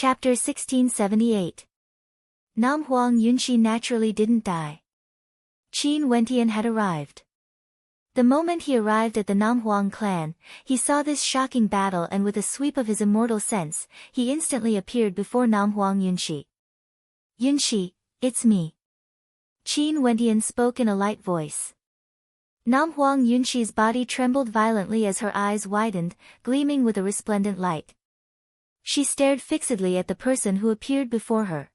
Chapter 1678. Nam Huang Yunxi naturally didn't die. Qin Wentian had arrived. The moment he arrived at the Nam Huang clan, he saw this shocking battle, and with a sweep of his immortal sense, he instantly appeared before Nam Huang Yunxi. "Yunxi, it's me." Qin Wentian spoke in a light voice. Nam Huang Yunxi's body trembled violently as her eyes widened, gleaming with a resplendent light. She stared fixedly at the person who appeared before her.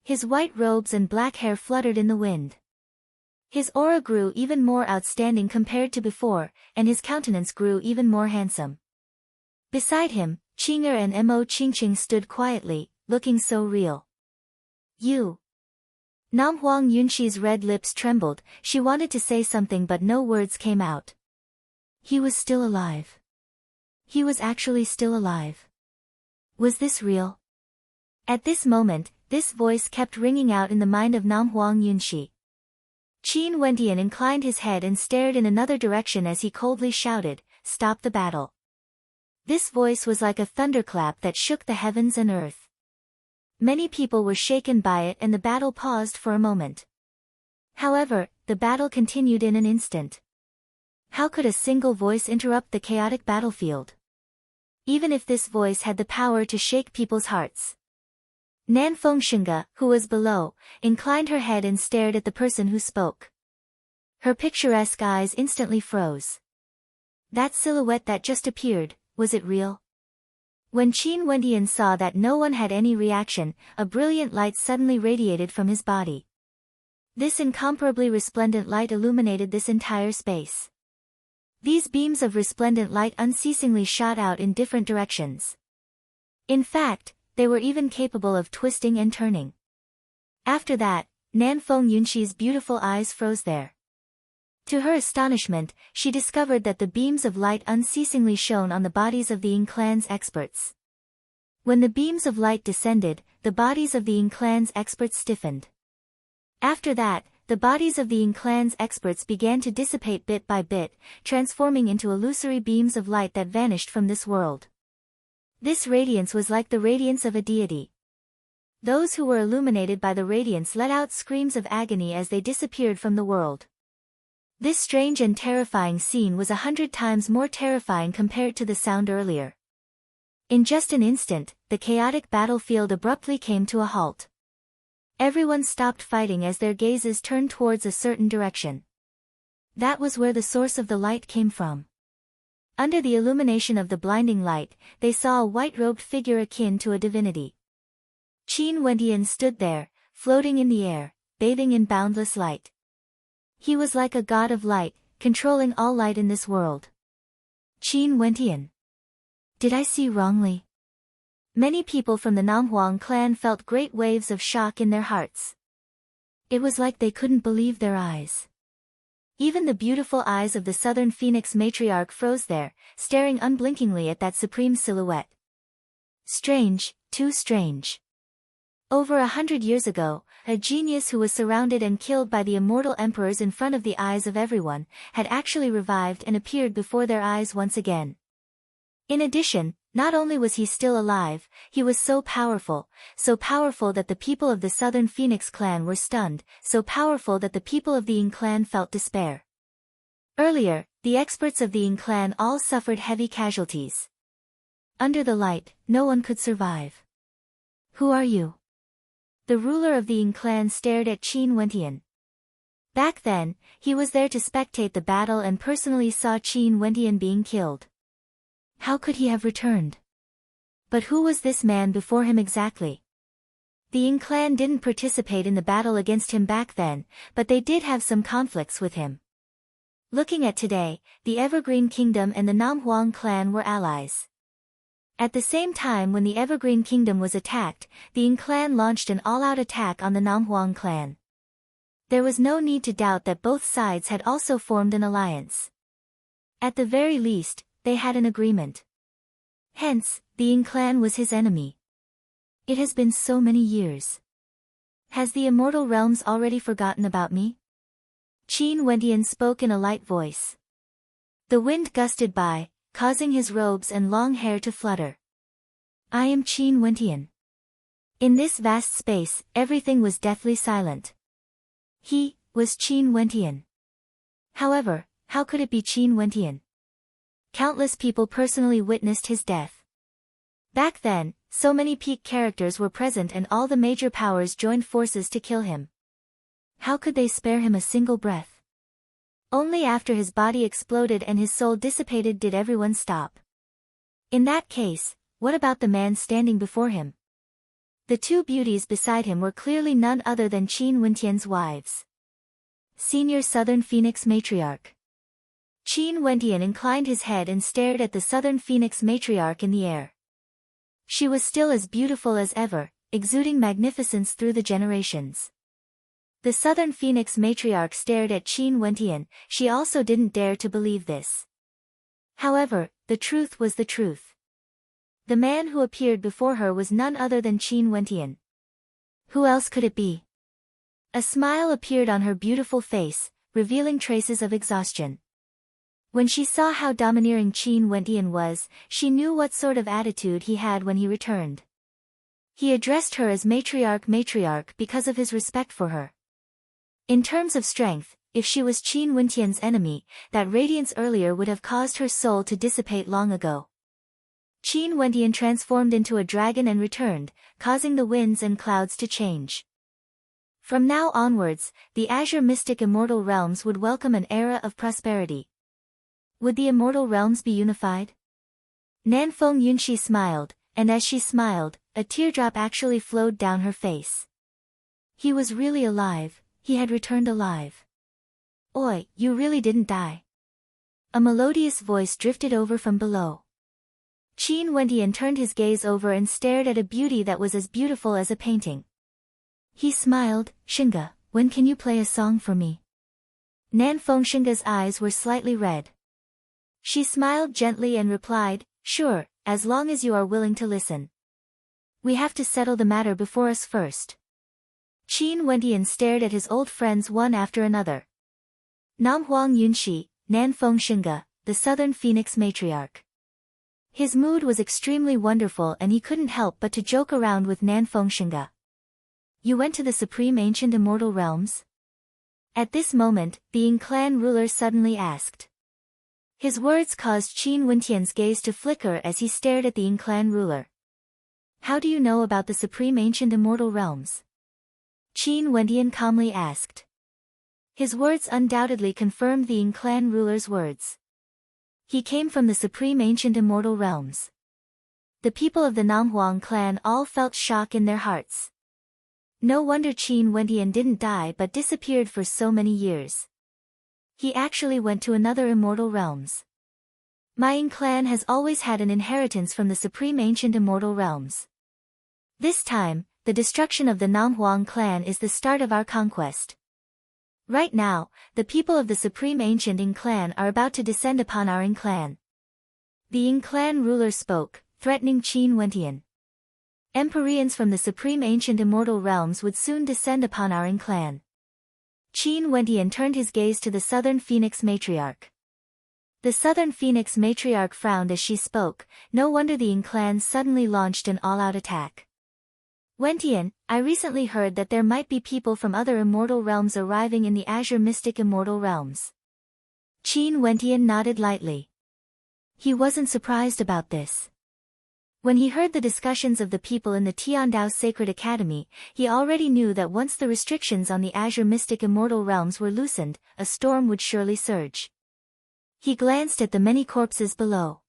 His white robes and black hair fluttered in the wind. His aura grew even more outstanding compared to before, and his countenance grew even more handsome. Beside him, Qing'er and Mo Qingqing stood quietly, looking so real. "You." Nam Huang Yunxi's red lips trembled. She wanted to say something but no words came out. He was still alive. He was actually still alive. Was this real? At this moment, this voice kept ringing out in the mind of Nam Huang Yunxi. Qin Wentian inclined his head and stared in another direction as he coldly shouted, "Stop the battle." This voice was like a thunderclap that shook the heavens and earth. Many people were shaken by it, and the battle paused for a moment. However, the battle continued in an instant. How could a single voice interrupt the chaotic battlefield? Even if this voice had the power to shake people's hearts. Nan Fengshenga, who was below, inclined her head and stared at the person who spoke. Her picturesque eyes instantly froze. That silhouette that just appeared, was it real? When Qin Wentian saw that no one had any reaction, a brilliant light suddenly radiated from his body. This incomparably resplendent light illuminated this entire space. These beams of resplendent light unceasingly shot out in different directions. In fact, they were even capable of twisting and turning. After that, Nan Feng Yunxi's beautiful eyes froze there. To her astonishment, she discovered that the beams of light unceasingly shone on the bodies of the Ying clan's experts. When the beams of light descended, the bodies of the Ying clan's experts stiffened. After that, the bodies of the Ying clan's experts began to dissipate bit by bit, transforming into illusory beams of light that vanished from this world. This radiance was like the radiance of a deity. Those who were illuminated by the radiance let out screams of agony as they disappeared from the world. This strange and terrifying scene was 100 times more terrifying compared to the sound earlier. In just an instant, the chaotic battlefield abruptly came to a halt. Everyone stopped fighting as their gazes turned towards a certain direction. That was where the source of the light came from. Under the illumination of the blinding light, they saw a white-robed figure akin to a divinity. Qin Wentian stood there, floating in the air, bathing in boundless light. He was like a god of light, controlling all light in this world. Qin Wentian. Did I see wrongly? Many people from the Nam Huang clan felt great waves of shock in their hearts. It was like they couldn't believe their eyes. Even the beautiful eyes of the Southern Phoenix matriarch froze there, staring unblinkingly at that supreme silhouette. Strange, too strange. Over 100 years ago, a genius who was surrounded and killed by the immortal emperors in front of the eyes of everyone, had actually revived and appeared before their eyes once again. In addition, not only was he still alive, he was so powerful that the people of the Southern Phoenix clan were stunned, so powerful that the people of the Ying clan felt despair. Earlier, the experts of the Ying clan all suffered heavy casualties. Under the light, no one could survive. "Who are you?" The ruler of the Ying clan stared at Qin Wentian. Back then, he was there to spectate the battle and personally saw Qin Wentian being killed. How could he have returned? But who was this man before him exactly? The Ying clan didn't participate in the battle against him back then, but they did have some conflicts with him. Looking at today, the Evergreen Kingdom and the Nam Huang clan were allies. At the same time when the Evergreen Kingdom was attacked, the Ying clan launched an all-out attack on the Nam Huang clan. There was no need to doubt that both sides had also formed an alliance. At the very least, they had an agreement. Hence, the Ying clan was his enemy. It has been so many years. Has the immortal realms already forgotten about me? Qin Wentian spoke in a light voice. The wind gusted by, causing his robes and long hair to flutter. I am Qin Wentian. In this vast space, everything was deathly silent. He was Qin Wentian. However, how could it be Qin Wentian? Countless people personally witnessed his death. Back then, so many peak characters were present and all the major powers joined forces to kill him. How could they spare him a single breath? Only after his body exploded and his soul dissipated did everyone stop. In that case, what about the man standing before him? The two beauties beside him were clearly none other than Qin Wentian's wives. Senior Southern Phoenix Matriarch. Qin Wentian inclined his head and stared at the Southern Phoenix Matriarch in the air. She was still as beautiful as ever, exuding magnificence through the generations. The Southern Phoenix Matriarch stared at Qin Wentian. She also didn't dare to believe this. However, the truth was the truth. The man who appeared before her was none other than Qin Wentian. Who else could it be? A smile appeared on her beautiful face, revealing traces of exhaustion. When she saw how domineering Qin Wentian was, she knew what sort of attitude he had when he returned. He addressed her as matriarch because of his respect for her. In terms of strength, if she was Qin Wentian's enemy, that radiance earlier would have caused her soul to dissipate long ago. Qin Wentian transformed into a dragon and returned, causing the winds and clouds to change. From now onwards, the Azure Mystic Immortal Realms would welcome an era of prosperity. Would the Immortal Realms be unified? Nanfeng Yunxi smiled, and as she smiled, a teardrop actually flowed down her face. He was really alive, he had returned alive. Oi, you really didn't die. A melodious voice drifted over from below. Qin Wentian turned his gaze over and stared at a beauty that was as beautiful as a painting. He smiled, Xinge, when can you play a song for me? Nanfeng Xinge's eyes were slightly red. She smiled gently and replied, sure, as long as you are willing to listen. We have to settle the matter before us first. Qin Wentian stared at his old friends one after another. Namhuang Yunxi, Nanfeng Xinge, the Southern Phoenix Matriarch. His mood was extremely wonderful and he couldn't help but to joke around with Nanfeng Xinge. You went to the Supreme Ancient Immortal Realms? At this moment, the Ying clan ruler suddenly asked. His words caused Qin Wentian's gaze to flicker as he stared at the Ying clan ruler. How do you know about the Supreme Ancient Immortal Realms? Qin Wentian calmly asked. His words undoubtedly confirmed the Ying clan ruler's words. He came from the Supreme Ancient Immortal Realms. The people of the Namhuang clan all felt shock in their hearts. No wonder Qin Wentian didn't die but disappeared for so many years. He actually went to another immortal realms. My Ying clan has always had an inheritance from the Supreme Ancient Immortal Realms. This time, the destruction of the Namhuang clan is the start of our conquest. Right now, the people of the Supreme Ancient Ying clan are about to descend upon our Ying clan. The Ying clan ruler spoke, threatening Qin Wentian. Empyreans from the Supreme Ancient Immortal Realms would soon descend upon our Ying clan. Qin Wentian turned his gaze to the Southern Phoenix Matriarch. The Southern Phoenix Matriarch frowned as she spoke, no wonder the Ying clan suddenly launched an all-out attack. Wentian, I recently heard that there might be people from other immortal realms arriving in the Azure Mystic Immortal Realms. Qin Wentian nodded lightly. He wasn't surprised about this. When he heard the discussions of the people in the Tiandao Sacred Academy, he already knew that once the restrictions on the Azure Mystic Immortal Realms were loosened, a storm would surely surge. He glanced at the many corpses below.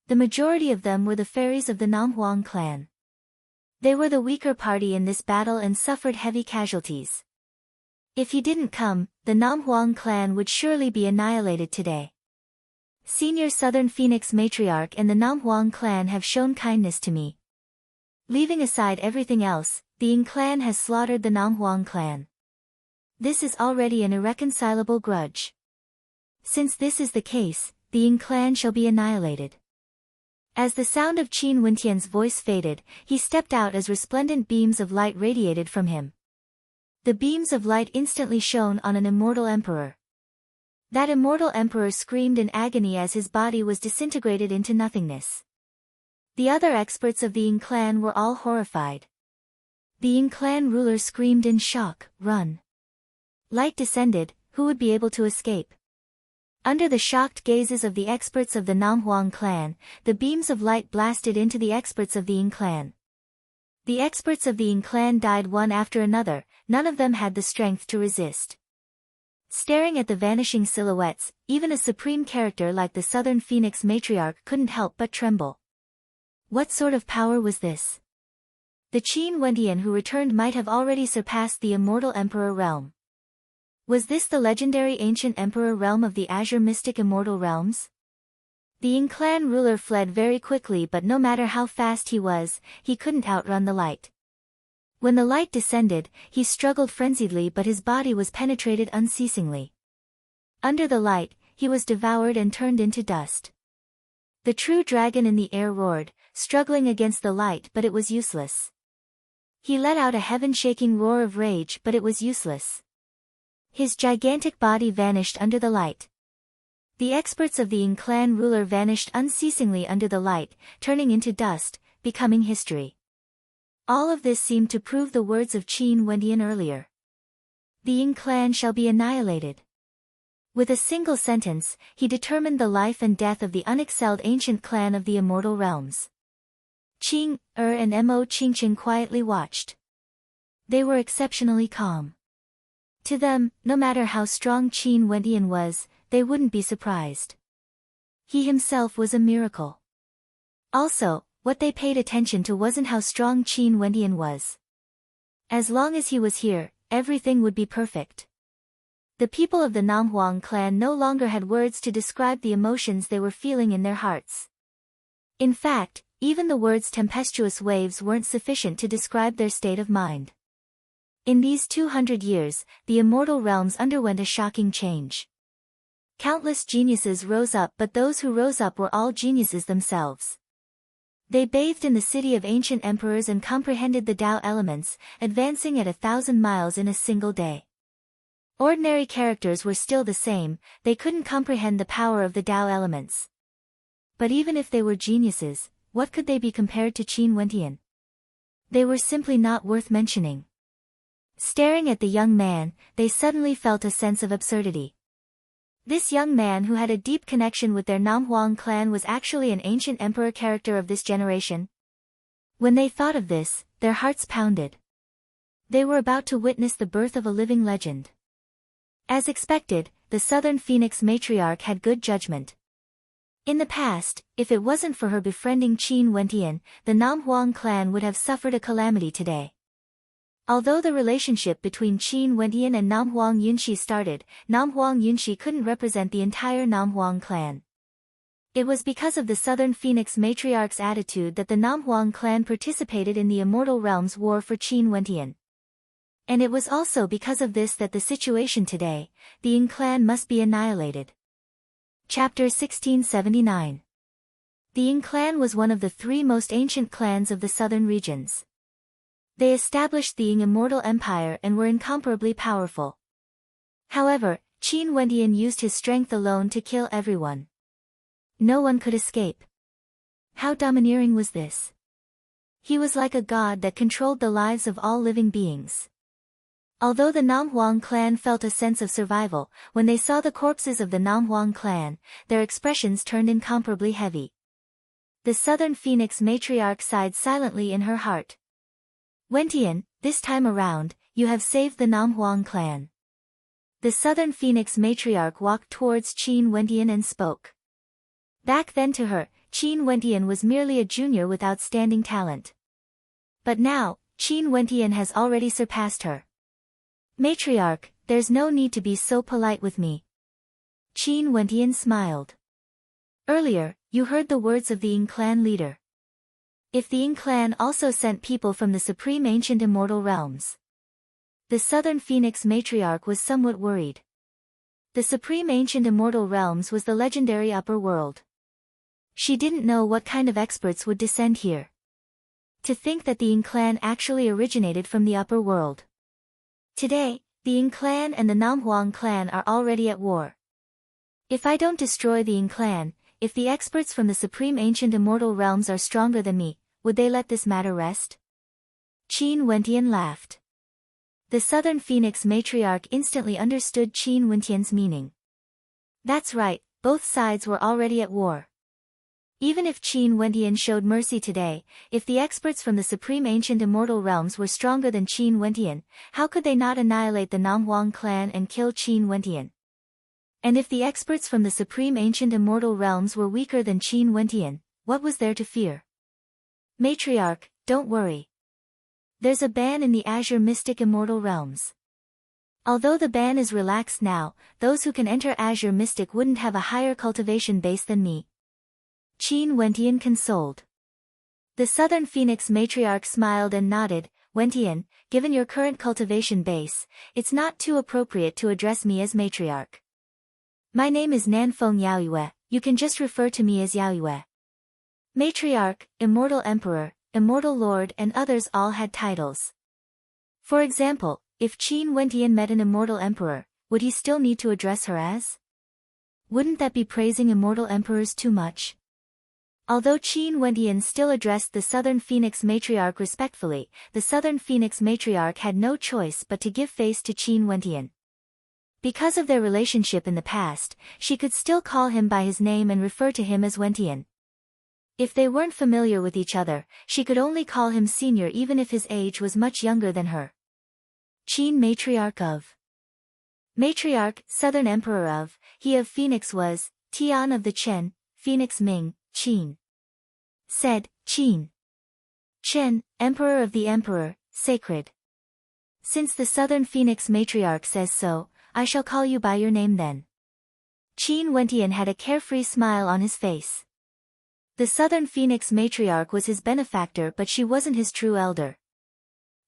The majority of them were the fairies of the Namhuang clan. They were the weaker party in this battle and suffered heavy casualties. If he didn't come, the Namhuang clan would surely be annihilated today. Senior Southern Phoenix Matriarch and the Namhuang clan have shown kindness to me. Leaving aside everything else, the Ying clan has slaughtered the Namhuang clan. This is already an irreconcilable grudge. Since this is the case, the Ying clan shall be annihilated. As the sound of Qin Wentian's voice faded, he stepped out as resplendent beams of light radiated from him. The beams of light instantly shone on an immortal emperor. That immortal emperor screamed in agony as his body was disintegrated into nothingness. The other experts of the Ying clan were all horrified. The Ying clan ruler screamed in shock, "Run!" Light descended, who would be able to escape? Under the shocked gazes of the experts of the Namhuang clan, the beams of light blasted into the experts of the Ying clan. The experts of the Ying clan died one after another, none of them had the strength to resist. Staring at the vanishing silhouettes, even a supreme character like the Southern Phoenix matriarch couldn't help but tremble. What sort of power was this? The Qin Wendian who returned might have already surpassed the immortal Emperor realm. Was this the legendary ancient Emperor realm of the Azure Mystic Immortal Realms? The Ying clan ruler fled very quickly, but no matter how fast he was, he couldn't outrun the light. When the light descended, he struggled frenziedly, but his body was penetrated unceasingly. Under the light, he was devoured and turned into dust. The true dragon in the air roared, struggling against the light, but it was useless. He let out a heaven-shaking roar of rage, but it was useless. His gigantic body vanished under the light. The experts of the Ying clan ruler vanished unceasingly under the light, turning into dust, becoming history. All of this seemed to prove the words of Qin Wendian earlier. The Ying clan shall be annihilated. With a single sentence, he determined the life and death of the unexcelled ancient clan of the immortal realms. Qing, and Mo Qingqing quietly watched. They were exceptionally calm. To them, no matter how strong Qin Wendian was, they wouldn't be surprised. He himself was a miracle. Also, what they paid attention to wasn't how strong Qin Wendian was. As long as he was here, everything would be perfect. The people of the Namhuang clan no longer had words to describe the emotions they were feeling in their hearts. In fact, even the words tempestuous waves weren't sufficient to describe their state of mind. In these 200 years, the immortal realms underwent a shocking change. Countless geniuses rose up, but those who rose up were all geniuses themselves. They bathed in the city of ancient emperors and comprehended the Tao elements, advancing at 1,000 miles in a single day. Ordinary characters were still the same, they couldn't comprehend the power of the Tao elements. But even if they were geniuses, what could they be compared to Qin Wendian? They were simply not worth mentioning. Staring at the young man, they suddenly felt a sense of absurdity. This young man who had a deep connection with their Namhuang clan was actually an ancient emperor character of this generation. When they thought of this, their hearts pounded. They were about to witness the birth of a living legend. As expected, the Southern Phoenix matriarch had good judgment. In the past, if it wasn't for her befriending Qin Wendian, the Namhuang clan would have suffered a calamity today. Although the relationship between Qin Wendian and Namhuang Yunxi started, Namhuang Yunxi couldn't represent the entire Namhuang clan. It was because of the Southern Phoenix matriarch's attitude that the Namhuang clan participated in the Immortal Realms war for Qin Wendian. And it was also because of this that the situation today, the Ying clan must be annihilated. Chapter 1679. The Ying clan was one of the three most ancient clans of the southern regions. They established the Ying Immortal Empire and were incomparably powerful. However, Qin Wendian used his strength alone to kill everyone. No one could escape. How domineering was this? He was like a god that controlled the lives of all living beings. Although the Namhuang clan felt a sense of survival, when they saw the corpses of the Namhuang clan, their expressions turned incomparably heavy. The Southern Phoenix matriarch sighed silently in her heart. Wendian, this time around, you have saved the Namhuang clan. The Southern Phoenix matriarch walked towards Qin Wendian and spoke. Back then to her, Qin Wendian was merely a junior with outstanding talent. But now, Qin Wendian has already surpassed her. Matriarch, there's no need to be so polite with me. Qin Wendian smiled. Earlier, you heard the words of the Ying clan leader. If the Ying clan also sent people from the supreme ancient immortal realms. The Southern Phoenix matriarch was somewhat worried. The supreme ancient immortal realms was the legendary upper world. She didn't know what kind of experts would descend here. To think that the Ying clan actually originated from the upper world. Today, the Ying clan and the Namhuang clan are already at war. If I don't destroy the Ying clan, if the experts from the supreme ancient immortal realms are stronger than me, would they let this matter rest? Qin Wentian laughed. The Southern Phoenix matriarch instantly understood Qin Wentian's meaning. That's right, both sides were already at war. Even if Qin Wentian showed mercy today, if the experts from the supreme ancient immortal realms were stronger than Qin Wentian, how could they not annihilate the Namhuang clan and kill Qin Wentian? And if the experts from the supreme ancient immortal realms were weaker than Qin Wentian, what was there to fear? Matriarch, don't worry. There's a ban in the Azure Mystic Immortal Realms. Although the ban is relaxed now, those who can enter Azure Mystic wouldn't have a higher cultivation base than me. Qin Wentian consoled. The Southern Phoenix matriarch smiled and nodded. Wentian, given your current cultivation base, it's not too appropriate to address me as matriarch. My name is Nanfeng Yaoyue, you can just refer to me as Yaoyue. Matriarch, Immortal Emperor, Immortal Lord and others all had titles. For example, if Qin Wentian met an Immortal Emperor, would he still need to address her as? Wouldn't that be praising Immortal Emperors too much? Although Qin Wentian still addressed the Southern Phoenix matriarch respectfully, the Southern Phoenix matriarch had no choice but to give face to Qin Wentian. Because of their relationship in the past, she could still call him by his name and refer to him as Wentian. If they weren't familiar with each other, she could only call him senior even if his age was much younger than her. Qin Matriarch of Matriarch, Southern Emperor of, he of Phoenix was, Tian of the Chen, Phoenix Ming, Qin. Said, Qin. Chen, Emperor of the Emperor, sacred. Since the Southern Phoenix matriarch says so, I shall call you by your name then. Qin Wentian had a carefree smile on his face. The Southern Phoenix matriarch was his benefactor but she wasn't his true elder.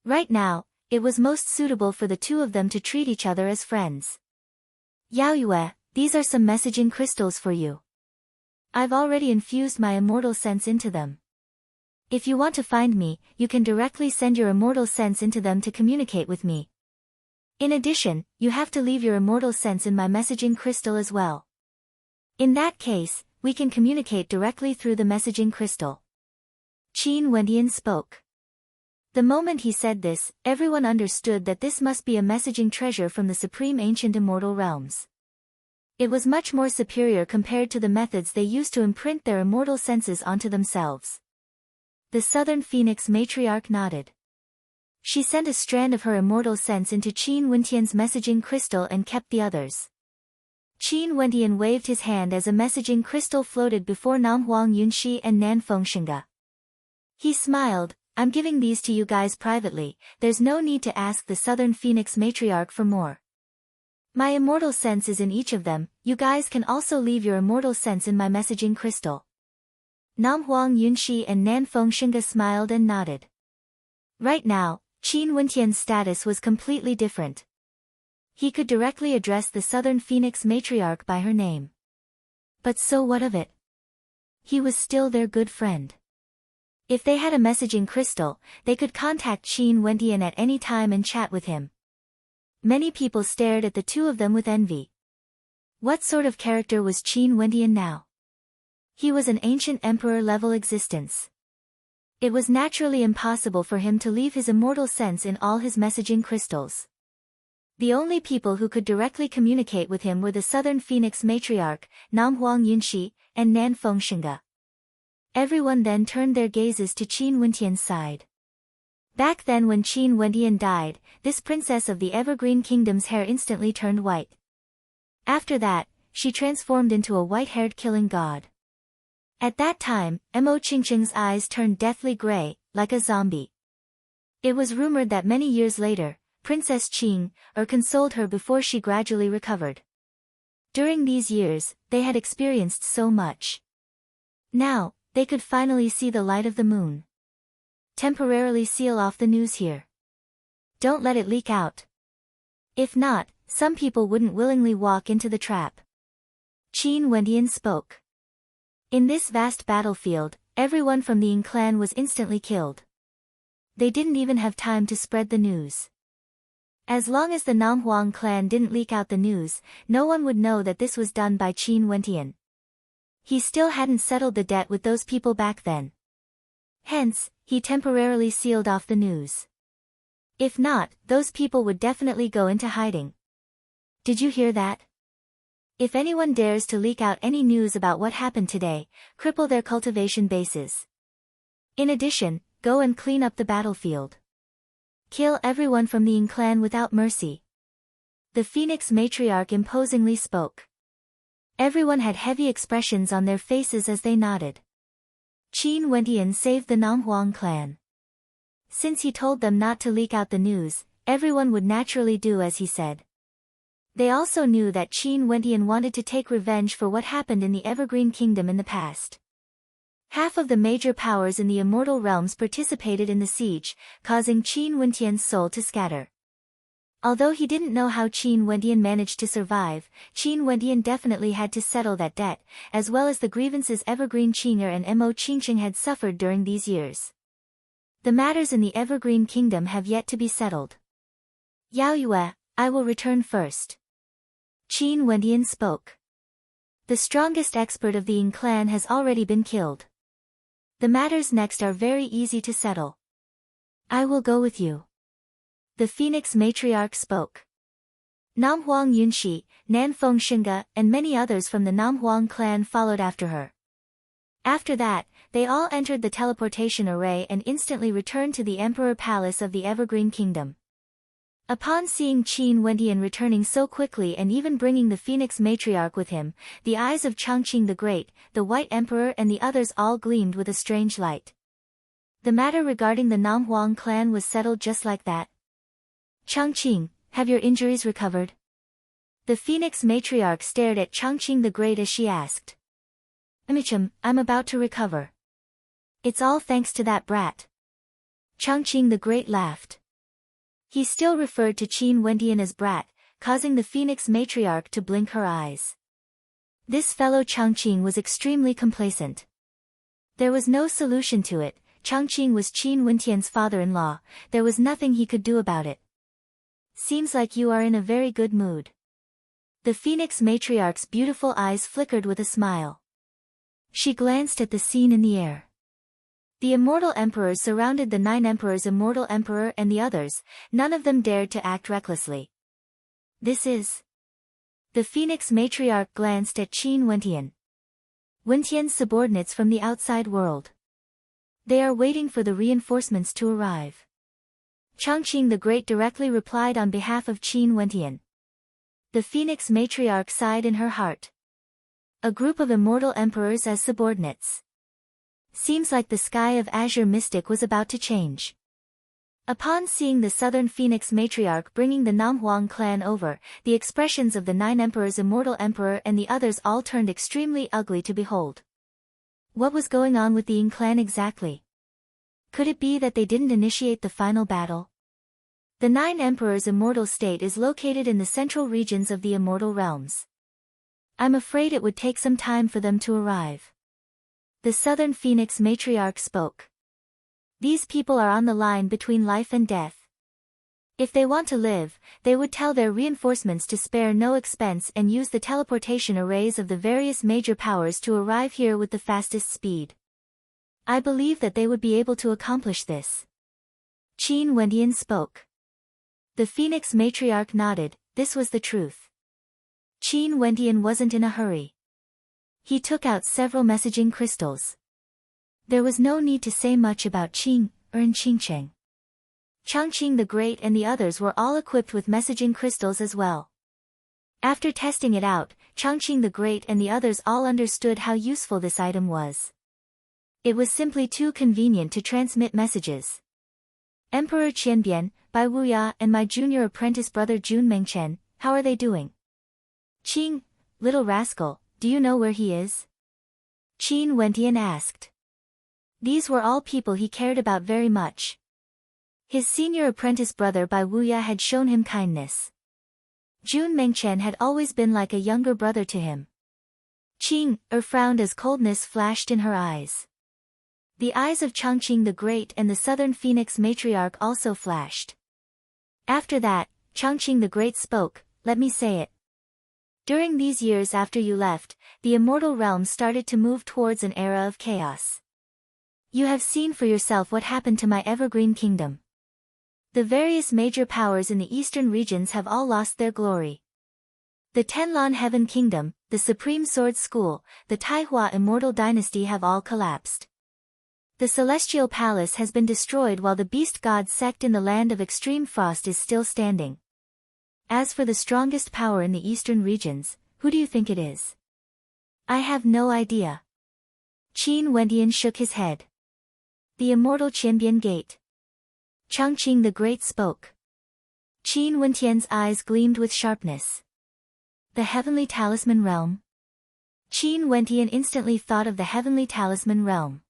Right now, it was most suitable for the two of them to treat each other as friends. Yaoyue, these are some messaging crystals for you. I've already infused my immortal sense into them. If you want to find me, you can directly send your immortal sense into them to communicate with me. In addition, you have to leave your immortal sense in my messaging crystal as well. In that case, we can communicate directly through the messaging crystal. Qin Wentian spoke. The moment he said this, everyone understood that this must be a messaging treasure from the supreme ancient immortal realms. It was much more superior compared to the methods they used to imprint their immortal senses onto themselves. The Southern Phoenix matriarch nodded. She sent a strand of her immortal sense into Qin Wentian's messaging crystal and kept the others. Qin Wentian waved his hand as a messaging crystal floated before Namhuang Yunxi and Nanfeng Xingge. He smiled, I'm giving these to you guys privately, there's no need to ask the Southern Phoenix matriarch for more. My immortal sense is in each of them, you guys can also leave your immortal sense in my messaging crystal. Namhuang Yunxi and Nanfeng Xingge smiled and nodded. Right now, Qin Wentian's status was completely different. He could directly address the Southern Phoenix matriarch by her name. But so what of it? He was still their good friend. If they had a messaging crystal, they could contact Qin Wentian at any time and chat with him. Many people stared at the two of them with envy. What sort of character was Qin Wentian now? He was an ancient emperor-level existence. It was naturally impossible for him to leave his immortal sense in all his messaging crystals. The only people who could directly communicate with him were the Southern Phoenix matriarch, Namhuang Yunxi, and Nanfeng Xingge. Everyone then turned their gazes to Qin Wentian's side. Back then when Qin Wentian died, this princess of the Evergreen Kingdom's hair instantly turned white. After that, she transformed into a white-haired killing god. At that time, Mo Qingqing's eyes turned deathly gray, like a zombie. It was rumored that many years later, Princess Qing consoled her before she gradually recovered. During these years, they had experienced so much. Now, they could finally see the light of the moon. Temporarily seal off the news here. Don't let it leak out. If not, some people wouldn't willingly walk into the trap. Qin Wentian spoke. In this vast battlefield, everyone from the Ying clan was instantly killed. They didn't even have time to spread the news. As long as the Namhuang clan didn't leak out the news, no one would know that this was done by Qin Wentian. He still hadn't settled the debt with those people back then. Hence, he temporarily sealed off the news. If not, those people would definitely go into hiding. Did you hear that? If anyone dares to leak out any news about what happened today, cripple their cultivation bases. In addition, go and clean up the battlefield. Kill everyone from the Yin clan without mercy. The Phoenix matriarch imposingly spoke. Everyone had heavy expressions on their faces as they nodded. Qin Wentian saved the Nam Huang clan. Since he told them not to leak out the news, everyone would naturally do as he said. They also knew that Qin Wentian wanted to take revenge for what happened in the Evergreen Kingdom in the past. Half of the major powers in the immortal realms participated in the siege, causing Qin Wentian's soul to scatter. Although he didn't know how Qin Wentian managed to survive, Qin Wentian definitely had to settle that debt, as well as the grievances Evergreen Qing'er and Mo Qingqing had suffered during these years. The matters in the Evergreen Kingdom have yet to be settled. Yao Yue, I will return first. Qin Wentian spoke. The strongest expert of the Yin clan has already been killed. The matters next are very easy to settle. I will go with you. The Phoenix matriarch spoke. Nam Huang Yunxi, Nan Feng Xinge, and many others from the Nam Huang clan followed after her. After that, they all entered the teleportation array and instantly returned to the Emperor Palace of the Evergreen Kingdom. Upon seeing Qin Wentian returning so quickly and even bringing the Phoenix matriarch with him, the eyes of Changqing the Great, the White Emperor and the others all gleamed with a strange light. The matter regarding the Nam Huang clan was settled just like that. Changqing, have your injuries recovered? The Phoenix matriarch stared at Changqing the Great as she asked. Amicham, I'm about to recover. It's all thanks to that brat. Changqing the Great laughed. He still referred to Qin Wentian as brat, causing the Phoenix matriarch to blink her eyes. This fellow Changqing was extremely complacent. There was no solution to it. Changqing was Qin Wentian's father-in-law, there was nothing he could do about it. Seems like you are in a very good mood. The Phoenix matriarch's beautiful eyes flickered with a smile. She glanced at the scene in the air. The immortal emperors surrounded the 9 emperors, immortal emperor and the others, none of them dared to act recklessly. This is... The Phoenix matriarch glanced at Qin Wentian. Wentian's subordinates from the outside world. They are waiting for the reinforcements to arrive. Changqing the Great directly replied on behalf of Qin Wentian. The Phoenix matriarch sighed in her heart. A group of immortal emperors as subordinates. Seems like the sky of Azure Mystic was about to change. Upon seeing the Southern Phoenix matriarch bringing the Nam Huang clan over, the expressions of the 9 emperors, immortal emperor and the others all turned extremely ugly to behold. What was going on with the Yin clan exactly? Could it be that they didn't initiate the final battle? The 9 emperors' immortal state is located in the central regions of the immortal realms. I'm afraid it would take some time for them to arrive. The Southern Phoenix matriarch spoke. These people are on the line between life and death. If they want to live, they would tell their reinforcements to spare no expense and use the teleportation arrays of the various major powers to arrive here with the fastest speed. I believe that they would be able to accomplish this. Qin Wentian spoke. The Phoenix matriarch nodded, this was the truth. Qin Wentian wasn't in a hurry. He took out several messaging crystals. There was no need to say much about Qing, and Qingcheng. Changqing the Great and the others were all equipped with messaging crystals as well. After testing it out, Changqing the Great and the others all understood how useful this item was. It was simply too convenient to transmit messages. Emperor Qianbian, Bai Wuya and my junior apprentice brother Jun Mengchen, how are they doing? Qing, little rascal, do you know where he is? Qin Wentian asked. These were all people he cared about very much. His senior apprentice brother Bai Wuya had shown him kindness. Jun Mengchen had always been like a younger brother to him. Qing frowned as coldness flashed in her eyes. The eyes of Changqing the Great and the Southern Phoenix matriarch also flashed. After that, Changqing the Great spoke, let me say it. During these years after you left, the immortal realm started to move towards an era of chaos. You have seen for yourself what happened to my evergreen kingdom. The various major powers in the eastern regions have all lost their glory. The Tenlon Heaven Kingdom, the Supreme Sword School, the Taihua Immortal Dynasty have all collapsed. The Celestial Palace has been destroyed while the Beast God sect in the Land of Extreme Frost is still standing. As for the strongest power in the eastern regions, who do you think it is? I have no idea. Qin Wendian shook his head. The Immortal Qianbian Gate. Changqing the Great spoke. Qin Wentian's eyes gleamed with sharpness. The Heavenly Talisman Realm? Qin Wentian instantly thought of the Heavenly Talisman Realm.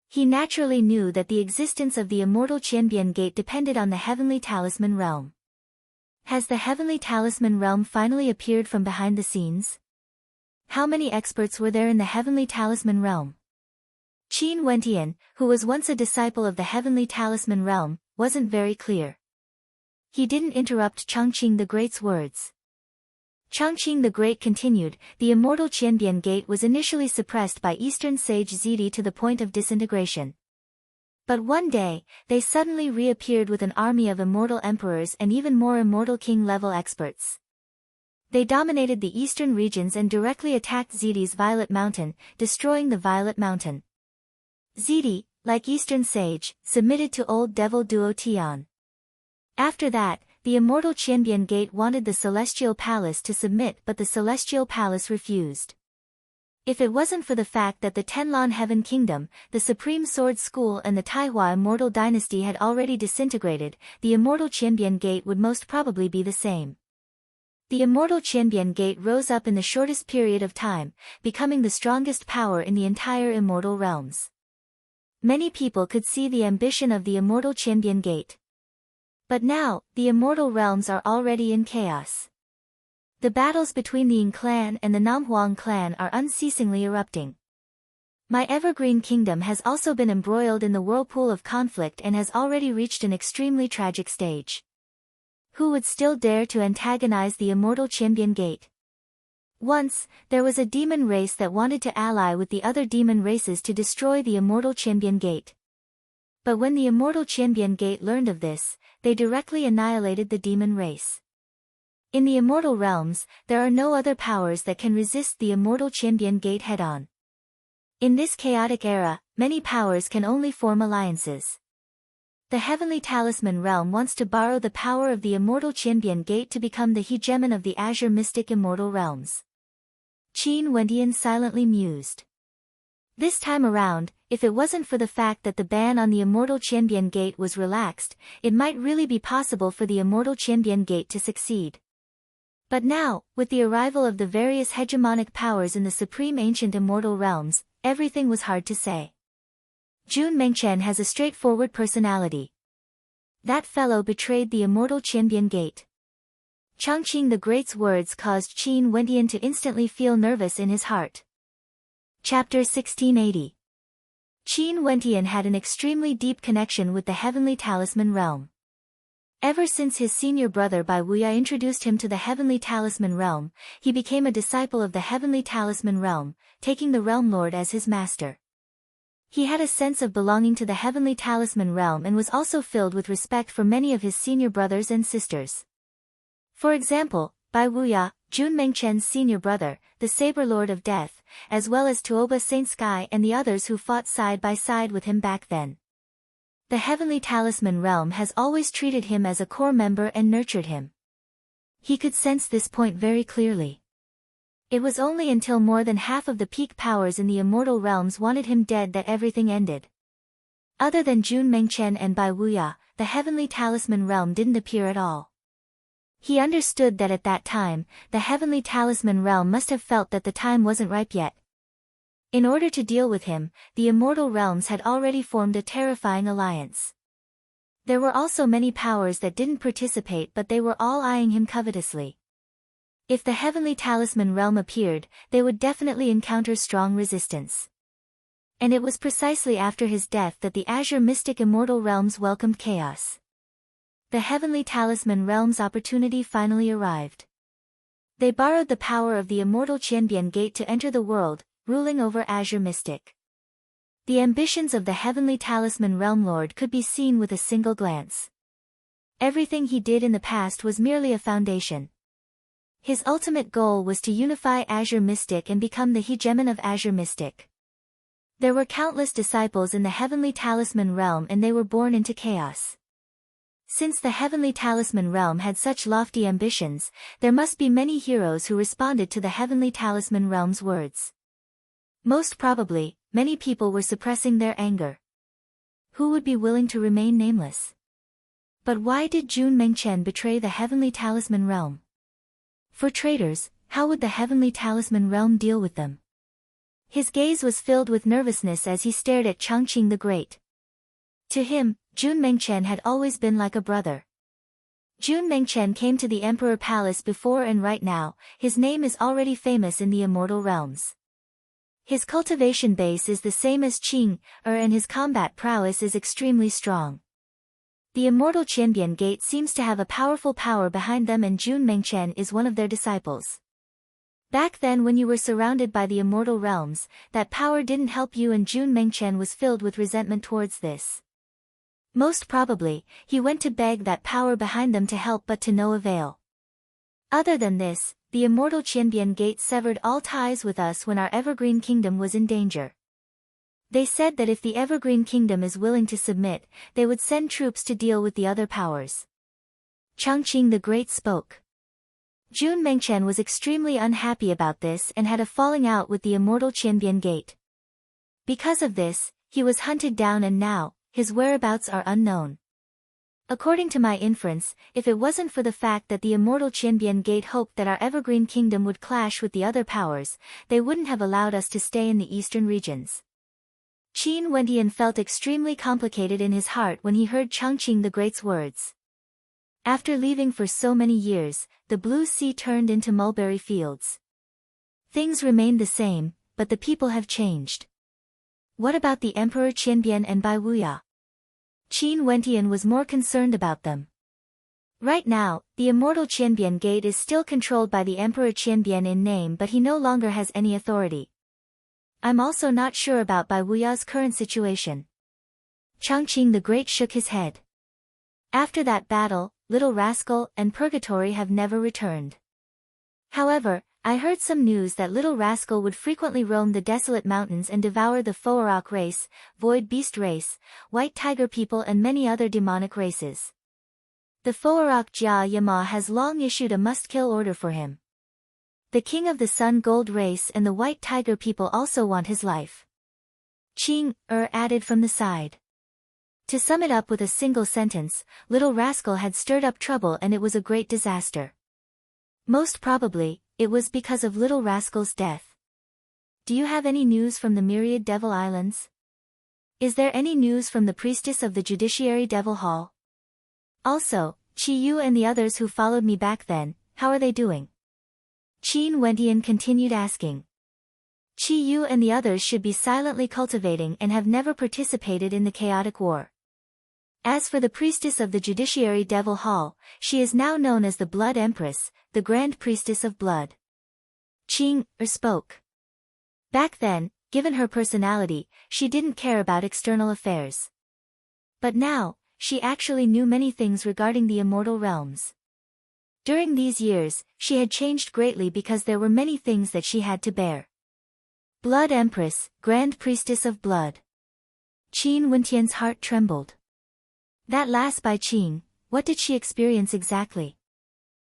He naturally knew that the existence of the Immortal Qianbian Gate depended on the Heavenly Talisman Realm. Has the Heavenly Talisman Realm finally appeared from behind the scenes? How many experts were there in the Heavenly Talisman Realm? Qin Wentian, who was once a disciple of the Heavenly Talisman Realm, wasn't very clear. He didn't interrupt Changqing the Great's words. Changqing the Great continued, the Immortal Qianbian Gate was initially suppressed by Eastern Sage Zidi to the point of disintegration. But one day, they suddenly reappeared with an army of immortal emperors and even more immortal king-level experts. They dominated the eastern regions and directly attacked Zidi's Violet Mountain, destroying the Violet Mountain. Zidi, like Eastern Sage, submitted to Old Devil Duo Tian. After that, the Immortal Qianbian Gate wanted the Celestial Palace to submit, but the Celestial Palace refused. If it wasn't for the fact that the Tenlon Heaven Kingdom, the Supreme Sword School and the Taihua Immortal Dynasty had already disintegrated, the Immortal Qianbian Gate would most probably be the same. The Immortal Qianbian Gate rose up in the shortest period of time, becoming the strongest power in the entire immortal realms. Many people could see the ambition of the Immortal Qianbian Gate. But now, the immortal realms are already in chaos. The battles between the Ying clan and the Namhuang clan are unceasingly erupting. My evergreen kingdom has also been embroiled in the whirlpool of conflict and has already reached an extremely tragic stage. Who would still dare to antagonize the Immortal Qianbian Gate? Once, there was a demon race that wanted to ally with the other demon races to destroy the Immortal Qianbian Gate. But when the Immortal Qianbian Gate learned of this, they directly annihilated the demon race. In the immortal realms, there are no other powers that can resist the Immortal Qianbian Gate head-on. In this chaotic era, many powers can only form alliances. The Heavenly Talisman Realm wants to borrow the power of the Immortal Qianbian Gate to become the hegemon of the Azure Mystic Immortal Realms. Qin Wendian silently mused. This time around, if it wasn't for the fact that the ban on the Immortal Qianbian Gate was relaxed, it might really be possible for the Immortal Qianbian Gate to succeed. But now, with the arrival of the various hegemonic powers in the Supreme Ancient Immortal Realms, everything was hard to say. Jun Mengchen has a straightforward personality. That fellow betrayed the Immortal Qianbian Gate. Changqing the Great's words caused Qin Wendian to instantly feel nervous in his heart. Chapter 1680. Qin Wendian had an extremely deep connection with the Heavenly Talisman Realm. Ever since his senior brother Bai Wuya introduced him to the Heavenly Talisman Realm, he became a disciple of the Heavenly Talisman Realm, taking the Realm Lord as his master. He had a sense of belonging to the Heavenly Talisman Realm and was also filled with respect for many of his senior brothers and sisters. For example, Bai Wuya, Jun Mengchen's senior brother, the Saber Lord of Death, as well as Tuoba Saint Sky and the others who fought side by side with him back then. The Heavenly Talisman Realm has always treated him as a core member and nurtured him. He could sense this point very clearly. It was only until more than half of the peak powers in the immortal realms wanted him dead that everything ended. Other than Jun Mengchen and Bai Wuya, the Heavenly Talisman Realm didn't appear at all. He understood that at that time, the Heavenly Talisman Realm must have felt that the time wasn't ripe yet. In order to deal with him, the immortal realms had already formed a terrifying alliance. There were also many powers that didn't participate, but they were all eyeing him covetously. If the Heavenly Talisman Realm appeared, they would definitely encounter strong resistance. And it was precisely after his death that the Azure Mystic Immortal Realms welcomed chaos. The Heavenly Talisman Realm's opportunity finally arrived. They borrowed the power of the immortal Qianbian Gate to enter the world, ruling over Azure Mystic. The ambitions of the heavenly talisman realm lord could be seen with a single glance. Everything he did in the past was merely a foundation. His ultimate goal was to unify Azure Mystic and become the hegemon of Azure Mystic. There were countless disciples in the heavenly talisman realm and they were born into chaos. Since the heavenly talisman realm had such lofty ambitions, there must be many heroes who responded to the heavenly talisman realm's words. Most probably, many people were suppressing their anger. Who would be willing to remain nameless? But why did Jun Mengchen betray the heavenly talisman realm? For traitors, how would the heavenly talisman realm deal with them? His gaze was filled with nervousness as he stared at Changqing the Great. To him, Jun Mengchen had always been like a brother. Jun Mengchen came to the Emperor Palace before and right now, his name is already famous in the immortal realms. His cultivation base is the same as Qing, and his combat prowess is extremely strong. The immortal Qianbian Gate seems to have a powerful power behind them and Jun Mengchen is one of their disciples. Back then when you were surrounded by the immortal realms, that power didn't help you and Jun Mengchen was filled with resentment towards this. Most probably, he went to beg that power behind them to help but to no avail. Other than this, the immortal Qianbian Gate severed all ties with us when our Evergreen Kingdom was in danger. They said that if the Evergreen Kingdom is willing to submit, they would send troops to deal with the other powers. Changqing the Great spoke. Jun Mengchen was extremely unhappy about this and had a falling out with the immortal Qianbian Gate. Because of this, he was hunted down and now, his whereabouts are unknown. According to my inference, if it wasn't for the fact that the immortal Qianbian Gate hoped that our Evergreen Kingdom would clash with the other powers, they wouldn't have allowed us to stay in the eastern regions. Qin Wentian felt extremely complicated in his heart when he heard Changqing the Great's words. After leaving for so many years, the blue sea turned into mulberry fields. Things remained the same, but the people have changed. What about the Emperor Qianbian and Bai Wuya? Qin Wentian was more concerned about them. Right now, the immortal Qianbian Gate is still controlled by the Emperor Qianbian in name but he no longer has any authority. I'm also not sure about Bai Wuya's current situation. Changqing the Great shook his head. After that battle, Little Rascal and Purgatory have never returned. However, I heard some news that Little Rascal would frequently roam the desolate mountains and devour the Foarok race, Void Beast race, White Tiger people and many other demonic races. The Foarok Jia Yama has long issued a must-kill order for him. The King of the Sun Gold race and the White Tiger people also want his life. Qing added from the side. To sum it up with a single sentence, Little Rascal had stirred up trouble and it was a great disaster. Most probably, it was because of Little Rascal's death. Do you have any news from the Myriad Devil Islands? Is there any news from the Priestess of the Judiciary Devil Hall? Also, Qi Yu and the others who followed me back then, how are they doing? Qin Wentian continued asking. Qi Yu and the others should be silently cultivating and have never participated in the chaotic war. As for the Priestess of the Judiciary Devil Hall, she is now known as the Blood Empress, the Grand Priestess of Blood. Qing spoke. Back then, given her personality, she didn't care about external affairs. But now, she actually knew many things regarding the immortal realms. During these years, she had changed greatly because there were many things that she had to bear. Blood Empress, Grand Priestess of Blood. Qin Wentian's heart trembled. That last by Qing, what did she experience exactly?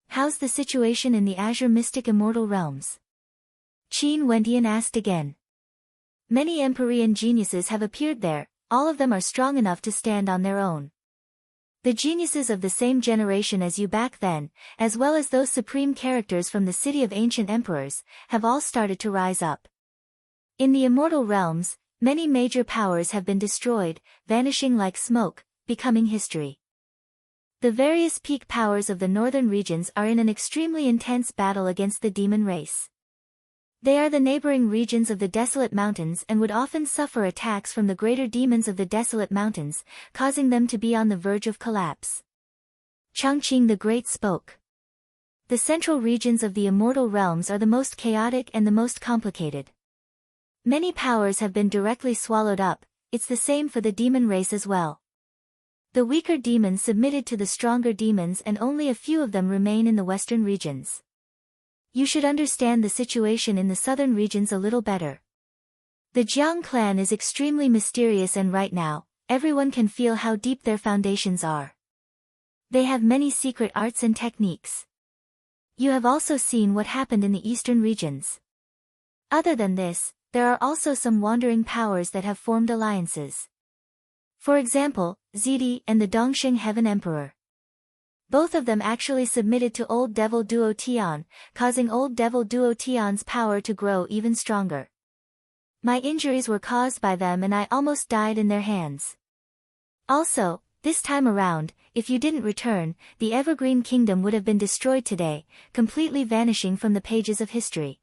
How's the situation in the Azure Mystic Immortal Realms? Qin Wentian asked again. Many Empyrean geniuses have appeared there, all of them are strong enough to stand on their own. The geniuses of the same generation as you back then, as well as those supreme characters from the City of Ancient Emperors, have all started to rise up. In the Immortal Realms, many major powers have been destroyed, vanishing like smoke, becoming history. The various peak powers of the northern regions are in an extremely intense battle against the demon race. They are the neighboring regions of the Desolate Mountains and would often suffer attacks from the greater demons of the Desolate Mountains, causing them to be on the verge of collapse. Changqing the Great spoke. The central regions of the immortal realms are the most chaotic and the most complicated. Many powers have been directly swallowed up. It's the same for the demon race as well. The weaker demons submitted to the stronger demons and only a few of them remain in the western regions. You should understand the situation in the southern regions a little better. The Jiang clan is extremely mysterious and right now, everyone can feel how deep their foundations are. They have many secret arts and techniques. You have also seen what happened in the eastern regions. Other than this, there are also some wandering powers that have formed alliances. For example, Zidi and the Dongxing Heaven Emperor. Both of them actually submitted to Old Devil Duo Tian, causing Old Devil Duo Tian's power to grow even stronger. My injuries were caused by them and I almost died in their hands. Also, this time around, if you didn't return, the Evergreen Kingdom would have been destroyed today, completely vanishing from the pages of history.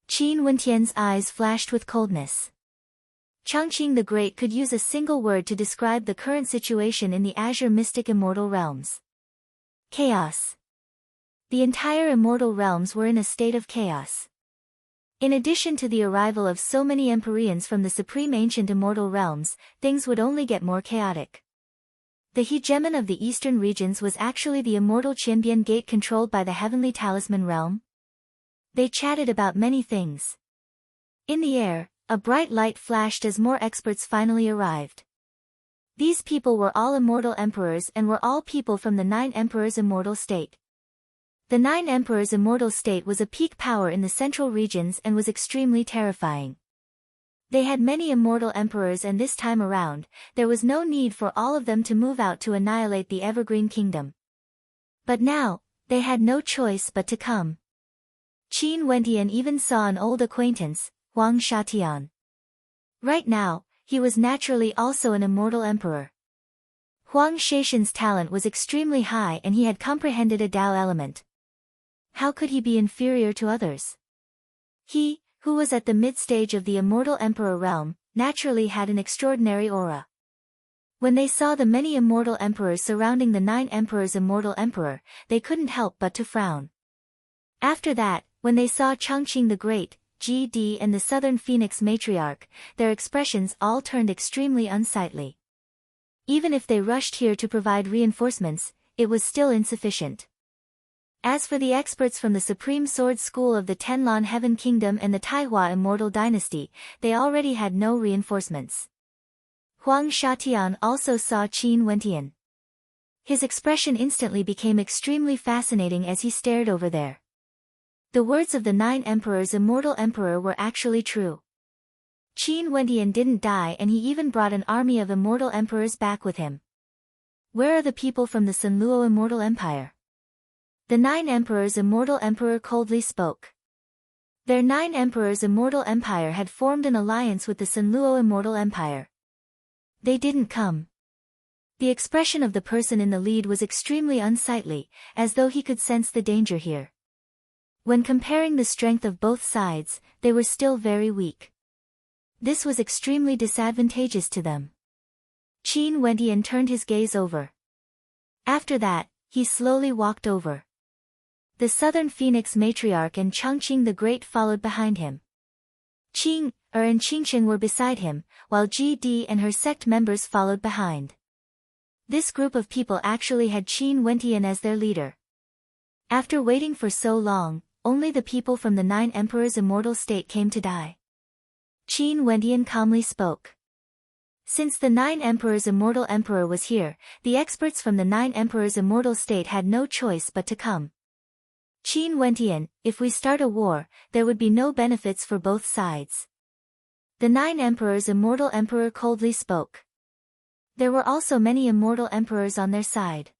Qin Wentian's eyes flashed with coldness. Changqing the Great could use a single word to describe the current situation in the Azure Mystic Immortal Realms. Chaos. The entire Immortal Realms were in a state of chaos. In addition to the arrival of so many Empyreans from the Supreme Ancient Immortal Realms, things would only get more chaotic. The hegemon of the eastern regions was actually the immortal Qianbian Gate controlled by the Heavenly Talisman Realm. They chatted about many things. In the air, a bright light flashed as more experts finally arrived. These people were all immortal emperors and were all people from the 9 Emperors' immortal state. The 9 Emperors' immortal state was a peak power in the central regions and was extremely terrifying. They had many immortal emperors and this time around, there was no need for all of them to move out to annihilate the Evergreen Kingdom. But now, they had no choice but to come. Qin Wentian even saw an old acquaintance, Huang Shatian. Right now, he was naturally also an immortal emperor. Huang Shaishan's talent was extremely high and he had comprehended a Tao element. How could he be inferior to others? He, who was at the mid-stage of the immortal emperor realm, naturally had an extraordinary aura. When they saw the many immortal emperors surrounding the 9 Emperors' immortal emperor, they couldn't help but to frown. After that, when they saw Changqing the Great, GD and the Southern Phoenix Matriarch, their expressions all turned extremely unsightly. Even if they rushed here to provide reinforcements, it was still insufficient. As for the experts from the Supreme Sword School of the Tenlan Heaven Kingdom and the Taihua Immortal Dynasty, they already had no reinforcements. Huang Shatian also saw Qin Wentian. His expression instantly became extremely fascinating as he stared over there. The words of the 9 Emperors' immortal emperor were actually true. Qin Wentian didn't die and he even brought an army of immortal emperors back with him. Where are the people from the Sunluo Immortal Empire? The 9 Emperors' immortal emperor coldly spoke. Their 9 Emperors' immortal empire had formed an alliance with the Sunluo Immortal Empire. They didn't come. The expression of the person in the lead was extremely unsightly, as though he could sense the danger here. When comparing the strength of both sides, they were still very weak. This was extremely disadvantageous to them. Qin Wentian turned his gaze over. After that, he slowly walked over. The Southern Phoenix Matriarch and Changqing the Great followed behind him. Qing and Qingqing were beside him, while GD and her sect members followed behind. This group of people actually had Qin Wentian as their leader. After waiting for so long, only the people from the 9 Emperors' immortal state came to die. Qin Wentian calmly spoke. Since the 9 Emperors' immortal emperor was here, the experts from the 9 Emperors' immortal state had no choice but to come. Qin Wentian, if we start a war, there would be no benefits for both sides. The 9 Emperors' immortal emperor coldly spoke. There were also many immortal emperors on their side.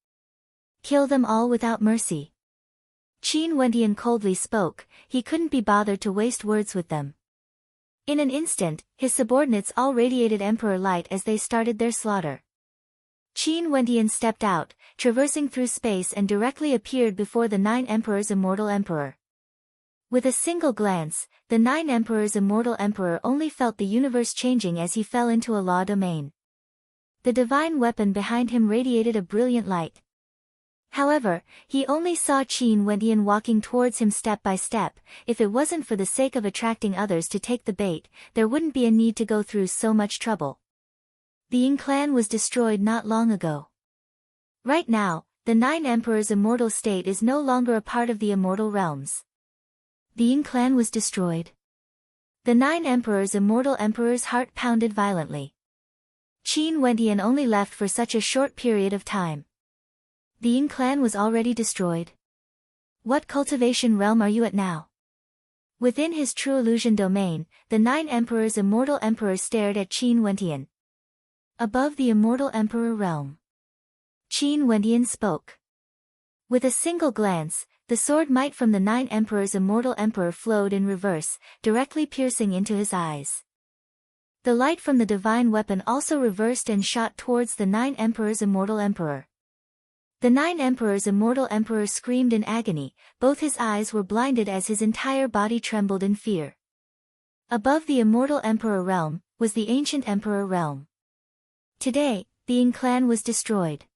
Kill them all without mercy. Qin Wentian coldly spoke, he couldn't be bothered to waste words with them. In an instant, his subordinates all radiated emperor light as they started their slaughter. Qin Wentian stepped out, traversing through space and directly appeared before the 9 Emperors' immortal emperor. With a single glance, the 9 Emperors' immortal emperor only felt the universe changing as he fell into a law domain. The divine weapon behind him radiated a brilliant light. However, he only saw Qin Wendian walking towards him step by step. If it wasn't for the sake of attracting others to take the bait, there wouldn't be a need to go through so much trouble. The Ying clan was destroyed not long ago. Right now, the Nine Emperors' immortal state is no longer a part of the immortal realms. The Ying clan was destroyed. The Nine Emperors' immortal emperor's heart pounded violently. Qin Wendian only left for such a short period of time. The Ying clan was already destroyed. What cultivation realm are you at now? Within his true illusion domain, the Nine Emperors' immortal emperor stared at Qin Wendian. Above the immortal emperor realm, Qin Wendian spoke. With a single glance, the sword might from the Nine Emperors' immortal emperor flowed in reverse, directly piercing into his eyes. The light from the divine weapon also reversed and shot towards the Nine Emperors' immortal emperor. The Nine Emperors' immortal emperor screamed in agony, both his eyes were blinded as his entire body trembled in fear. Above the immortal emperor realm, was the ancient emperor realm. Today, the Ying clan was destroyed.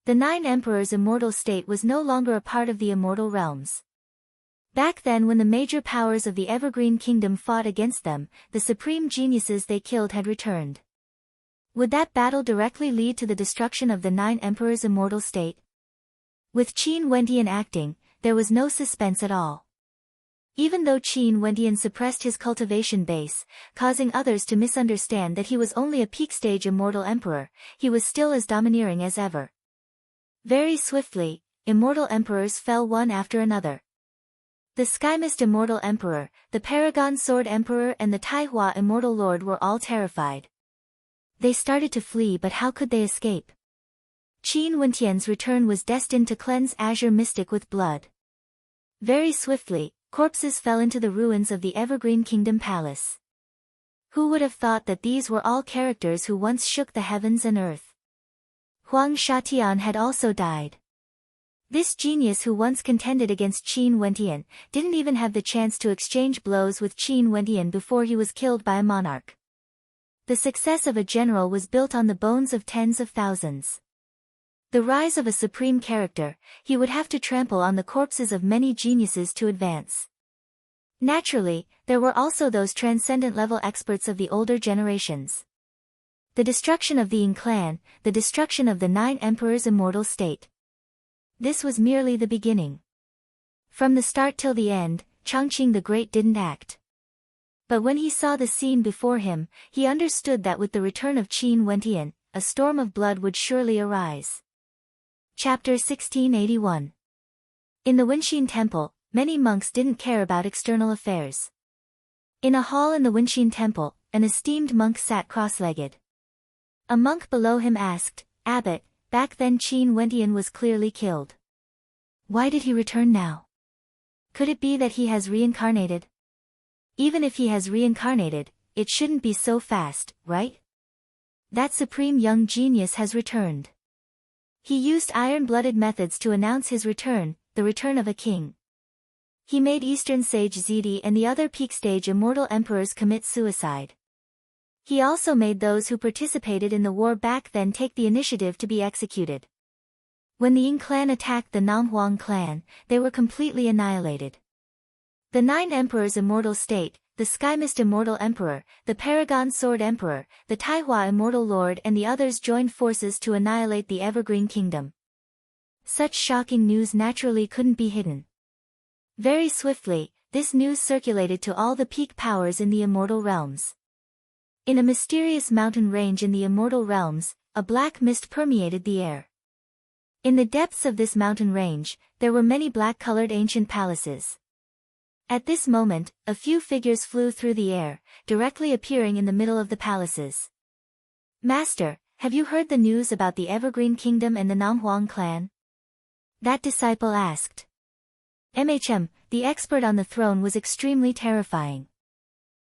The Nine Emperors' immortal state was no longer a part of the immortal realms. Back then when the major powers of the Evergreen Kingdom fought against them, the supreme geniuses they killed had returned. Would that battle directly lead to the destruction of the Nine Emperors' immortal state? With Qin Wendian acting, there was no suspense at all. Even though Qin Wendian suppressed his cultivation base, causing others to misunderstand that he was only a peak-stage immortal emperor, he was still as domineering as ever. Very swiftly, immortal emperors fell one after another. The Skymist Immortal Emperor, the Paragon Sword Emperor and the Taihua Immortal Lord were all terrified. They started to flee, but how could they escape? Qin Wendian's return was destined to cleanse Azure Mystic with blood. Very swiftly, corpses fell into the ruins of the Evergreen Kingdom Palace. Who would have thought that these were all characters who once shook the heavens and earth? Huang Shatian had also died. This genius who once contended against Qin Wendian, didn't even have the chance to exchange blows with Qin Wendian before he was killed by a monarch. The success of a general was built on the bones of tens of thousands. The rise of a supreme character, he would have to trample on the corpses of many geniuses to advance. Naturally, there were also those transcendent-level experts of the older generations. The destruction of the Ying clan, the destruction of the Nine Emperors' immortal state. This was merely the beginning. From the start till the end, Chongqing the Great didn't act. But when he saw the scene before him, he understood that with the return of Qin Wendian, a storm of blood would surely arise. Chapter 1681. In the Wenxin Temple, many monks didn't care about external affairs. In a hall in the Wenxin Temple, an esteemed monk sat cross-legged. A monk below him asked, "Abbot, back then Qin Wendian was clearly killed. Why did he return now? Could it be that he has reincarnated? Even if he has reincarnated, it shouldn't be so fast, right? That supreme young genius has returned. He used iron-blooded methods to announce his return, the return of a king. He made Eastern Sage Zidi and the other peak-stage immortal emperors commit suicide. He also made those who participated in the war back then take the initiative to be executed. When the Ying clan attacked the Namhuang clan, they were completely annihilated. The Nine Emperors' immortal state, the Skymist Immortal Emperor, the Paragon Sword Emperor, the Taihua Immortal Lord and the others joined forces to annihilate the Evergreen Kingdom. Such shocking news naturally couldn't be hidden. Very swiftly, this news circulated to all the peak powers in the immortal realms. In a mysterious mountain range in the immortal realms, a black mist permeated the air. In the depths of this mountain range, there were many black-colored ancient palaces. At this moment, a few figures flew through the air, directly appearing in the middle of the palaces. "Master, have you heard the news about the Evergreen Kingdom and the Namhuang clan?" That disciple asked. The expert on the throne was extremely terrifying.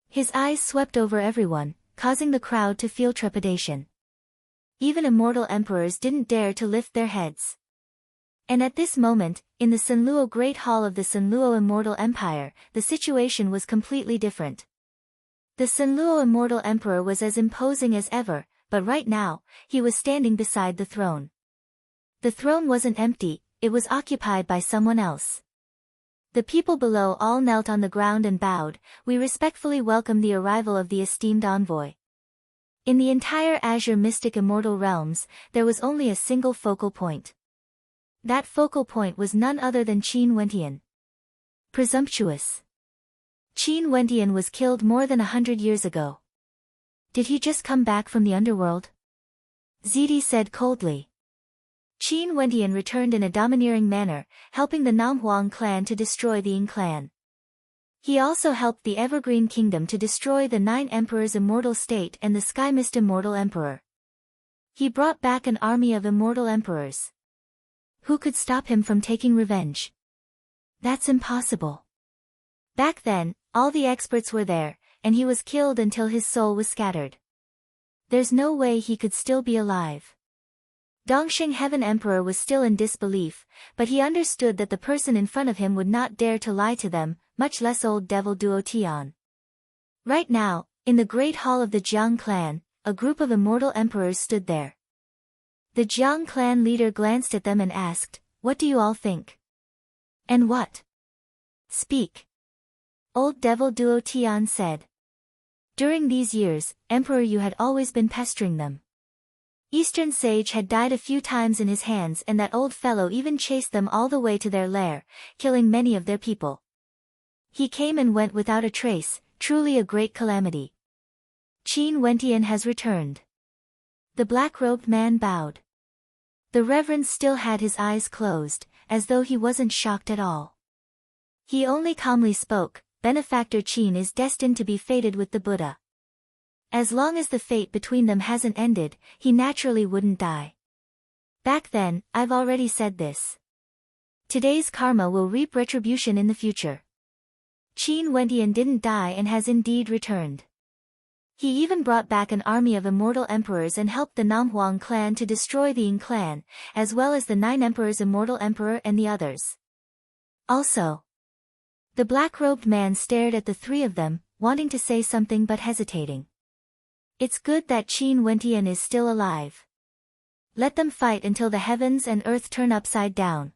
His eyes swept over everyone, causing the crowd to feel trepidation. Even immortal emperors didn't dare to lift their heads. And at this moment, in the Sanluo Great Hall of the Sanluo Immortal Empire, the situation was completely different. The Sanluo Immortal Emperor was as imposing as ever, but right now, he was standing beside the throne. The throne wasn't empty, it was occupied by someone else. The people below all knelt on the ground and bowed. We respectfully welcome the arrival of the esteemed envoy. In the entire Azure Mystic Immortal Realms, there was only a single focal point. That focal point was none other than Qin Wentian. Presumptuous. Qin Wentian was killed more than 100 years ago. Did he just come back from the underworld? Zidi said coldly. Qin Wentian returned in a domineering manner, helping the Namhuang clan to destroy the Ying clan. He also helped the Evergreen Kingdom to destroy the 9 Emperors' immortal state and the Sky Mist Immortal Emperor. He brought back an army of immortal emperors. Who could stop him from taking revenge? That's impossible. Back then, all the experts were there, and he was killed until his soul was scattered. There's no way he could still be alive. Dongxing Heaven Emperor was still in disbelief, but he understood that the person in front of him would not dare to lie to them, much less old devil Duo Tian. Right now, in the great hall of the Jiang clan, a group of immortal emperors stood there. The Jiang clan leader glanced at them and asked, "What do you all think?" "And what?" "Speak." Old devil Duo Tian said. "During these years, Emperor Yu had always been pestering them. Eastern Sage had died a few times in his hands, and that old fellow even chased them all the way to their lair, killing many of their people. He came and went without a trace, truly a great calamity. Qin Wentian has returned." The black-robed man bowed. The Reverend still had his eyes closed, as though he wasn't shocked at all. He only calmly spoke, "Benefactor Qin is destined to be fated with the Buddha. As long as the fate between them hasn't ended, he naturally wouldn't die. Back then, I've already said this. Today's karma will reap retribution in the future. Qin Wentian didn't die and has indeed returned. He even brought back an army of immortal emperors and helped the Namhuang clan to destroy the Ying clan, as well as the 9 Emperors' immortal emperor and the others. Also." The black-robed man stared at the 3 of them, wanting to say something but hesitating. "It's good that Qin Wentian is still alive. Let them fight until the heavens and earth turn upside down.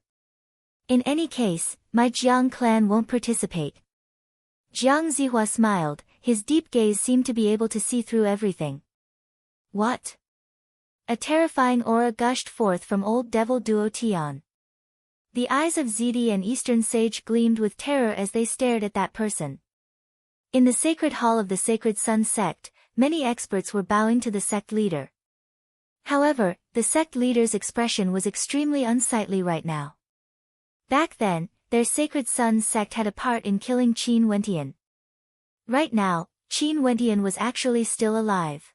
In any case, my Jiang clan won't participate." Jiang Zihua smiled, his deep gaze seemed to be able to see through everything. "What?" A terrifying aura gushed forth from old devil Duo Tian. The eyes of Zidi and Eastern Sage gleamed with terror as they stared at that person. In the sacred hall of the Sacred Sun sect, many experts were bowing to the sect leader. However, the sect leader's expression was extremely unsightly right now. Back then, their Sacred Sun sect had a part in killing Qin Wentian. Right now, Qin Wentian was actually still alive.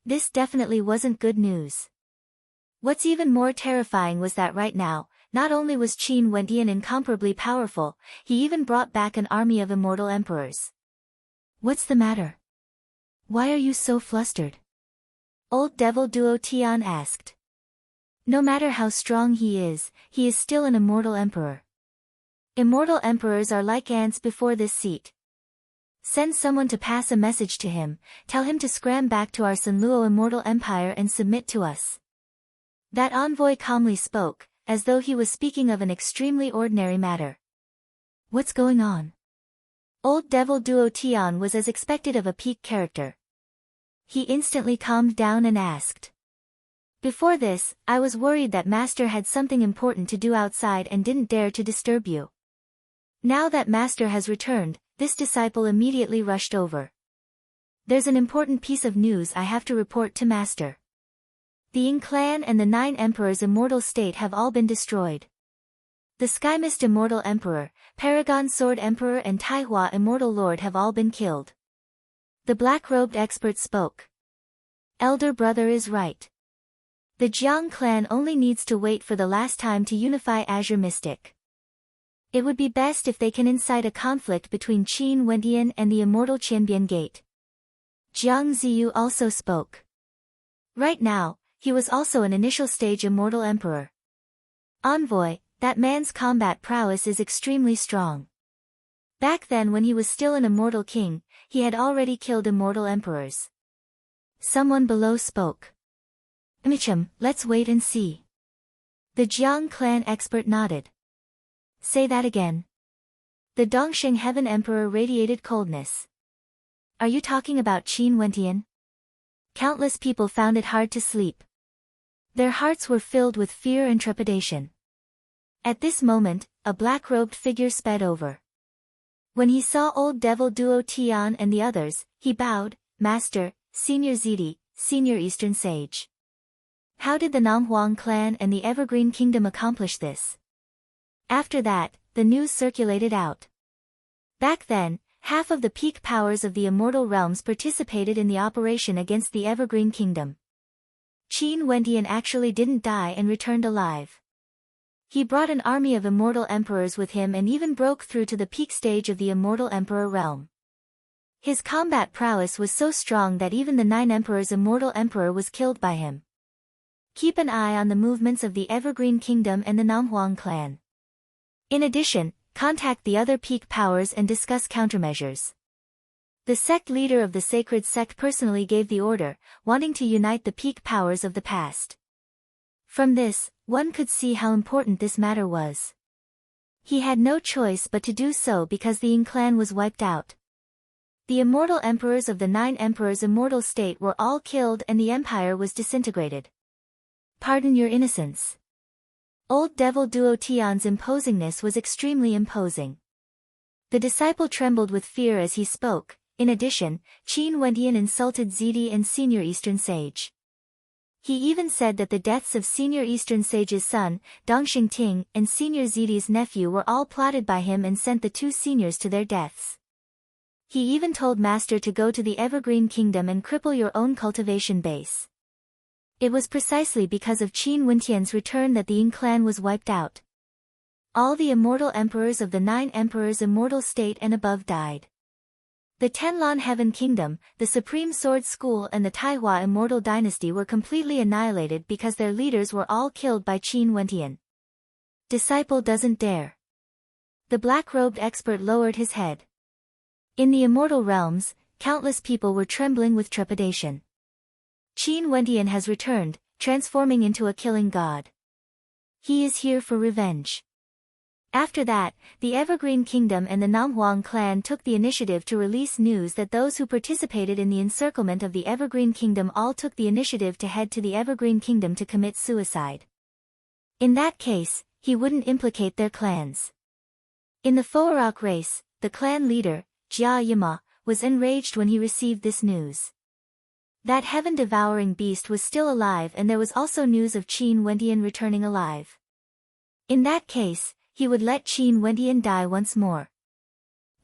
This definitely wasn't good news. What's even more terrifying was that right now, not only was Qin Wentian incomparably powerful, he even brought back an army of immortal emperors. "What's the matter? Why are you so flustered?" Old devil Duo Tian asked. "No matter how strong he is still an immortal emperor. Immortal emperors are like ants before this seat. Send someone to pass a message to him, tell him to scram back to our Sunluo immortal empire and submit to us." That envoy calmly spoke, as though he was speaking of an extremely ordinary matter. "What's going on?" Old devil Duo Tian was as expected of a peak character. He instantly calmed down and asked. "Before this, I was worried that Master had something important to do outside and didn't dare to disturb you. Now that Master has returned, this disciple immediately rushed over. There's an important piece of news I have to report to Master. The Ying clan and the 9 Emperors' immortal state have all been destroyed. The Sky Mist Immortal Emperor, Paragon Sword Emperor and Taihua Immortal Lord have all been killed." The black-robed expert spoke. "Elder brother is right. The Jiang clan only needs to wait for the last time to unify Azure Mystic. It would be best if they can incite a conflict between Qin Wentian and the immortal Qianbian Gate." Jiang Ziyu also spoke. Right now, he was also an initial stage immortal emperor. "Envoy, that man's combat prowess is extremely strong. Back then when he was still an immortal king, he had already killed immortal emperors." Someone below spoke. "Micham, let's wait and see." The Jiang clan expert nodded. Say that again. The Dongsheng Heaven Emperor radiated coldness. Are you talking about Qin Wentian? Countless people found it hard to sleep. Their hearts were filled with fear and trepidation. At this moment, a black-robed figure sped over. When he saw old devil Duo Tian and the others, he bowed, Master, Senior Zidi, Senior Eastern Sage. How did the Namhuang clan and the Evergreen Kingdom accomplish this? After that, the news circulated out. Back then, half of the peak powers of the immortal realms participated in the operation against the Evergreen Kingdom. Qin Wentian actually didn't die and returned alive. He brought an army of immortal emperors with him and even broke through to the peak stage of the immortal emperor realm. His combat prowess was so strong that even the 9 emperors' immortal emperor was killed by him. Keep an eye on the movements of the Evergreen Kingdom and the Namhuang clan. In addition, contact the other peak powers and discuss countermeasures. The sect leader of the sacred sect personally gave the order, wanting to unite the peak powers of the past. From this, one could see how important this matter was. He had no choice but to do so because the Ying clan was wiped out. The immortal emperors of the 9 emperors' immortal state were all killed and the empire was disintegrated. Pardon your innocence. Old devil Duo Tian's imposingness was extremely imposing. The disciple trembled with fear as he spoke. In addition, Qin Wentian insulted Zidi and Senior Eastern Sage. He even said that the deaths of Senior Eastern Sage's son, Dongxing Ting, and Senior Zidi's nephew were all plotted by him and sent the 2 seniors to their deaths. He even told Master to go to the Evergreen Kingdom and cripple your own cultivation base. It was precisely because of Qin Wentian's return that the Ying clan was wiped out. All the immortal emperors of the 9 emperors' immortal state and above died. The Tenlan Heaven Kingdom, the Supreme Sword School and the Taihua Immortal Dynasty were completely annihilated because their leaders were all killed by Qin Wentian. Disciple doesn't dare. The black-robed expert lowered his head. In the immortal realms, countless people were trembling with trepidation. Qin Wentian has returned, transforming into a killing god. He is here for revenge. After that, the Evergreen Kingdom and the Namhuang clan took the initiative to release news that those who participated in the encirclement of the Evergreen Kingdom all took the initiative to head to the Evergreen Kingdom to commit suicide. In that case, he wouldn't implicate their clans. In the Foarak race, the clan leader, Jia Yima, was enraged when he received this news. That heaven-devouring beast was still alive and there was also news of Qin Wentian returning alive. In that case, he would let Qin Wentian die once more.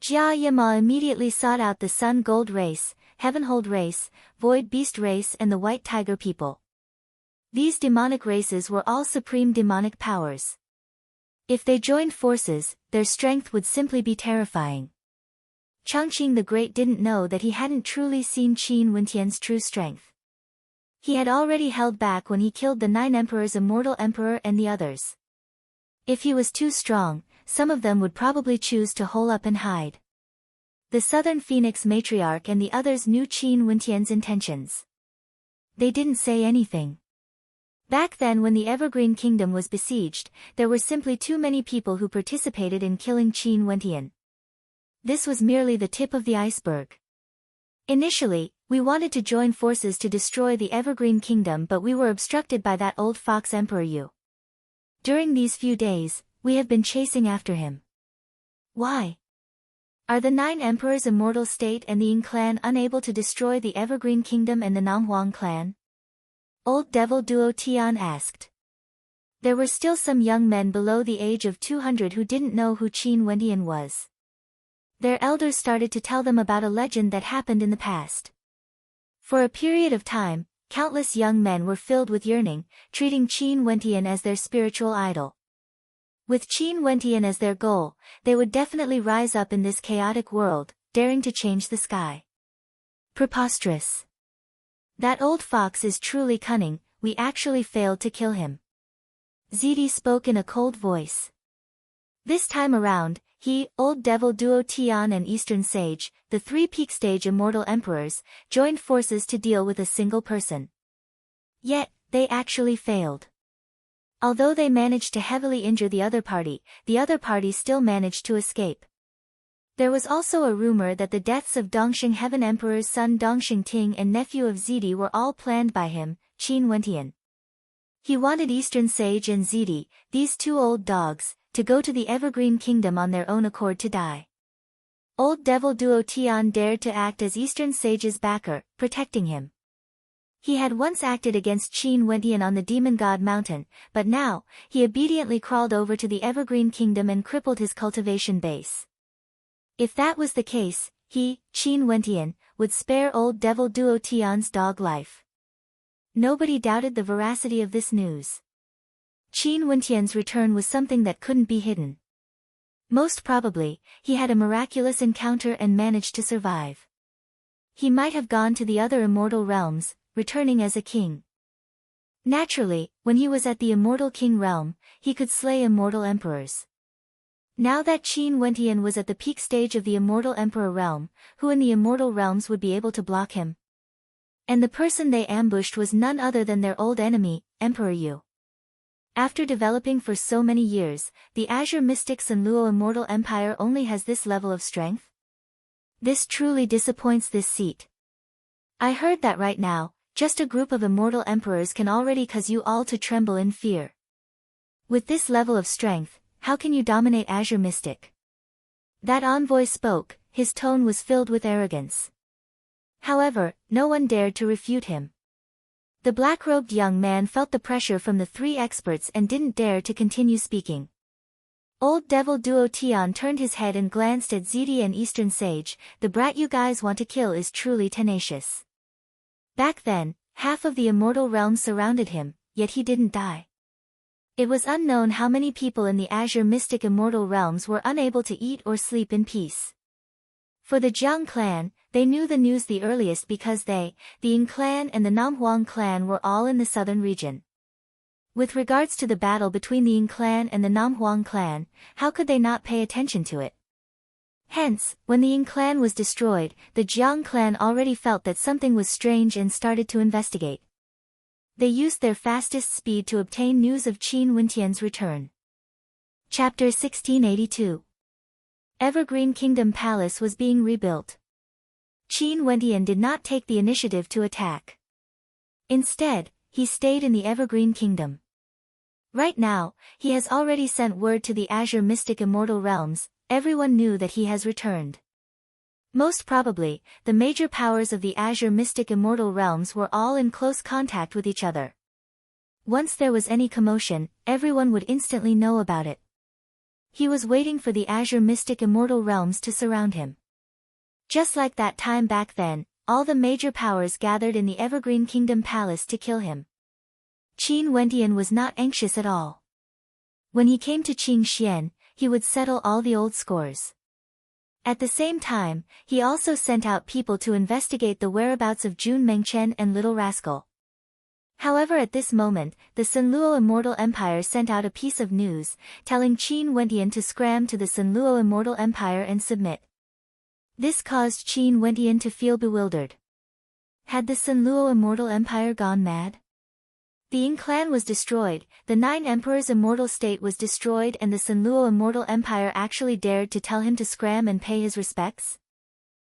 Jia Yima immediately sought out the Sun Gold race, Heavenhold race, Void Beast race and the White Tiger people. These demonic races were all supreme demonic powers. If they joined forces, their strength would simply be terrifying. Changqing the Great didn't know that he hadn't truly seen Qin Wentian's true strength. He had already held back when he killed the 9 emperors' immortal emperor and the others. If he was too strong, some of them would probably choose to hole up and hide. The Southern Phoenix Matriarch and the others knew Qin Wentian's intentions. They didn't say anything. Back then when the Evergreen Kingdom was besieged, there were simply too many people who participated in killing Qin Wentian. This was merely the tip of the iceberg. Initially, we wanted to join forces to destroy the Evergreen Kingdom but we were obstructed by that old fox Emperor Yu. During these few days, we have been chasing after him. Why? Are the 9 emperors' immortal state and the Ying clan unable to destroy the Evergreen Kingdom and the Namhuang clan? Old Devil Duo Tian asked. There were still some young men below the age of 200 who didn't know who Qin Wentian was. Their elders started to tell them about a legend that happened in the past. For a period of time, countless young men were filled with yearning, treating Qin Wentian as their spiritual idol. With Qin Wentian as their goal, they would definitely rise up in this chaotic world, daring to change the sky. Preposterous. That old fox is truly cunning, we actually failed to kill him. Zidi spoke in a cold voice. This time around, he, Old Devil Duo Tian and Eastern Sage, the 3 peak stage immortal emperors, joined forces to deal with a single person. Yet, they actually failed. Although they managed to heavily injure the other party still managed to escape. There was also a rumor that the deaths of Dongxing Heaven Emperor's son Dongxing Ting and nephew of Zidi were all planned by him, Qin Wentian. He wanted Eastern Sage and Zidi, these two old dogs, to go to the Evergreen Kingdom on their own accord to die. Old Devil Duo Tian dared to act as Eastern Sage's backer, protecting him. He had once acted against Qin Wentian on the Demon God Mountain, but now, he obediently crawled over to the Evergreen Kingdom and crippled his cultivation base. If that was the case, he, Qin Wentian, would spare old Devil Duo Tian's dog life. Nobody doubted the veracity of this news. Qin Wentian's return was something that couldn't be hidden. Most probably, he had a miraculous encounter and managed to survive. He might have gone to the other immortal realms, returning as a king. Naturally, when he was at the immortal king realm, he could slay immortal emperors. Now that Qin Wentian was at the peak stage of the immortal emperor realm, who in the immortal realms would be able to block him? And the person they ambushed was none other than their old enemy, Emperor Yu. After developing for so many years, the Azure Mystic Sunluo Immortal Empire only has this level of strength? This truly disappoints this seat. I heard that right now, just a group of immortal emperors can already cause you all to tremble in fear. With this level of strength, how can you dominate Azure Mystic? That envoy spoke, his tone was filled with arrogance. However, no one dared to refute him. The black-robed young man felt the pressure from the three experts and didn't dare to continue speaking. Old Devil Duo Tian turned his head and glanced at Zidi and Eastern Sage. The brat you guys want to kill is truly tenacious. Back then, half of the immortal realm surrounded him, yet he didn't die. It was unknown how many people in the Azure Mystic Immortal Realms were unable to eat or sleep in peace. For the Jiang clan, they knew the news the earliest because the Ying clan and the Namhuang clan were all in the southern region. With regards to the battle between the Ying clan and the Namhuang clan, how could they not pay attention to it? Hence, when the Ying clan was destroyed, the Jiang clan already felt that something was strange and started to investigate. They used their fastest speed to obtain news of Qin Wentian's return. Chapter 1682. Evergreen Kingdom Palace was being rebuilt. Qin Wentian did not take the initiative to attack. Instead, he stayed in the Evergreen Kingdom. Right now, he has already sent word to the Azure Mystic Immortal Realms. Everyone knew that he has returned. Most probably, the major powers of the Azure Mystic Immortal Realms were all in close contact with each other. Once there was any commotion, everyone would instantly know about it. He was waiting for the Azure Mystic Immortal Realms to surround him. Just like that time back then, all the major powers gathered in the Evergreen Kingdom Palace to kill him. Qin Wentian was not anxious at all. When he came to Qingxian, he would settle all the old scores. At the same time, he also sent out people to investigate the whereabouts of Jun Mengchen and Little Rascal. However, at this moment, the Sunluo Immortal Empire sent out a piece of news, telling Qin Wentian to scram to the Sunluo Immortal Empire and submit. This caused Qin Wentian to feel bewildered. Had the Sunluo Immortal Empire gone mad? The Ying clan was destroyed, the Nine Emperors' immortal state was destroyed, and the Sunluo Immortal Empire actually dared to tell him to scram and pay his respects?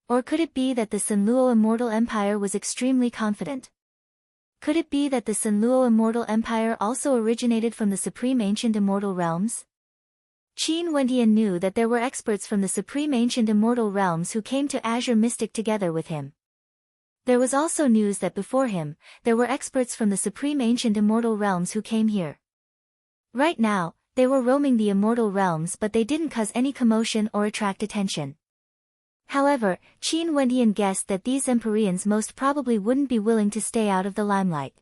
Or could it be that the Sunluo Immortal Empire was extremely confident? Could it be that the Sunluo Immortal Empire also originated from the Supreme Ancient Immortal Realms? Qin Wentian knew that there were experts from the Supreme Ancient Immortal Realms who came to Azure Mystic together with him. There was also news that before him, there were experts from the Supreme Ancient Immortal Realms who came here. Right now, they were roaming the Immortal Realms, but they didn't cause any commotion or attract attention. However, Qin Wentian guessed that these Empyreans most probably wouldn't be willing to stay out of the limelight.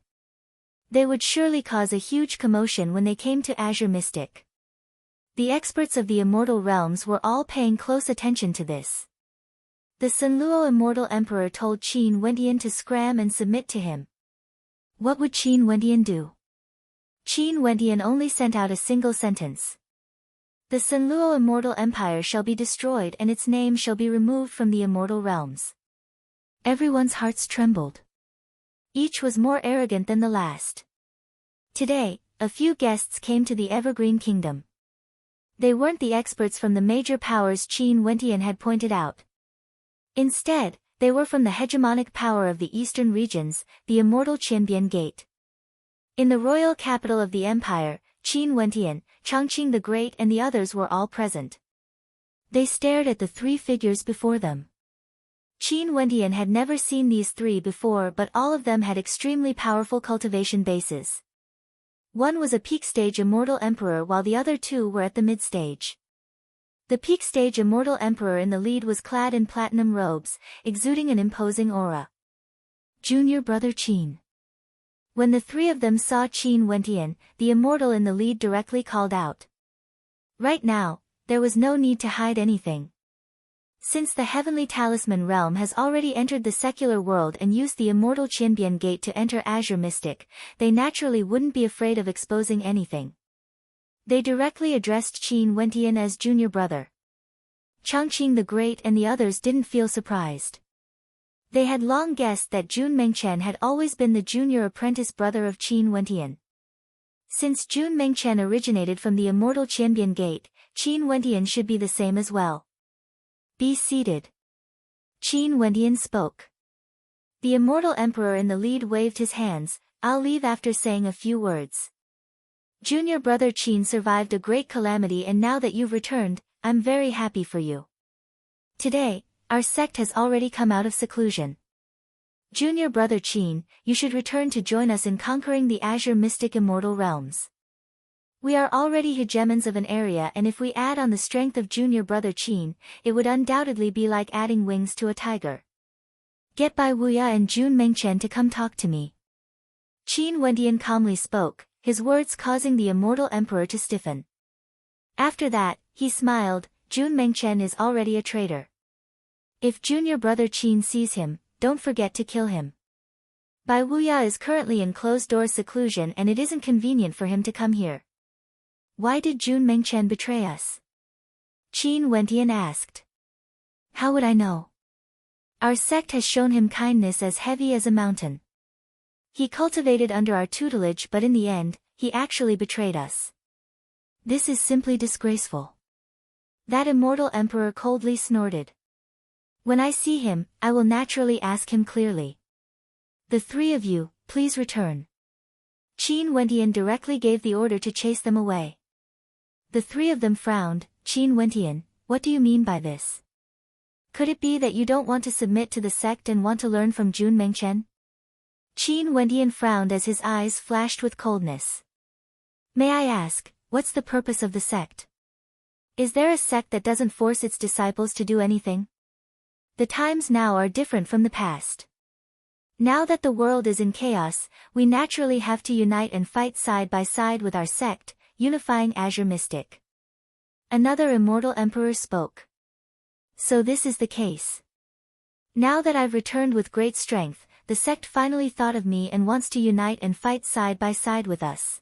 They would surely cause a huge commotion when they came to Azure Mystic. The experts of the Immortal Realms were all paying close attention to this. The Sunluo Immortal Emperor told Qin Wentian to scram and submit to him. What would Qin Wentian do? Qin Wentian only sent out a single sentence. The Sunluo Immortal Empire shall be destroyed and its name shall be removed from the Immortal Realms. Everyone's hearts trembled. Each was more arrogant than the last. Today, a few guests came to the Evergreen Kingdom. They weren't the experts from the major powers Qin Wentian had pointed out. Instead, they were from the hegemonic power of the eastern regions, the immortal Qianbian Gate. In the royal capital of the empire, Qin Wentian, Chongqing the Great and the others were all present. They stared at the three figures before them. Qin Wentian had never seen these three before, but all of them had extremely powerful cultivation bases. One was a peak-stage immortal emperor while the other two were at the mid-stage. The peak-stage immortal emperor in the lead was clad in platinum robes, exuding an imposing aura. Junior brother Qin. When the three of them saw Qin Wentian, the immortal in the lead directly called out. Right now, there was no need to hide anything. Since the heavenly talisman realm has already entered the secular world and used the immortal Qianbian Gate to enter Azure Mystic, they naturally wouldn't be afraid of exposing anything. They directly addressed Qin Wentian as junior brother. Chongqing the Great and the others didn't feel surprised. They had long guessed that Jun Mengchen had always been the junior apprentice brother of Qin Wentian. Since Jun Mengchen originated from the immortal Qianbian Gate, Qin Wentian should be the same as well. Be seated. Qin Wentian spoke. The immortal emperor in the lead waved his hands. I'll leave after saying a few words. Junior brother Qin survived a great calamity, and now that you've returned, I'm very happy for you. Today, our sect has already come out of seclusion. Junior brother Qin, you should return to join us in conquering the Azure Mystic Immortal Realms. We are already hegemons of an area, and if we add on the strength of junior brother Qin, it would undoubtedly be like adding wings to a tiger. Get Bai Wuya and Jun Mengchen to come talk to me. Qin Wentian calmly spoke, his words causing the immortal emperor to stiffen. After that, he smiled. Jun Mengchen is already a traitor. If junior brother Qin sees him, don't forget to kill him. Bai Wuya is currently in closed-door seclusion and it isn't convenient for him to come here. Why did Jun Mengchen betray us? Qin Wentian asked. How would I know? Our sect has shown him kindness as heavy as a mountain. He cultivated under our tutelage, but in the end, he actually betrayed us. This is simply disgraceful. That immortal emperor coldly snorted. When I see him, I will naturally ask him clearly. The three of you, please return. Qin Wentian directly gave the order to chase them away. The three of them frowned. Qin Wentian, what do you mean by this? Could it be that you don't want to submit to the sect and want to learn from Jun Mengchen? Qin Wentian frowned as his eyes flashed with coldness. May I ask, what's the purpose of the sect? Is there a sect that doesn't force its disciples to do anything? The times now are different from the past. Now that the world is in chaos, we naturally have to unite and fight side by side with our sect, unifying Azure Mystic. Another immortal emperor spoke. So this is the case. Now that I've returned with great strength, the sect finally thought of me and wants to unite and fight side by side with us.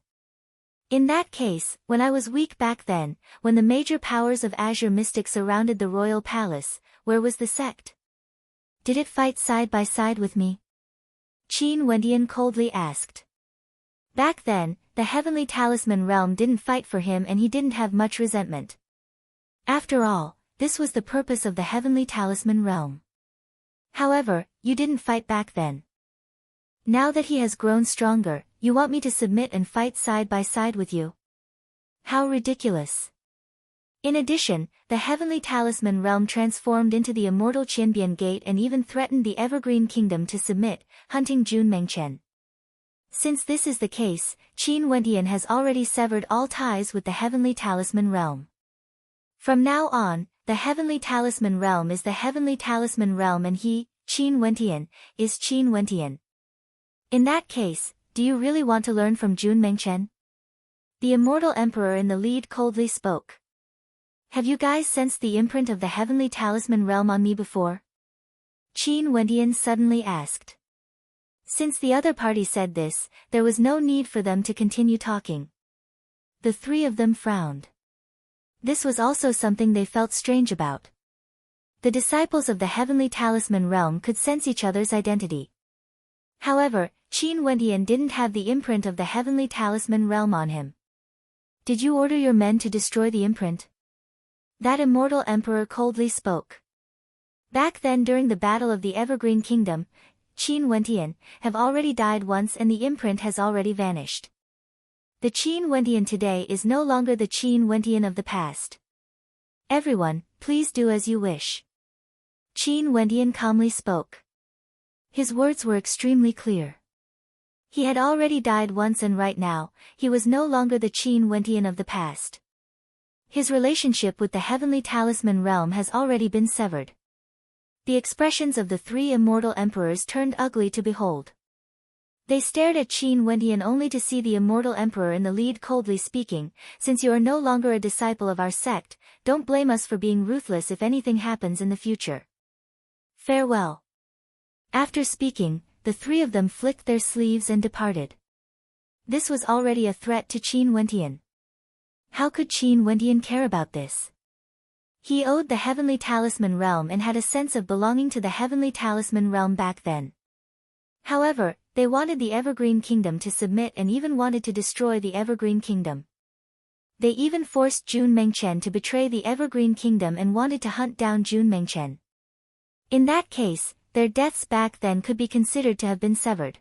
In that case, when I was weak back then, when the major powers of Azure Mystic surrounded the royal palace, where was the sect? Did it fight side by side with me? Qin Wentian coldly asked. Back then, the heavenly talisman realm didn't fight for him and he didn't have much resentment. After all, this was the purpose of the heavenly talisman realm. However, you didn't fight back then. Now that he has grown stronger, you want me to submit and fight side by side with you? How ridiculous. In addition, the heavenly talisman realm transformed into the immortal Qianbian Gate and even threatened the Evergreen Kingdom to submit, hunting Jun Mengchen. Since this is the case, Qin Wentian has already severed all ties with the heavenly talisman realm. From now on, the heavenly talisman realm is the heavenly talisman realm and he, Qin Wentian, is Qin Wentian. In that case, do you really want to learn from Jun Mengchen? The immortal emperor in the lead coldly spoke. Have you guys sensed the imprint of the heavenly talisman realm on me before? Qin Wentian suddenly asked. Since the other party said this, there was no need for them to continue talking. The three of them frowned. This was also something they felt strange about. The disciples of the heavenly talisman realm could sense each other's identity. However, Qin Wentian didn't have the imprint of the heavenly talisman realm on him. Did you order your men to destroy the imprint? That immortal emperor coldly spoke. Back then during the Battle of the Evergreen Kingdom, Qin Wentian have already died once and the imprint has already vanished. The Qin Wentian today is no longer the Qin Wentian of the past. Everyone, please do as you wish. Qin Wentian calmly spoke. His words were extremely clear. He had already died once and right now, he was no longer the Qin Wentian of the past. His relationship with the heavenly talisman realm has already been severed. The expressions of the three immortal emperors turned ugly to behold. They stared at Qin Wentian only to see the immortal emperor in the lead coldly speaking, since you are no longer a disciple of our sect, don't blame us for being ruthless if anything happens in the future. Farewell. After speaking, the three of them flicked their sleeves and departed. This was already a threat to Qin Wentian. How could Qin Wentian care about this? He owed the heavenly talisman realm and had a sense of belonging to the heavenly talisman realm back then. However, they wanted the Evergreen Kingdom to submit and even wanted to destroy the Evergreen Kingdom. They even forced Jun Mengchen to betray the Evergreen Kingdom and wanted to hunt down Jun Mengchen. In that case, their deaths back then could be considered to have been severed.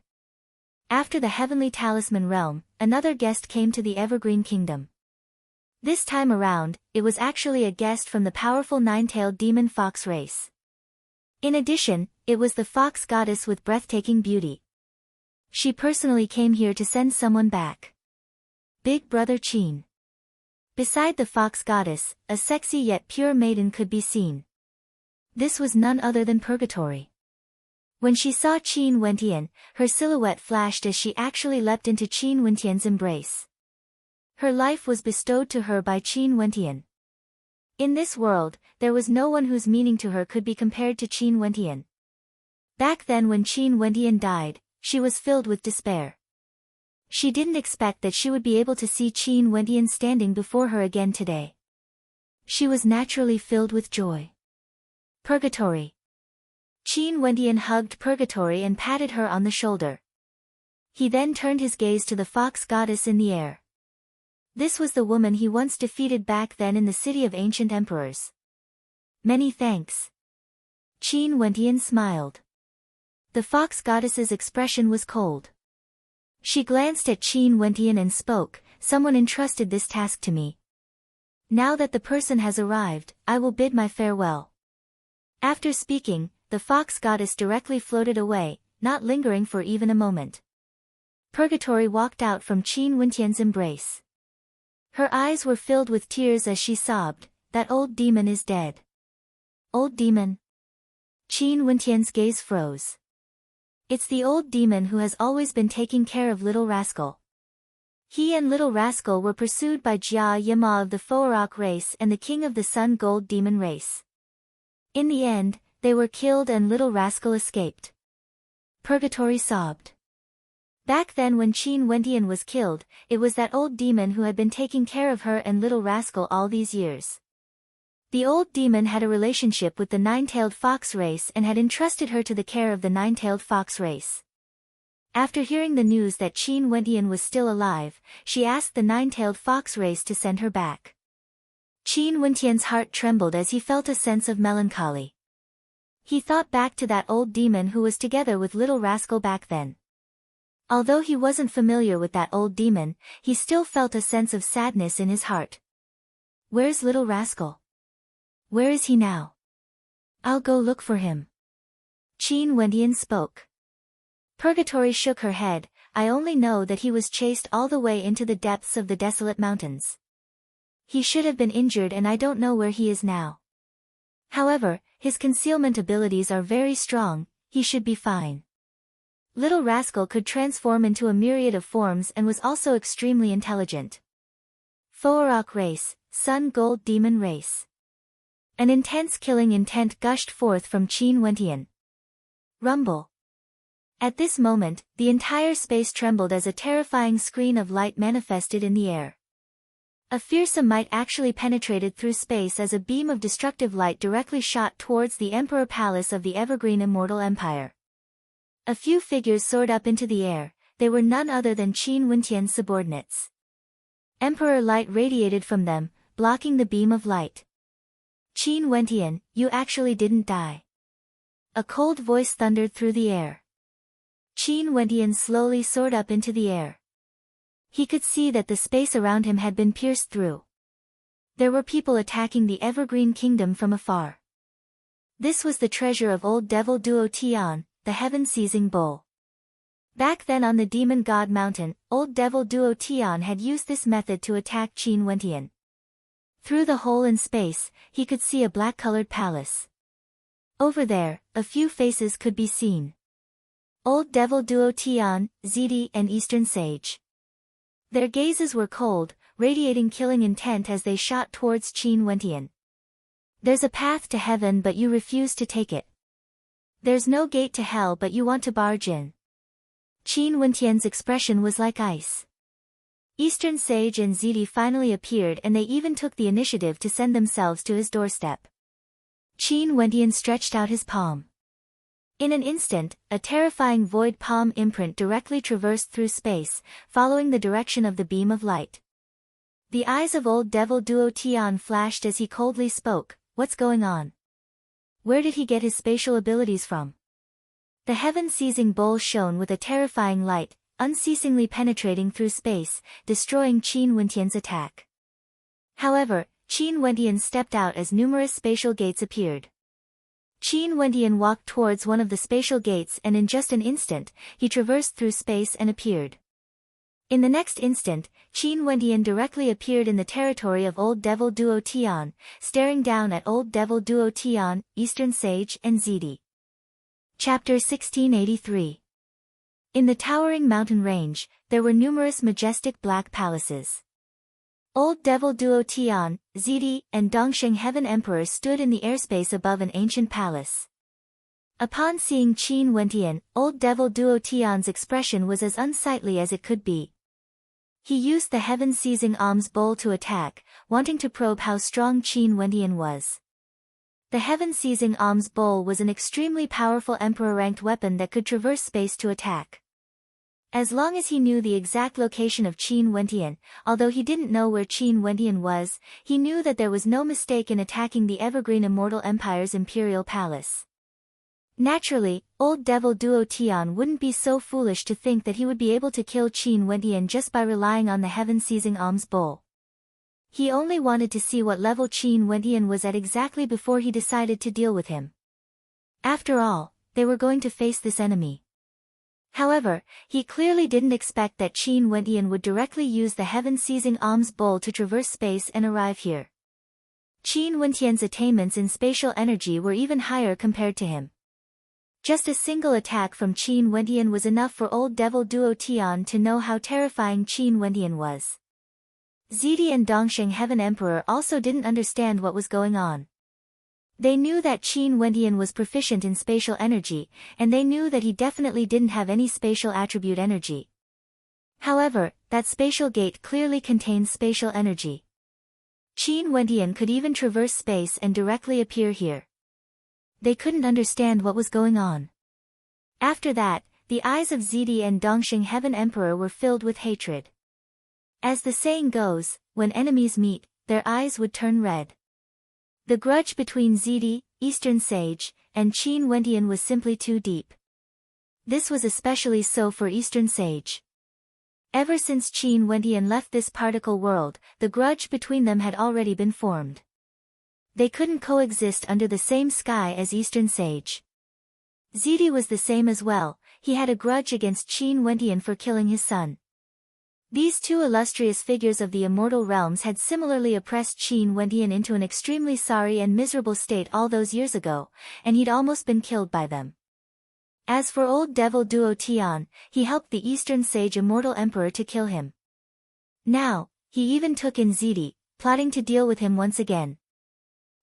After the heavenly talisman realm, another guest came to the Evergreen Kingdom. This time around, it was actually a guest from the powerful nine-tailed demon fox race. In addition, it was the fox goddess with breathtaking beauty. She personally came here to send someone back. Big Brother Qin. Beside the fox goddess, a sexy yet pure maiden could be seen. This was none other than Purgatory. When she saw Qin Wentian, her silhouette flashed as she actually leapt into Qin Wentian's embrace. Her life was bestowed to her by Qin Wentian. In this world, there was no one whose meaning to her could be compared to Qin Wentian. Back then when Qin Wentian died, she was filled with despair. She didn't expect that she would be able to see Qin Wentian standing before her again today. She was naturally filled with joy. Purgatory. Qin Wentian hugged Purgatory and patted her on the shoulder. He then turned his gaze to the fox goddess in the air. This was the woman he once defeated back then in the city of ancient emperors. Many thanks. Qin Wentian smiled. The fox goddess's expression was cold. She glanced at Qin Wentian and spoke, "Someone entrusted this task to me. Now that the person has arrived, I will bid my farewell." After speaking, the fox goddess directly floated away, not lingering for even a moment. Purgatory walked out from Qin Wentian's embrace. Her eyes were filled with tears as she sobbed, "That old demon is dead." Old demon? Qin Wentian's gaze froze. It's the old demon who has always been taking care of Little Rascal. He and Little Rascal were pursued by Jia Yama of the Foarok race and the King of the Sun Gold Demon race. In the end, they were killed and Little Rascal escaped. Purgatory sobbed. Back then when Qin Wentian was killed, it was that old demon who had been taking care of her and Little Rascal all these years. The old demon had a relationship with the nine-tailed fox race and had entrusted her to the care of the nine-tailed fox race. After hearing the news that Qin Wentian was still alive, she asked the nine-tailed fox race to send her back. Qin Wentian's heart trembled as he felt a sense of melancholy. He thought back to that old demon who was together with Little Rascal back then. Although he wasn't familiar with that old demon, he still felt a sense of sadness in his heart. Where's Little Rascal? Where is he now? I'll go look for him. Qin Wentian spoke. Purgatory shook her head, "I only know that he was chased all the way into the depths of the desolate mountains. He should have been injured and I don't know where he is now. However, his concealment abilities are very strong, he should be fine." Little Rascal could transform into a myriad of forms and was also extremely intelligent. Foarok race, Sun Gold Demon race. An intense killing intent gushed forth from Qin Wentian. Rumble. At this moment, the entire space trembled as a terrifying screen of light manifested in the air. A fearsome might actually penetrated through space as a beam of destructive light directly shot towards the Emperor Palace of the Evergreen Immortal Empire. A few figures soared up into the air. They were none other than Qin Wentian's subordinates. Emperor light radiated from them, blocking the beam of light. Qin Wentian, you actually didn't die. A cold voice thundered through the air. Qin Wentian slowly soared up into the air. He could see that the space around him had been pierced through. There were people attacking the Evergreen Kingdom from afar. This was the treasure of old devil Duo Tian, the heaven-seizing bull. Back then on the Demon God Mountain, old devil Duo Tian had used this method to attack Qin Wentian. Through the hole in space, he could see a black-colored palace. Over there, a few faces could be seen. Old devil Duo Tian, Zidi and Eastern Sage. Their gazes were cold, radiating killing intent as they shot towards Qin Wentian. There's a path to heaven but you refuse to take it. There's no gate to hell but you want to barge in. Qin Wentian's expression was like ice. Eastern Sage and Zidi finally appeared and they even took the initiative to send themselves to his doorstep. Qin Wentian stretched out his palm. In an instant, a terrifying void palm imprint directly traversed through space, following the direction of the beam of light. The eyes of old devil Duo Tian flashed as he coldly spoke, "What's going on? Where did he get his spatial abilities from?" The heaven-seizing bull shone with a terrifying light, unceasingly penetrating through space, destroying Qin Wentian's attack. However, Qin Wentian stepped out as numerous spatial gates appeared. Qin Wentian walked towards one of the spatial gates and in just an instant, he traversed through space and appeared. In the next instant, Qin Wentian directly appeared in the territory of old devil Duo Tian, staring down at old devil Duo Tian, Eastern Sage and Zidi. Chapter 1683. In the towering mountain range, there were numerous majestic black palaces. Old devil Duo Tian, Zidi, and Dongsheng Heaven Emperor stood in the airspace above an ancient palace. Upon seeing Qin Wentian, old devil Duo Tian's expression was as unsightly as it could be. He used the heaven-seizing alms bowl to attack, wanting to probe how strong Qin Wentian was. The heaven-seizing alms bowl was an extremely powerful emperor-ranked weapon that could traverse space to attack. As long as he knew the exact location of Qin Wentian, although he didn't know where Qin Wentian was, he knew that there was no mistake in attacking the Evergreen Immortal Empire's imperial palace. Naturally, old devil Duo Tian wouldn't be so foolish to think that he would be able to kill Qin Wentian just by relying on the heaven-seizing alms bowl. He only wanted to see what level Qin Wentian was at exactly before he decided to deal with him. After all, they were going to face this enemy. However, he clearly didn't expect that Qin Wentian would directly use the heaven-seizing alms bowl to traverse space and arrive here. Qin Wentian's attainments in spatial energy were even higher compared to him. Just a single attack from Qin Wentian was enough for old devil Duo Tian to know how terrifying Qin Wentian was. Zidi and Dongsheng Heaven Emperor also didn't understand what was going on. They knew that Qin Wentian was proficient in spatial energy, and they knew that he definitely didn't have any spatial attribute energy. However, that spatial gate clearly contains spatial energy. Qin Wentian could even traverse space and directly appear here. They couldn't understand what was going on. After that, the eyes of Zidi and Dongsheng Heaven Emperor were filled with hatred. As the saying goes, when enemies meet, their eyes would turn red. The grudge between Zidi, Eastern Sage, and Qin Wentian was simply too deep. This was especially so for Eastern Sage. Ever since Qin Wentian left this particle world, the grudge between them had already been formed. They couldn't coexist under the same sky as Eastern Sage. Zidi was the same as well, he had a grudge against Qin Wentian for killing his son. These two illustrious figures of the immortal realms had similarly oppressed Qin Wentian into an extremely sorry and miserable state all those years ago, and he'd almost been killed by them. As for old devil Duo Tian, he helped the Eastern Sage Immortal Emperor to kill him. Now, he even took in Zidi, plotting to deal with him once again.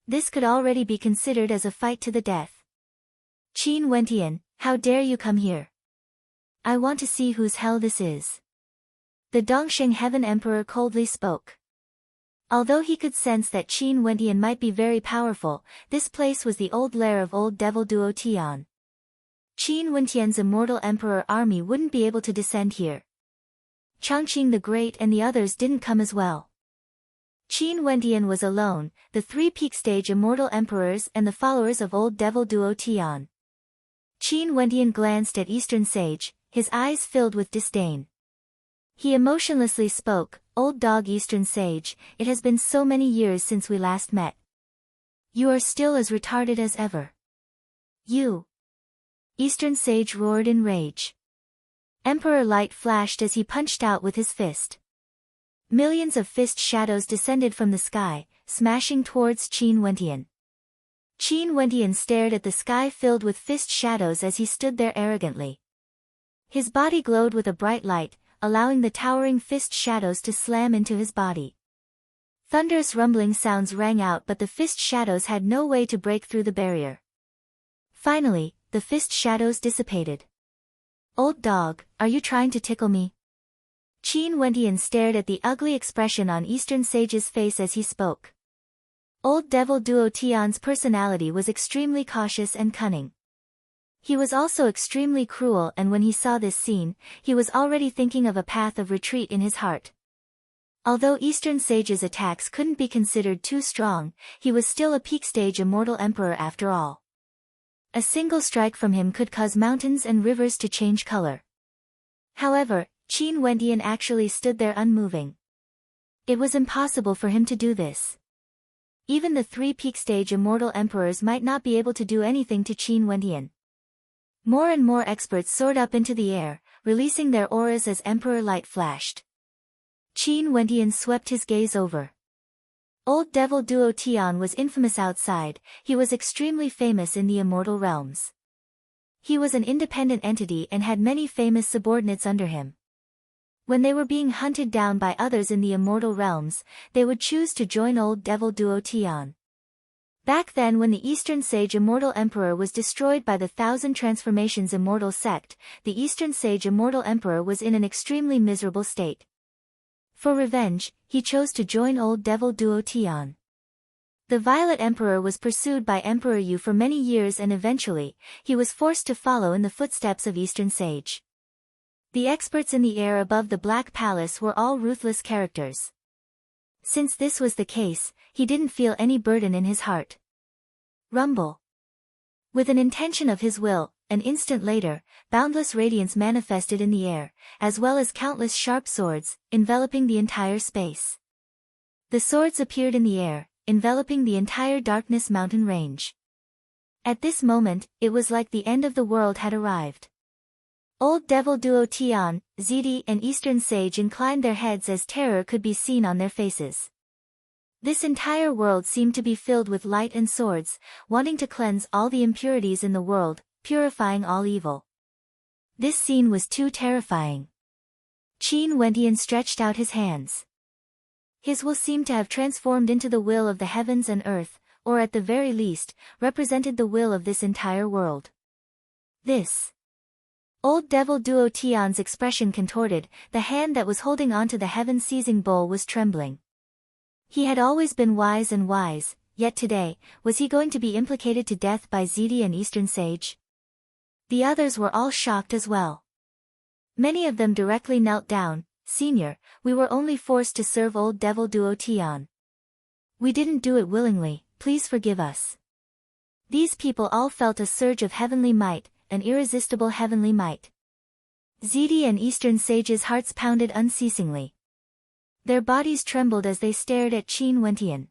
This could already be considered as a fight to the death. Qin Wentian, how dare you come here? I want to see whose hell this is. The Dongsheng Heaven Emperor coldly spoke. Although he could sense that Qin Wentian might be very powerful, this place was the old lair of old devil Duo Tian. Qin Wentian's immortal emperor army wouldn't be able to descend here. Changqing the Great and the others didn't come as well. Qin Wentian was alone, the three peak stage immortal emperors and the followers of old devil duo Tian. Qin Wentian glanced at Eastern Sage, his eyes filled with disdain. He emotionlessly spoke, "Old dog Eastern Sage, it has been so many years since we last met. You are still as retarded as ever." "You!" Eastern Sage roared in rage. Emperor Light flashed as he punched out with his fist. Millions of fist shadows descended from the sky, smashing towards Qin Wentian. Qin Wentian stared at the sky filled with fist shadows as he stood there arrogantly. His body glowed with a bright light, allowing the towering fist shadows to slam into his body. Thunderous rumbling sounds rang out, but the fist shadows had no way to break through the barrier. Finally, the fist shadows dissipated. "Old dog, are you trying to tickle me?" Qin Wentian stared at the ugly expression on Eastern Sage's face as he spoke. Old devil duo Tian's personality was extremely cautious and cunning. He was also extremely cruel, and when he saw this scene, he was already thinking of a path of retreat in his heart. Although Eastern Sage's attacks couldn't be considered too strong, he was still a peak stage immortal emperor after all. A single strike from him could cause mountains and rivers to change color. However, Qin Wentian actually stood there unmoving. It was impossible for him to do this. Even the three peak stage immortal emperors might not be able to do anything to Qin Wentian. More and more experts soared up into the air, releasing their auras as Emperor Light flashed. Qin Wentian swept his gaze over. Old devil duo Tian was infamous outside, he was extremely famous in the immortal realms. He was an independent entity and had many famous subordinates under him. When they were being hunted down by others in the immortal realms, they would choose to join old devil duo Tian. Back then, when the Eastern Sage Immortal Emperor was destroyed by the Thousand Transformations Immortal Sect, the Eastern Sage Immortal Emperor was in an extremely miserable state. For revenge, he chose to join old devil duo Tian. The Violet Emperor was pursued by Emperor Yu for many years, and eventually, he was forced to follow in the footsteps of Eastern Sage. The experts in the air above the Black Palace were all ruthless characters. Since this was the case, he didn't feel any burden in his heart. Rumble. With an intention of his will, an instant later, boundless radiance manifested in the air, as well as countless sharp swords, enveloping the entire space. The swords appeared in the air, enveloping the entire Darkness Mountain range. At this moment, it was like the end of the world had arrived. Old devil duo Tian, Zidi and Eastern Sage inclined their heads as terror could be seen on their faces. This entire world seemed to be filled with light and swords, wanting to cleanse all the impurities in the world, purifying all evil. This scene was too terrifying. Qin Wentian stretched out his hands. His will seemed to have transformed into the will of the heavens and earth, or at the very least, represented the will of this entire world. This. Old devil duo Tian's expression contorted, the hand that was holding onto the heaven-seizing bowl was trembling. He had always been wise and wise, yet today, was he going to be implicated to death by Zidi and Eastern Sage? The others were all shocked as well. Many of them directly knelt down. "Senior, we were only forced to serve old devil duo Tian. We didn't do it willingly, please forgive us." These people all felt a surge of heavenly might, an irresistible heavenly might. Zidi and Eastern Sage's hearts pounded unceasingly. Their bodies trembled as they stared at Qin Wentian.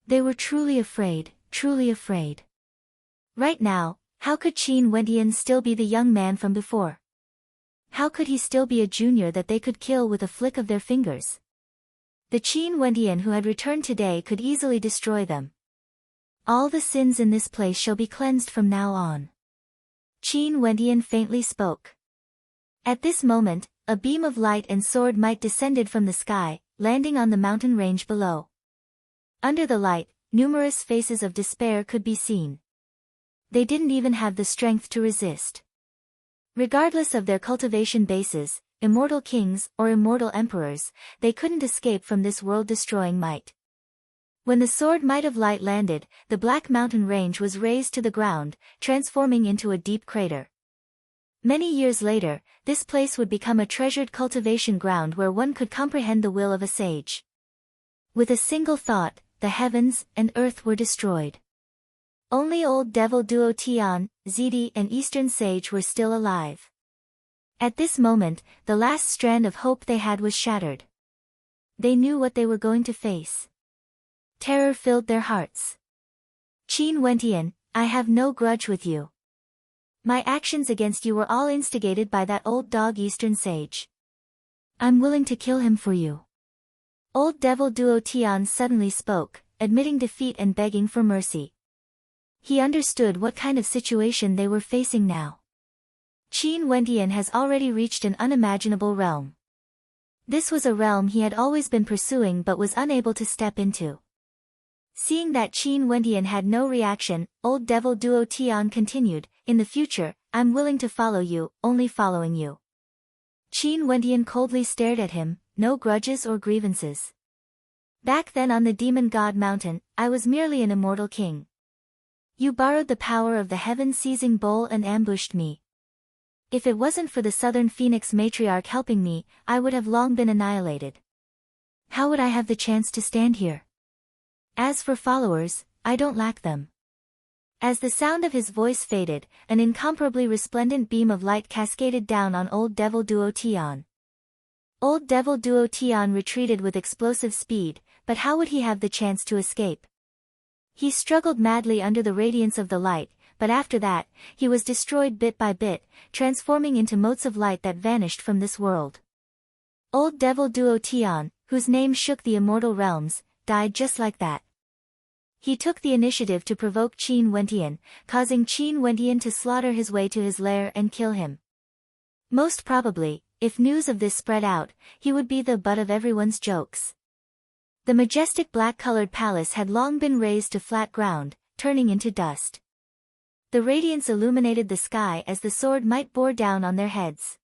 They were truly afraid, truly afraid. Right now, how could Qin Wentian still be the young man from before? How could he still be a junior that they could kill with a flick of their fingers? The Qin Wentian who had returned today could easily destroy them. All the sins in this place shall be cleansed from now on. Qin Wentian faintly spoke. At this moment, a beam of light and sword might descended from the sky, landing on the mountain range below. Under the light, numerous faces of despair could be seen. They didn't even have the strength to resist. Regardless of their cultivation bases, immortal kings or immortal emperors, they couldn't escape from this world-destroying might. When the sword might of light landed, the black mountain range was razed to the ground, transforming into a deep crater. Many years later, this place would become a treasured cultivation ground where one could comprehend the will of a sage. With a single thought, the heavens and earth were destroyed. Only old devil duo Tian, Zidi and Eastern Sage were still alive. At this moment, the last strand of hope they had was shattered. They knew what they were going to face. Terror filled their hearts. Qin Wentian, I have no grudge with you. My actions against you were all instigated by that old dog Eastern Sage. I'm willing to kill him for you. Old devil duo Tian suddenly spoke, admitting defeat and begging for mercy. He understood what kind of situation they were facing now. Qin Wentian has already reached an unimaginable realm. This was a realm he had always been pursuing but was unable to step into. Seeing that Qin Wentian had no reaction, old devil duo Tian continued, in the future, I'm willing to follow you, only following you. Qin Wentian coldly stared at him, no grudges or grievances. Back then on the Demon God Mountain, I was merely an immortal king. You borrowed the power of the heaven-seizing bowl and ambushed me. If it wasn't for the Southern Phoenix matriarch helping me, I would have long been annihilated. How would I have the chance to stand here? As for followers, I don't lack them. As the sound of his voice faded, an incomparably resplendent beam of light cascaded down on old devil duo Tian. Old devil duo Tian retreated with explosive speed, but how would he have the chance to escape? He struggled madly under the radiance of the light, but after that, he was destroyed bit by bit, transforming into motes of light that vanished from this world. Old devil duo Tian, whose name shook the immortal realms, died just like that. He took the initiative to provoke Qin Wentian, causing Qin Wentian to slaughter his way to his lair and kill him. Most probably, if news of this spread out, he would be the butt of everyone's jokes. The majestic black-colored palace had long been razed to flat ground, turning into dust. The radiance illuminated the sky as the sword might bore down on their heads.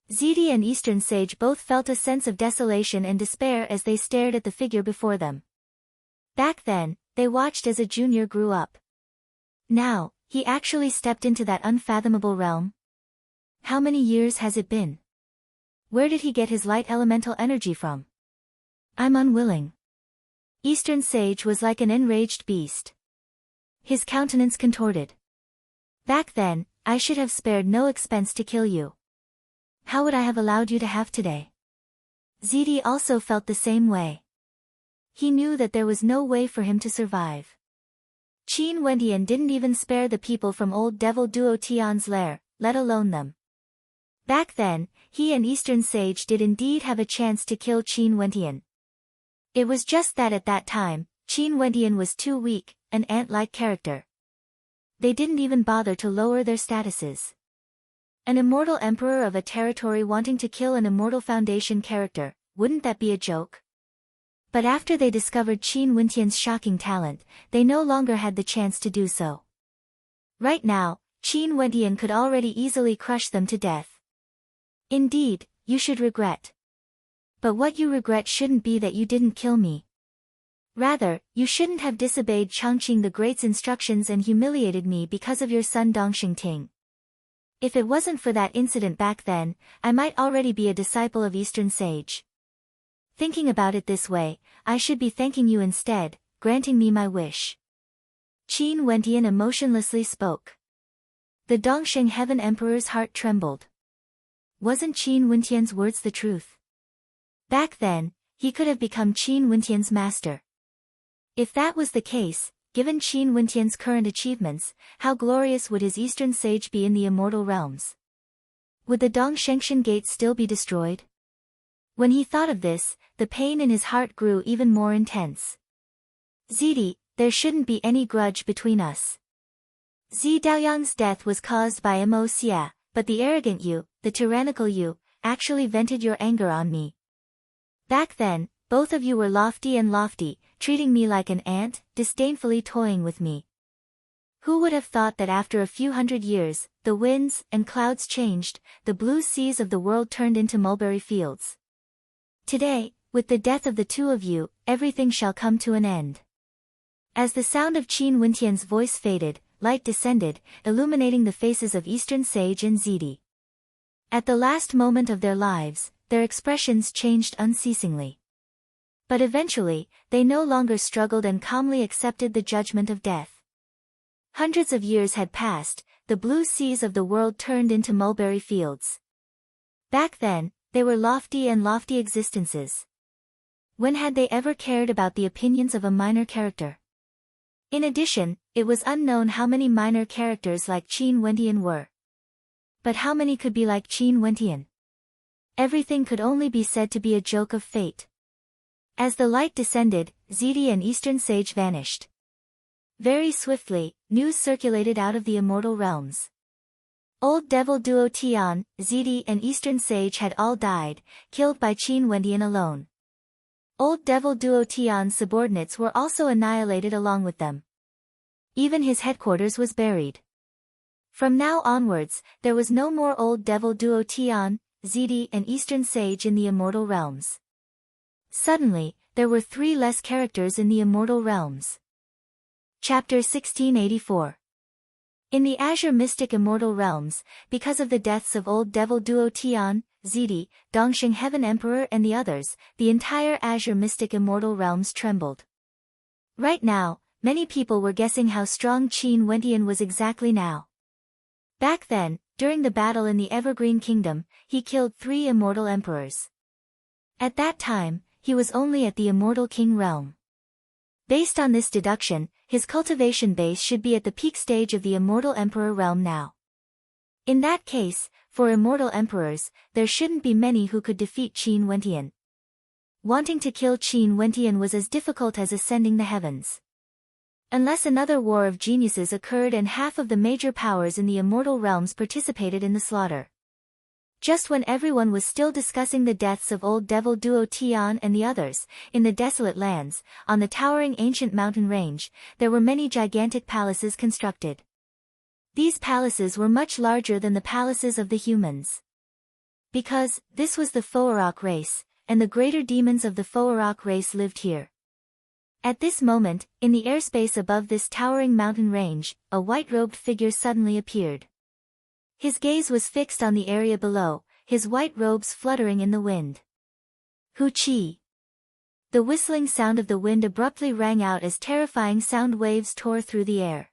Zidi and Eastern Sage both felt a sense of desolation and despair as they stared at the figure before them. Back then, they watched as a junior grew up. Now, he actually stepped into that unfathomable realm. How many years has it been? Where did he get his light elemental energy from? I'm unwilling. Eastern Sage was like an enraged beast. His countenance contorted. Back then, I should have spared no expense to kill you. How would I have allowed you to have today? Zidi also felt the same way. He knew that there was no way for him to survive. Qin Wentian didn't even spare the people from old devil duo Tian's lair, let alone them. Back then, he and Eastern Sage did indeed have a chance to kill Qin Wentian. It was just that at that time, Qin Wentian was too weak, an ant-like character. They didn't even bother to lower their statuses. An immortal emperor of a territory wanting to kill an immortal Foundation character, wouldn't that be a joke? But after they discovered Qin Wentian's shocking talent, they no longer had the chance to do so. Right now, Qin Wentian could already easily crush them to death. Indeed, you should regret. But what you regret shouldn't be that you didn't kill me. Rather, you shouldn't have disobeyed Changqing the Great's instructions and humiliated me because of your son Dongxing Ting. If it wasn't for that incident back then, I might already be a disciple of Eastern Sage. Thinking about it this way, I should be thanking you instead, granting me my wish. Qin Wentian emotionlessly spoke. The Dongxing Heaven Emperor's heart trembled. Wasn't Qin Wentian's words the truth? Back then, he could have become Qin Wentian's master. If that was the case, given Qin Wentian's current achievements, how glorious would his Eastern Sage be in the immortal realms? Would the Dongshengshan Gate still be destroyed? When he thought of this, the pain in his heart grew even more intense. Zidi, there shouldn't be any grudge between us. Zi Daoyang's death was caused by Mo Xia, but the arrogant you, the tyrannical you, actually vented your anger on me. Back then, both of you were lofty, treating me like an ant, disdainfully toying with me. Who would have thought that after a few hundred years, the winds and clouds changed, the blue seas of the world turned into mulberry fields? Today, with the death of the two of you, everything shall come to an end. As the sound of Qin Wentian's voice faded, light descended, illuminating the faces of Eastern Sage and Zidi. At the last moment of their lives, their expressions changed unceasingly. But eventually, they no longer struggled and calmly accepted the judgment of death. Hundreds of years had passed, the blue seas of the world turned into mulberry fields. Back then, they were lofty existences. When had they ever cared about the opinions of a minor character? In addition, it was unknown how many minor characters like Qin Wentian were. But how many could be like Qin Wentian? Everything could only be said to be a joke of fate. As the light descended, Zidi and Eastern Sage vanished. Very swiftly, news circulated out of the immortal realms. Old Devil Duo Tian, Zidi and Eastern Sage had all died, killed by Qin Wentian alone. Old Devil Duo Tian's subordinates were also annihilated along with them. Even his headquarters was buried. From now onwards, there was no more Old Devil Duo Tian, Zidi and Eastern Sage in the immortal realms. Suddenly, there were 3 less characters in the immortal realms. Chapter 1684. In the Azure Mystic Immortal Realms, because of the deaths of Old Devil Duo Tian, Zidi, Dongxing Heaven Emperor and the others, the entire Azure Mystic Immortal Realms trembled. Right now, many people were guessing how strong Qin Wentian was exactly now. Back then, during the battle in the Evergreen Kingdom, he killed 3 immortal emperors. At that time, he was only at the Immortal King realm. Based on this deduction, his cultivation base should be at the peak stage of the Immortal Emperor realm now. In that case, for immortal emperors, there shouldn't be many who could defeat Qin Wentian. Wanting to kill Qin Wentian was as difficult as ascending the heavens. Unless another war of geniuses occurred and half of the major powers in the immortal realms participated in the slaughter. Just when everyone was still discussing the deaths of Old Devil Duo Tian and the others, in the desolate lands, on the towering ancient mountain range, there were many gigantic palaces constructed. These palaces were much larger than the palaces of the humans. Because, this was the Foarok race, and the greater demons of the Foarok race lived here. At this moment, in the airspace above this towering mountain range, a white-robed figure suddenly appeared. His gaze was fixed on the area below, his white robes fluttering in the wind. Hu Qi. The whistling sound of the wind abruptly rang out as terrifying sound waves tore through the air.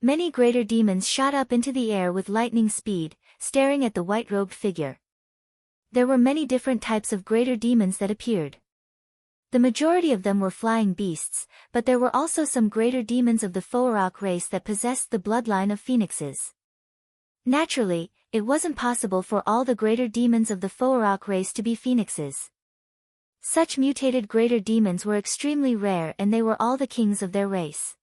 Many greater demons shot up into the air with lightning speed, staring at the white-robed figure. There were many different types of greater demons that appeared. The majority of them were flying beasts, but there were also some greater demons of the Foarok race that possessed the bloodline of phoenixes. Naturally, it wasn't possible for all the greater demons of the Foarok race to be phoenixes. Such mutated greater demons were extremely rare and they were all the kings of their race.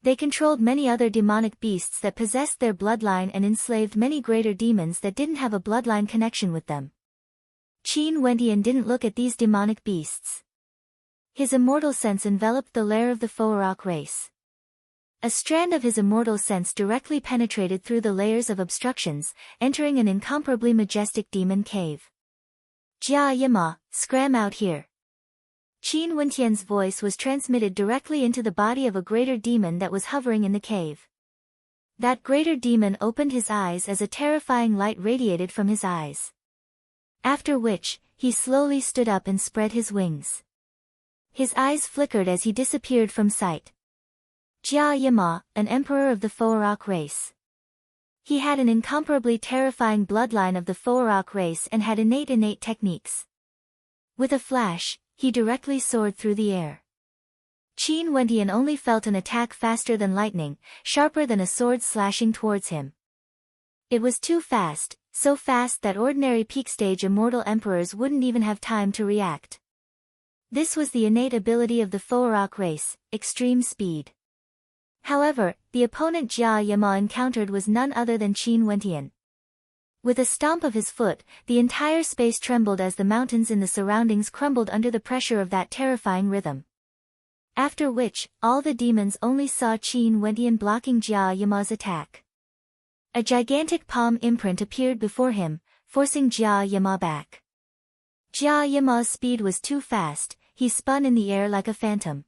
They controlled many other demonic beasts that possessed their bloodline and enslaved many greater demons that didn't have a bloodline connection with them. Qin Wentian didn't look at these demonic beasts. His immortal sense enveloped the lair of the Foarok race. A strand of his immortal sense directly penetrated through the layers of obstructions, entering an incomparably majestic demon cave. Jia Yima, scram out here. Qin Wentian's voice was transmitted directly into the body of a greater demon that was hovering in the cave. That greater demon opened his eyes as a terrifying light radiated from his eyes. After which, he slowly stood up and spread his wings. His eyes flickered as he disappeared from sight. Jia Yima, an emperor of the Foarok race. He had an incomparably terrifying bloodline of the Foarok race and had innate techniques. With a flash, he directly soared through the air. Qin Wentian only felt an attack faster than lightning, sharper than a sword slashing towards him. It was too fast, so fast that ordinary peak-stage immortal emperors wouldn't even have time to react. This was the innate ability of the Foarok race, extreme speed. However, the opponent Jia Yima encountered was none other than Qin Wentian. With a stomp of his foot, the entire space trembled as the mountains in the surroundings crumbled under the pressure of that terrifying rhythm. After which, all the demons only saw Qin Wentian blocking Jia Yima's attack. A gigantic palm imprint appeared before him, forcing Jia Yima back. Jia Yima's speed was too fast, he spun in the air like a phantom.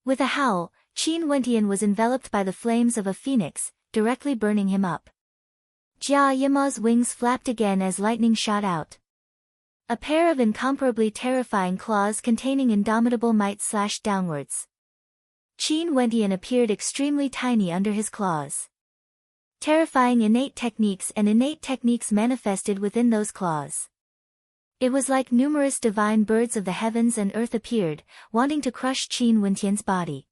With a howl, Qin Wentian was enveloped by the flames of a phoenix, directly burning him up. Jia Yima's wings flapped again as lightning shot out. A pair of incomparably terrifying claws containing indomitable might slashed downwards. Qin Wentian appeared extremely tiny under his claws. Terrifying innate techniques manifested within those claws. It was like numerous divine birds of the heavens and earth appeared, wanting to crush Qin Wentian's body.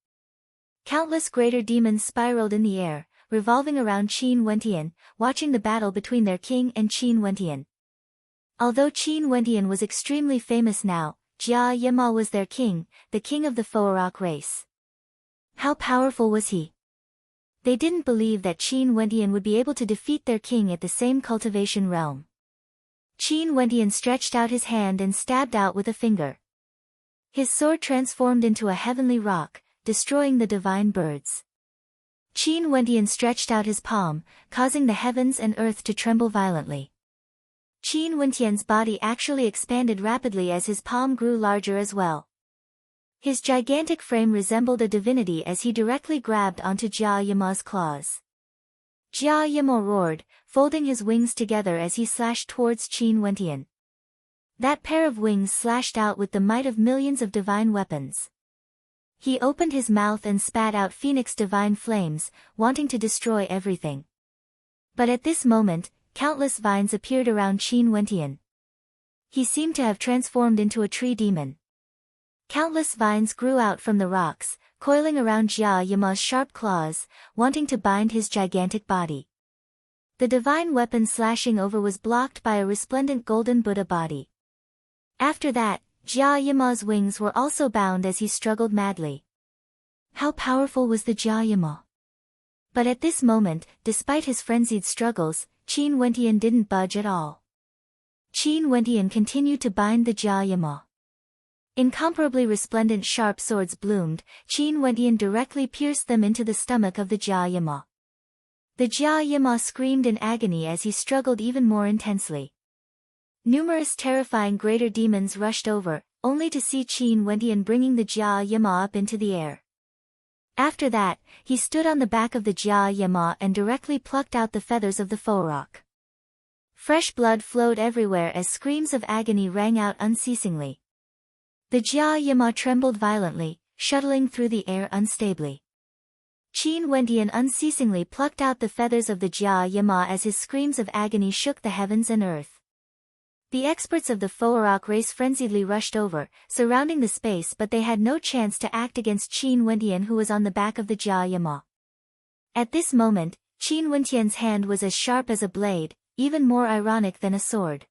Countless greater demons spiraled in the air, revolving around Qin Wentian, watching the battle between their king and Qin Wentian. Although Qin Wentian was extremely famous now, Jia Yima was their king, the king of the Foarok race. How powerful was he? They didn't believe that Qin Wentian would be able to defeat their king at the same cultivation realm. Qin Wentian stretched out his hand and stabbed out with a finger. His sword transformed into a heavenly rock, destroying the divine birds. Qin Wentian stretched out his palm, causing the heavens and earth to tremble violently. Qin Wentian's body actually expanded rapidly as his palm grew larger as well. His gigantic frame resembled a divinity as he directly grabbed onto Jia Yima's claws. Jia Yima roared, folding his wings together as he slashed towards Qin Wentian. That pair of wings slashed out with the might of millions of divine weapons. He opened his mouth and spat out phoenix divine flames, wanting to destroy everything. But at this moment, countless vines appeared around Qin Wentian. He seemed to have transformed into a tree demon. Countless vines grew out from the rocks, coiling around Jia Yima's sharp claws, wanting to bind his gigantic body. The divine weapon slashing over was blocked by a resplendent golden Buddha body. After that, Jia Yima's wings were also bound as he struggled madly. How powerful was the Jia Yima? But at this moment, despite his frenzied struggles, Qin Wentian didn't budge at all. Qin Wentian continued to bind the Jia Yima. Incomparably resplendent sharp swords bloomed, Qin Wentian directly pierced them into the stomach of the Jia Yima. The Jia Yima screamed in agony as he struggled even more intensely. Numerous terrifying greater demons rushed over, only to see Qin Wentian bringing the Jia Yima up into the air. After that, he stood on the back of the Jia Yima and directly plucked out the feathers of the Foarok. Fresh blood flowed everywhere as screams of agony rang out unceasingly. The Jia Yima trembled violently, shuttling through the air unstably. Qin Wentian unceasingly plucked out the feathers of the Jia Yima as his screams of agony shook the heavens and earth. The experts of the Foarok race frenziedly rushed over, surrounding the space, but they had no chance to act against Qin Wentian, who was on the back of the Jia Yima. At this moment, Qin Wentian's hand was as sharp as a blade, even more ironic than a sword.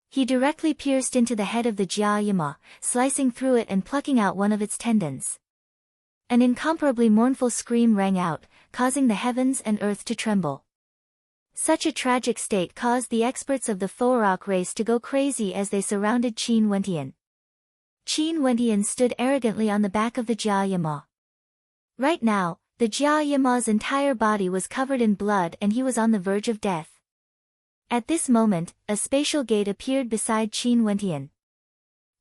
He directly pierced into the head of the Jia Yima, slicing through it and plucking out one of its tendons. An incomparably mournful scream rang out, causing the heavens and earth to tremble. Such a tragic state caused the experts of the Foarok race to go crazy as they surrounded Qin Wentian. Qin Wentian stood arrogantly on the back of the Jia Yima. Right now, the Jia Yima's entire body was covered in blood and he was on the verge of death. At this moment, a spatial gate appeared beside Qin Wentian.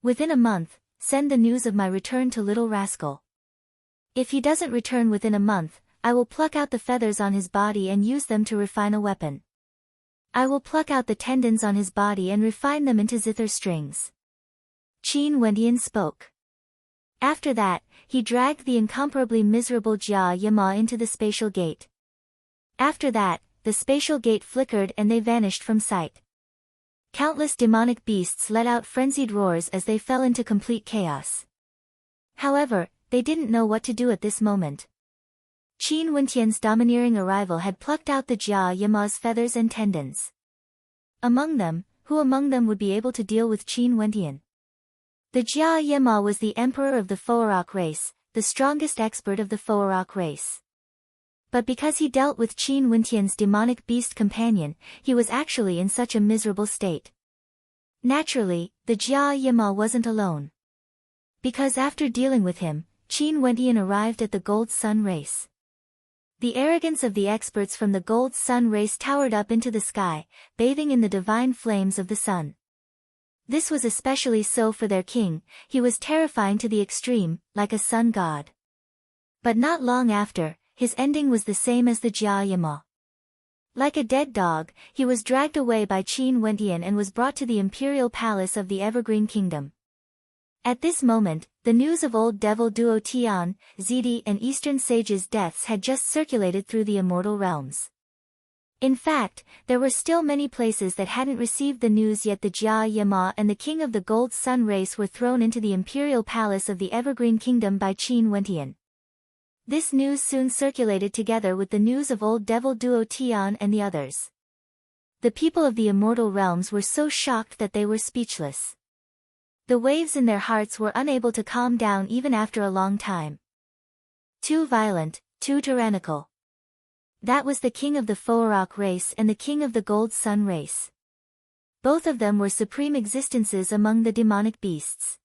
Within a month, send the news of my return to Little Rascal. If he doesn't return within a month, I will pluck out the feathers on his body and use them to refine a weapon. I will pluck out the tendons on his body and refine them into zither strings. Qin Wentian spoke. After that, he dragged the incomparably miserable Jia Yima into the spatial gate. After that, the spatial gate flickered and they vanished from sight. Countless demonic beasts let out frenzied roars as they fell into complete chaos. However, they didn't know what to do at this moment. Qin Wentian's domineering arrival had plucked out the Jia Yima's feathers and tendons. Who among them would be able to deal with Qin Wentian? The Jia Yima was the emperor of the Foarok race, the strongest expert of the Foarok race. But because he dealt with Qin Wentian's demonic beast companion, he was actually in such a miserable state. Naturally, the Jia Yima wasn't alone. Because after dealing with him, Qin Wentian arrived at the Gold Sun race. The arrogance of the experts from the Gold Sun race towered up into the sky, bathing in the divine flames of the sun. This was especially so for their king. He was terrifying to the extreme, like a sun god. But not long after, his ending was the same as the Jia Yama. Like a dead dog, he was dragged away by Qin Wentian and was brought to the imperial palace of the Evergreen Kingdom. At this moment, the news of old devil Duo Tian, Zidi and Eastern sages' deaths had just circulated through the immortal realms. In fact, there were still many places that hadn't received the news yet. The Jia Yama and the king of the Gold Sun race were thrown into the imperial palace of the Evergreen Kingdom by Qin Wentian. This news soon circulated together with the news of old devil Duo Tian and the others. The people of the immortal realms were so shocked that they were speechless. The waves in their hearts were unable to calm down even after a long time. Too violent, too tyrannical. That was the king of the Foarok race and the king of the Gold Sun race. Both of them were supreme existences among the demonic beasts.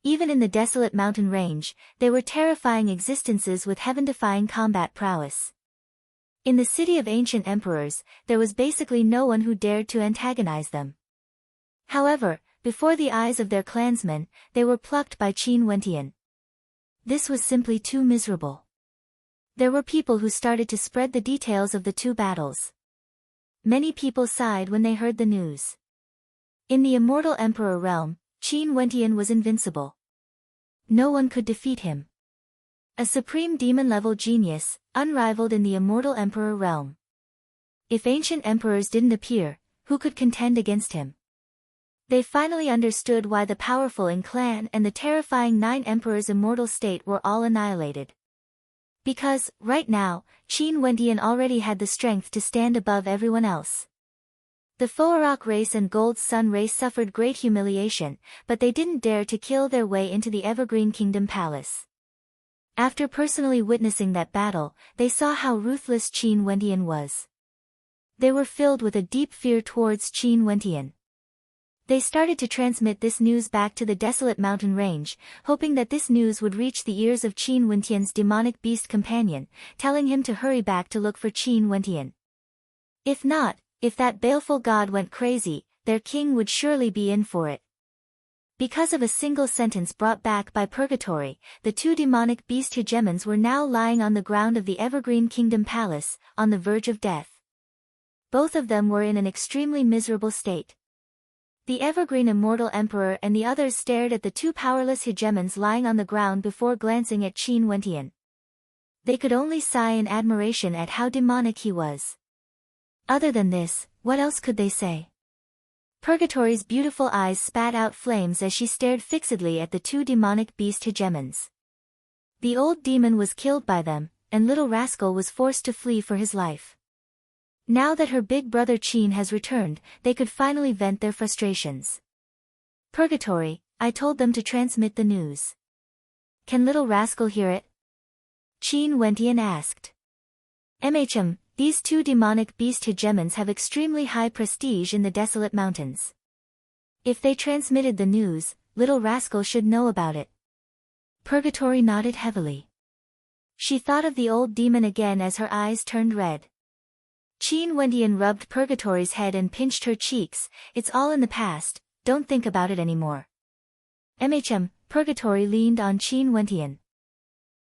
Even in the desolate mountain range, they were terrifying existences with heaven-defying combat prowess. In the city of ancient emperors, there was basically no one who dared to antagonize them. However, before the eyes of their clansmen, they were plucked by Qin Wentian. This was simply too miserable. There were people who started to spread the details of the two battles. Many people sighed when they heard the news. In the immortal emperor realm, Qin Wentian was invincible. No one could defeat him. A supreme demon-level genius, unrivaled in the immortal emperor realm. If ancient emperors didn't appear, who could contend against him? They finally understood why the powerful in clan and the terrifying 9 emperors' immortal state were all annihilated. Because, right now, Qin Wentian already had the strength to stand above everyone else. The Foarok race and Gold Sun race suffered great humiliation, but they didn't dare to kill their way into the Evergreen Kingdom Palace. After personally witnessing that battle, they saw how ruthless Qin Wentian was. They were filled with a deep fear towards Qin Wentian. They started to transmit this news back to the desolate mountain range, hoping that this news would reach the ears of Qin Wentian's demonic beast companion, telling him to hurry back to look for Qin Wentian. If not, if that baleful god went crazy, their king would surely be in for it. Because of a single sentence brought back by purgatory, the 2 demonic beast hegemons were now lying on the ground of the Evergreen Kingdom Palace, on the verge of death. Both of them were in an extremely miserable state. The Evergreen Immortal Emperor and the others stared at the 2 powerless hegemons lying on the ground before glancing at Qin Wentian. They could only sigh in admiration at how demonic he was. Other than this, what else could they say? Purgatory's beautiful eyes spat out flames as she stared fixedly at the 2 demonic beast hegemons. The old demon was killed by them, and little rascal was forced to flee for his life. Now that her big brother Qin has returned, they could finally vent their frustrations. Purgatory, I told them to transmit the news. Can little rascal hear it? Qin Wentian asked. These 2 demonic beast hegemons have extremely high prestige in the desolate mountains. If they transmitted the news, little rascal should know about it. Purgatory nodded heavily. She thought of the old demon again as her eyes turned red. Qin Wentian rubbed Purgatory's head and pinched her cheeks. It's all in the past, don't think about it anymore. Purgatory leaned on Qin Wentian.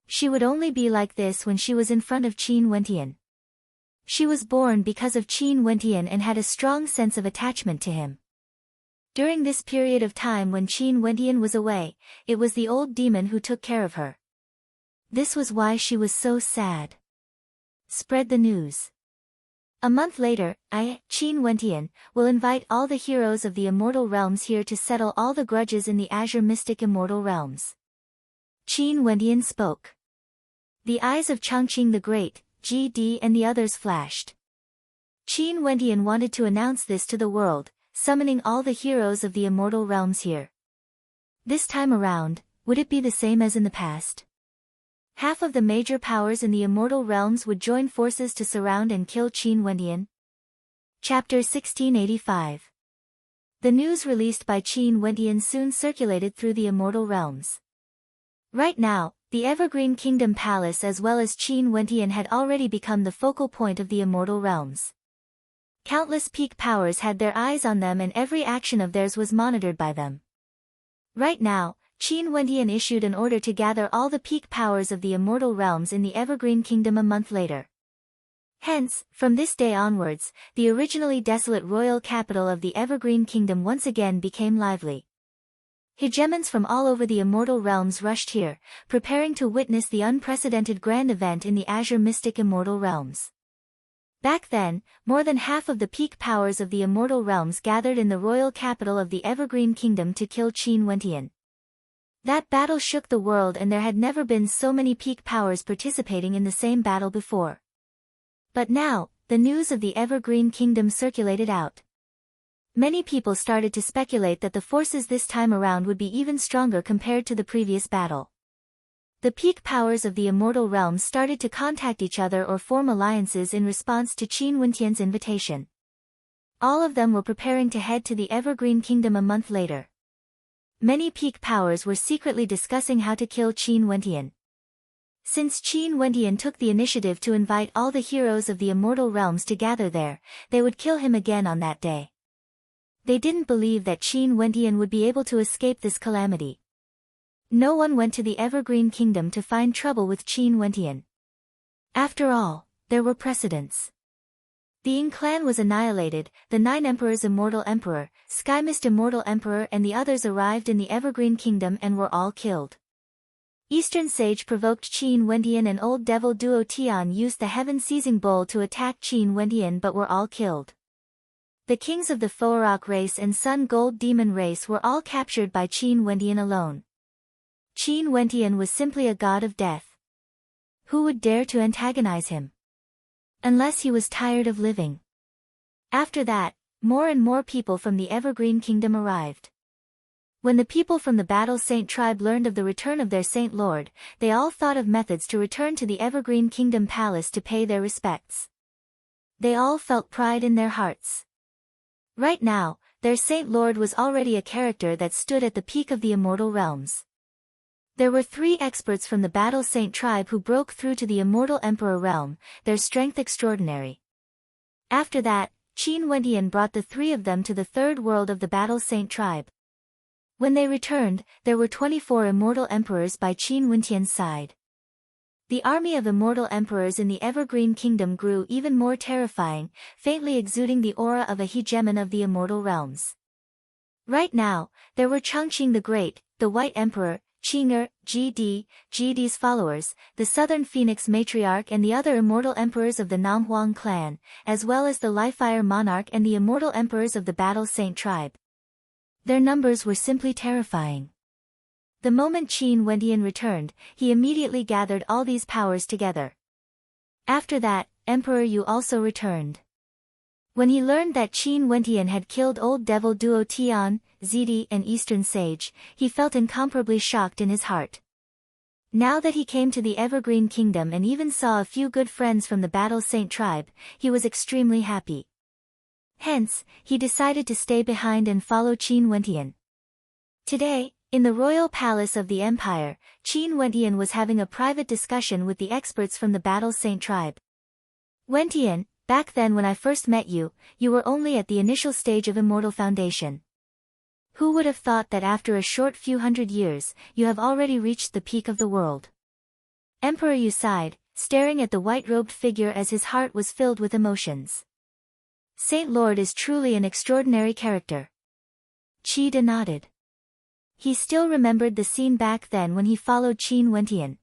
She would only be like this when she was in front of Qin Wentian. She was born because of Qin Wentian and had a strong sense of attachment to him. During this period of time when Qin Wentian was away, it was the old demon who took care of her. This was why she was so sad. Spread the news. A month later, Qin Wentian, will invite all the heroes of the immortal realms here to settle all the grudges in the Azure Mystic Immortal Realms. Qin Wentian spoke. The eyes of Changqing the Great, GD and the others flashed. Qin Wentian wanted to announce this to the world, summoning all the heroes of the immortal realms here. This time around, would it be the same as in the past? Half of the major powers in the immortal realms would join forces to surround and kill Qin Wentian. Chapter 1685. The news released by Qin Wentian soon circulated through the immortal realms. Right now, the Evergreen Kingdom Palace as well as Qin Wentian had already become the focal point of the immortal realms. Countless peak powers had their eyes on them and every action of theirs was monitored by them. Right now, Qin Wendian issued an order to gather all the peak powers of the immortal realms in the Evergreen Kingdom a month later. Hence, from this day onwards, the originally desolate royal capital of the Evergreen Kingdom once again became lively. Hegemons from all over the immortal realms rushed here, preparing to witness the unprecedented grand event in the Azure Mystic Immortal Realms. Back then, more than half of the peak powers of the immortal realms gathered in the royal capital of the Evergreen Kingdom to kill Qin Wendian. That battle shook the world and there had never been so many peak powers participating in the same battle before. But now, the news of the Evergreen Kingdom circulated out. Many people started to speculate that the forces this time around would be even stronger compared to the previous battle. The peak powers of the immortal realms started to contact each other or form alliances in response to Qin Wendian's invitation. All of them were preparing to head to the Evergreen Kingdom a month later. Many peak powers were secretly discussing how to kill Qin Wendian. Since Qin Wendian took the initiative to invite all the heroes of the immortal realms to gather there, they would kill him again on that day. They didn't believe that Qin Wendian would be able to escape this calamity. No one went to the Evergreen Kingdom to find trouble with Qin Wendian. After all, there were precedents. The Ying clan was annihilated, the 9 emperors Immortal Emperor, Skymist Immortal Emperor and the others arrived in the Evergreen Kingdom and were all killed. Eastern Sage provoked Qin Wendian and Old Devil Duo Tian used the Heaven-Seizing Bowl to attack Qin Wendian but were all killed. The kings of the Foarok race and Sun Gold Demon race were all captured by Qin Wendian alone. Qin Wendian was simply a god of death. Who would dare to antagonize him? Unless he was tired of living. After that, more and more people from the Evergreen Kingdom arrived. When the people from the Battle Saint tribe learned of the return of their Saint Lord, they all thought of methods to return to the Evergreen Kingdom Palace to pay their respects. They all felt pride in their hearts. Right now, their Saint Lord was already a character that stood at the peak of the immortal realms. There were 3 experts from the Battle Saint tribe who broke through to the Immortal Emperor realm, their strength extraordinary. After that, Qin Wendian brought the 3 of them to the 3rd world of the Battle Saint tribe. When they returned, there were 24 Immortal Emperors by Qin Wendian's side. The army of Immortal Emperors in the Evergreen Kingdom grew even more terrifying, faintly exuding the aura of a hegemon of the immortal realms. Right now, there were Chongqing the Great, the White Emperor, Qing'er, GD's followers, the Southern Phoenix Matriarch and the other immortal emperors of the Namhuang clan, as well as the Lifire Monarch and the immortal emperors of the Battle Saint tribe. Their numbers were simply terrifying. The moment Qin Wendian returned, he immediately gathered all these powers together. After that, Emperor Yu also returned. When he learned that Qin Wendian had killed Old Devil Duo Tian, Zidi and Eastern Sage, he felt incomparably shocked in his heart. Now that he came to the Evergreen Kingdom and even saw a few good friends from the Battle Saint tribe, he was extremely happy. Hence, he decided to stay behind and follow Qin Wendian. Today, in the royal palace of the Empire, Qin Wendian was having a private discussion with the experts from the Battle Saint tribe. Wendian, back then when I first met you, you were only at the initial stage of Immortal Foundation. Who would have thought that after a short few hundred years, you have already reached the peak of the world? Emperor Yu sighed, staring at the white-robed figure as his heart was filled with emotions. Saint Lord is truly an extraordinary character. Qida nodded. He still remembered the scene back then when he followed Qin Wendian.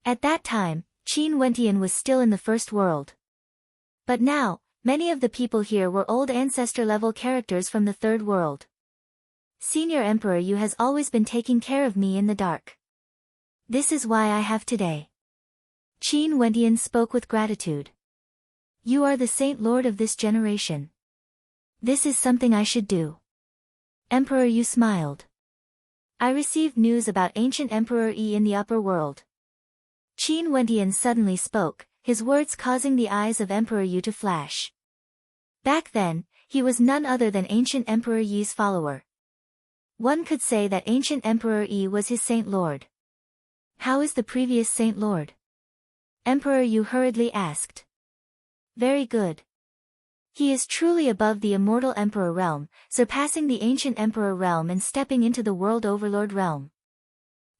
At that time, Qin Wendian was still in the first world. But now, many of the people here were old ancestor-level characters from the third world. Senior Emperor Yu has always been taking care of me in the dark. This is why I have today. Qin Wendian spoke with gratitude. You are the Saint Lord of this generation. This is something I should do. Emperor Yu smiled. I received news about ancient Emperor Yi in the upper world. Qin Wendian suddenly spoke, his words causing the eyes of Emperor Yu to flash. Back then, he was none other than ancient Emperor Yi's follower. One could say that ancient Emperor Yi was his Saint Lord. How is the previous Saint Lord? Emperor Yu hurriedly asked. Very good. He is truly above the immortal Emperor realm, surpassing the ancient Emperor realm and stepping into the World Overlord realm.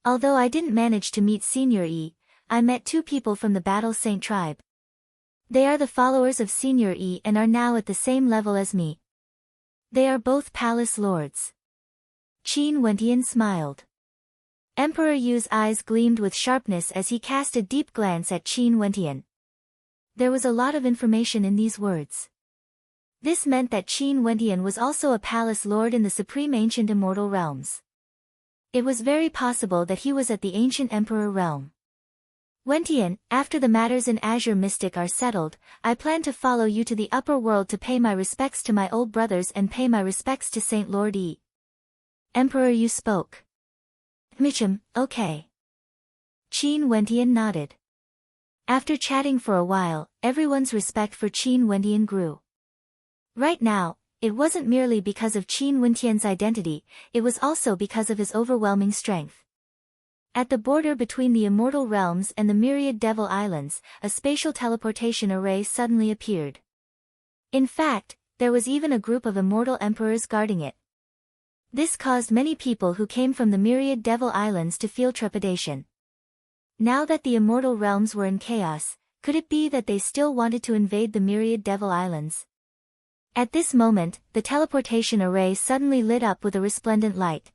Although I didn't manage to meet Senior E, I met two people from the Battle Saint tribe. They are the followers of Senior E and are now at the same level as me. They are both palace lords. Qin Wentian smiled. Emperor Yu's eyes gleamed with sharpness as he cast a deep glance at Qin Wentian. There was a lot of information in these words. This meant that Qin Wentian was also a palace lord in the supreme ancient immortal realms. It was very possible that he was at the ancient emperor realm. Wentian, after the matters in Azure Mystic are settled, I plan to follow you to the upper world to pay my respects to my old brothers and pay my respects to Saint Lord Yi. Emperor Yu spoke. Micham, okay. Qin Wentian nodded. After chatting for a while, everyone's respect for Qin Wentian grew. Right now, it wasn't merely because of Qin Wentian's identity, it was also because of his overwhelming strength. At the border between the immortal realms and the myriad devil islands, a spatial teleportation array suddenly appeared. In fact, there was even a group of immortal emperors guarding it. This caused many people who came from the myriad devil islands to feel trepidation. Now that the immortal realms were in chaos, could it be that they still wanted to invade the myriad devil islands? At this moment, the teleportation array suddenly lit up with a resplendent light.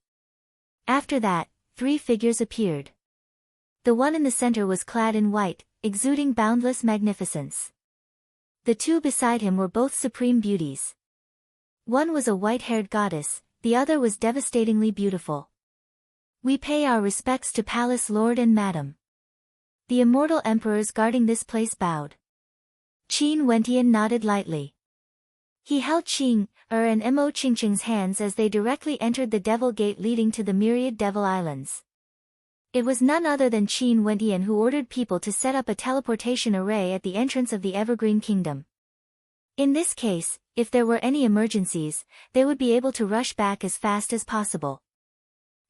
After that, three figures appeared. The one in the center was clad in white, exuding boundless magnificence. The two beside him were both supreme beauties. One was a white-haired goddess, the other was devastatingly beautiful. We pay our respects to Palace Lord and Madam. The immortal emperors guarding this place bowed. Qin Wentian nodded lightly. He held Qing, and Mo Qingqing's hands as they directly entered the Devil Gate leading to the myriad Devil Islands. It was none other than Qin Wentian who ordered people to set up a teleportation array at the entrance of the Evergreen Kingdom. In this case, if there were any emergencies, they would be able to rush back as fast as possible.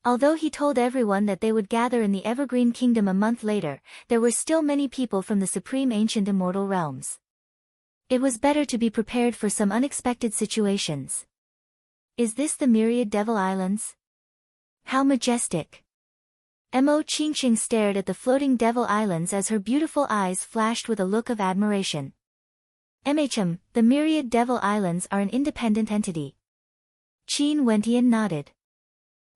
Although he told everyone that they would gather in the Evergreen Kingdom a month later, there were still many people from the supreme ancient immortal realms. It was better to be prepared for some unexpected situations. Is this the myriad Devil Islands? How majestic! Mo Qingqing stared at the floating Devil Islands as her beautiful eyes flashed with a look of admiration. The myriad Devil Islands are an independent entity. Qin Wentian nodded.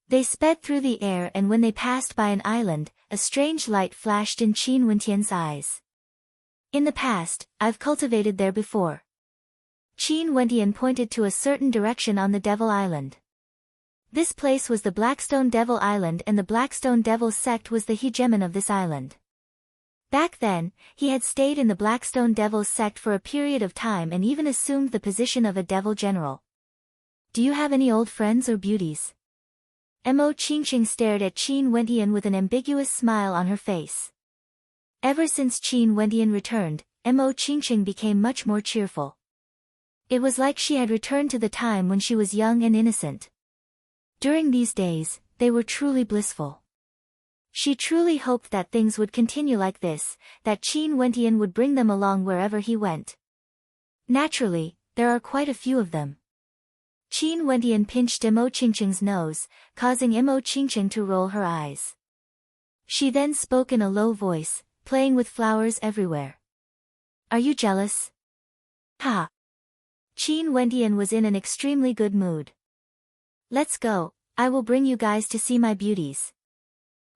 They sped through the air and when they passed by an island, a strange light flashed in Qin Wentian's eyes. In the past, I've cultivated there before. Qin Wentian pointed to a certain direction on the Devil Island. This place was the Blackstone Devil Island and the Blackstone Devil sect was the hegemon of this island. Back then, he had stayed in the Blackstone Devil sect for a period of time and even assumed the position of a devil general. Do you have any old friends or beauties? Mo Qingqing stared at Qin Wentian with an ambiguous smile on her face. Ever since Qin Wentian returned, Mo Qingqing became much more cheerful. It was like she had returned to the time when she was young and innocent. During these days, they were truly blissful. She truly hoped that things would continue like this, that Qin Wentian would bring them along wherever he went. Naturally, there are quite a few of them. Qin Wentian pinched Mo Qingqing's nose, causing Mo Qingqing to roll her eyes. She then spoke in a low voice, playing with flowers everywhere. Are you jealous? Ha! Qin Wentian was in an extremely good mood. Let's go, I will bring you guys to see my beauties.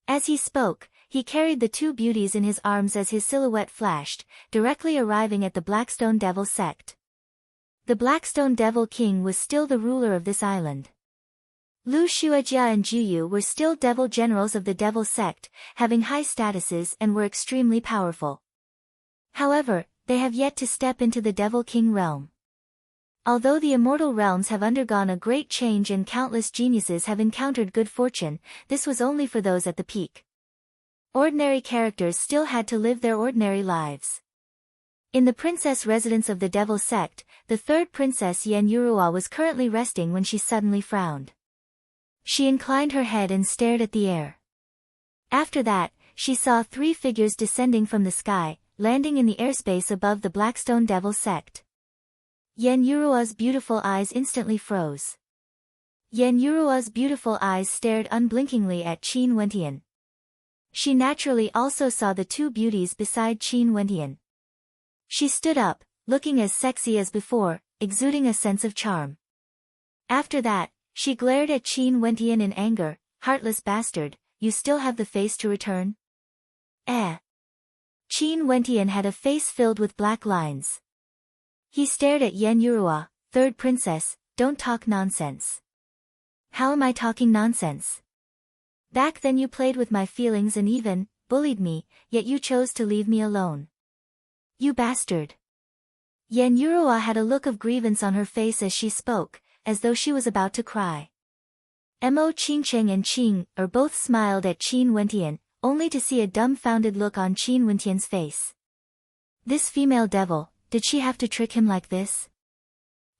As he spoke, he carried the two beauties in his arms as his silhouette flashed, directly arriving at the Blackstone Devil sect. The Blackstone Devil King was still the ruler of this island. Lu Xuejia and Juyu were still devil generals of the devil sect, having high statuses and were extremely powerful. However, they have yet to step into the Devil King realm. Although the immortal realms have undergone a great change and countless geniuses have encountered good fortune, this was only for those at the peak. Ordinary characters still had to live their ordinary lives. In the princess residence of the devil sect, the third princess Yan Yurua was currently resting when she suddenly frowned. She inclined her head and stared at the air. After that, she saw three figures descending from the sky, landing in the airspace above the Blackstone Devil sect. Yen Yurua's beautiful eyes instantly froze. Yen Yurua's beautiful eyes stared unblinkingly at Qin Wentian. She naturally also saw the two beauties beside Qin Wentian. She stood up, looking as sexy as before, exuding a sense of charm. After that, she glared at Qin Wentian in anger. Heartless bastard, you still have the face to return? Eh. Qin Wentian had a face filled with black lines. He stared at Yen Yurua. Third princess, don't talk nonsense. How am I talking nonsense? Back then you played with my feelings and even bullied me, yet you chose to leave me alone. You bastard. Yen Yurua had a look of grievance on her face as she spoke, as though she was about to cry. Mo Qingcheng and Qing both smiled at Qin Wentian, only to see a dumbfounded look on Qin Wentian's face. This female devil, did she have to trick him like this?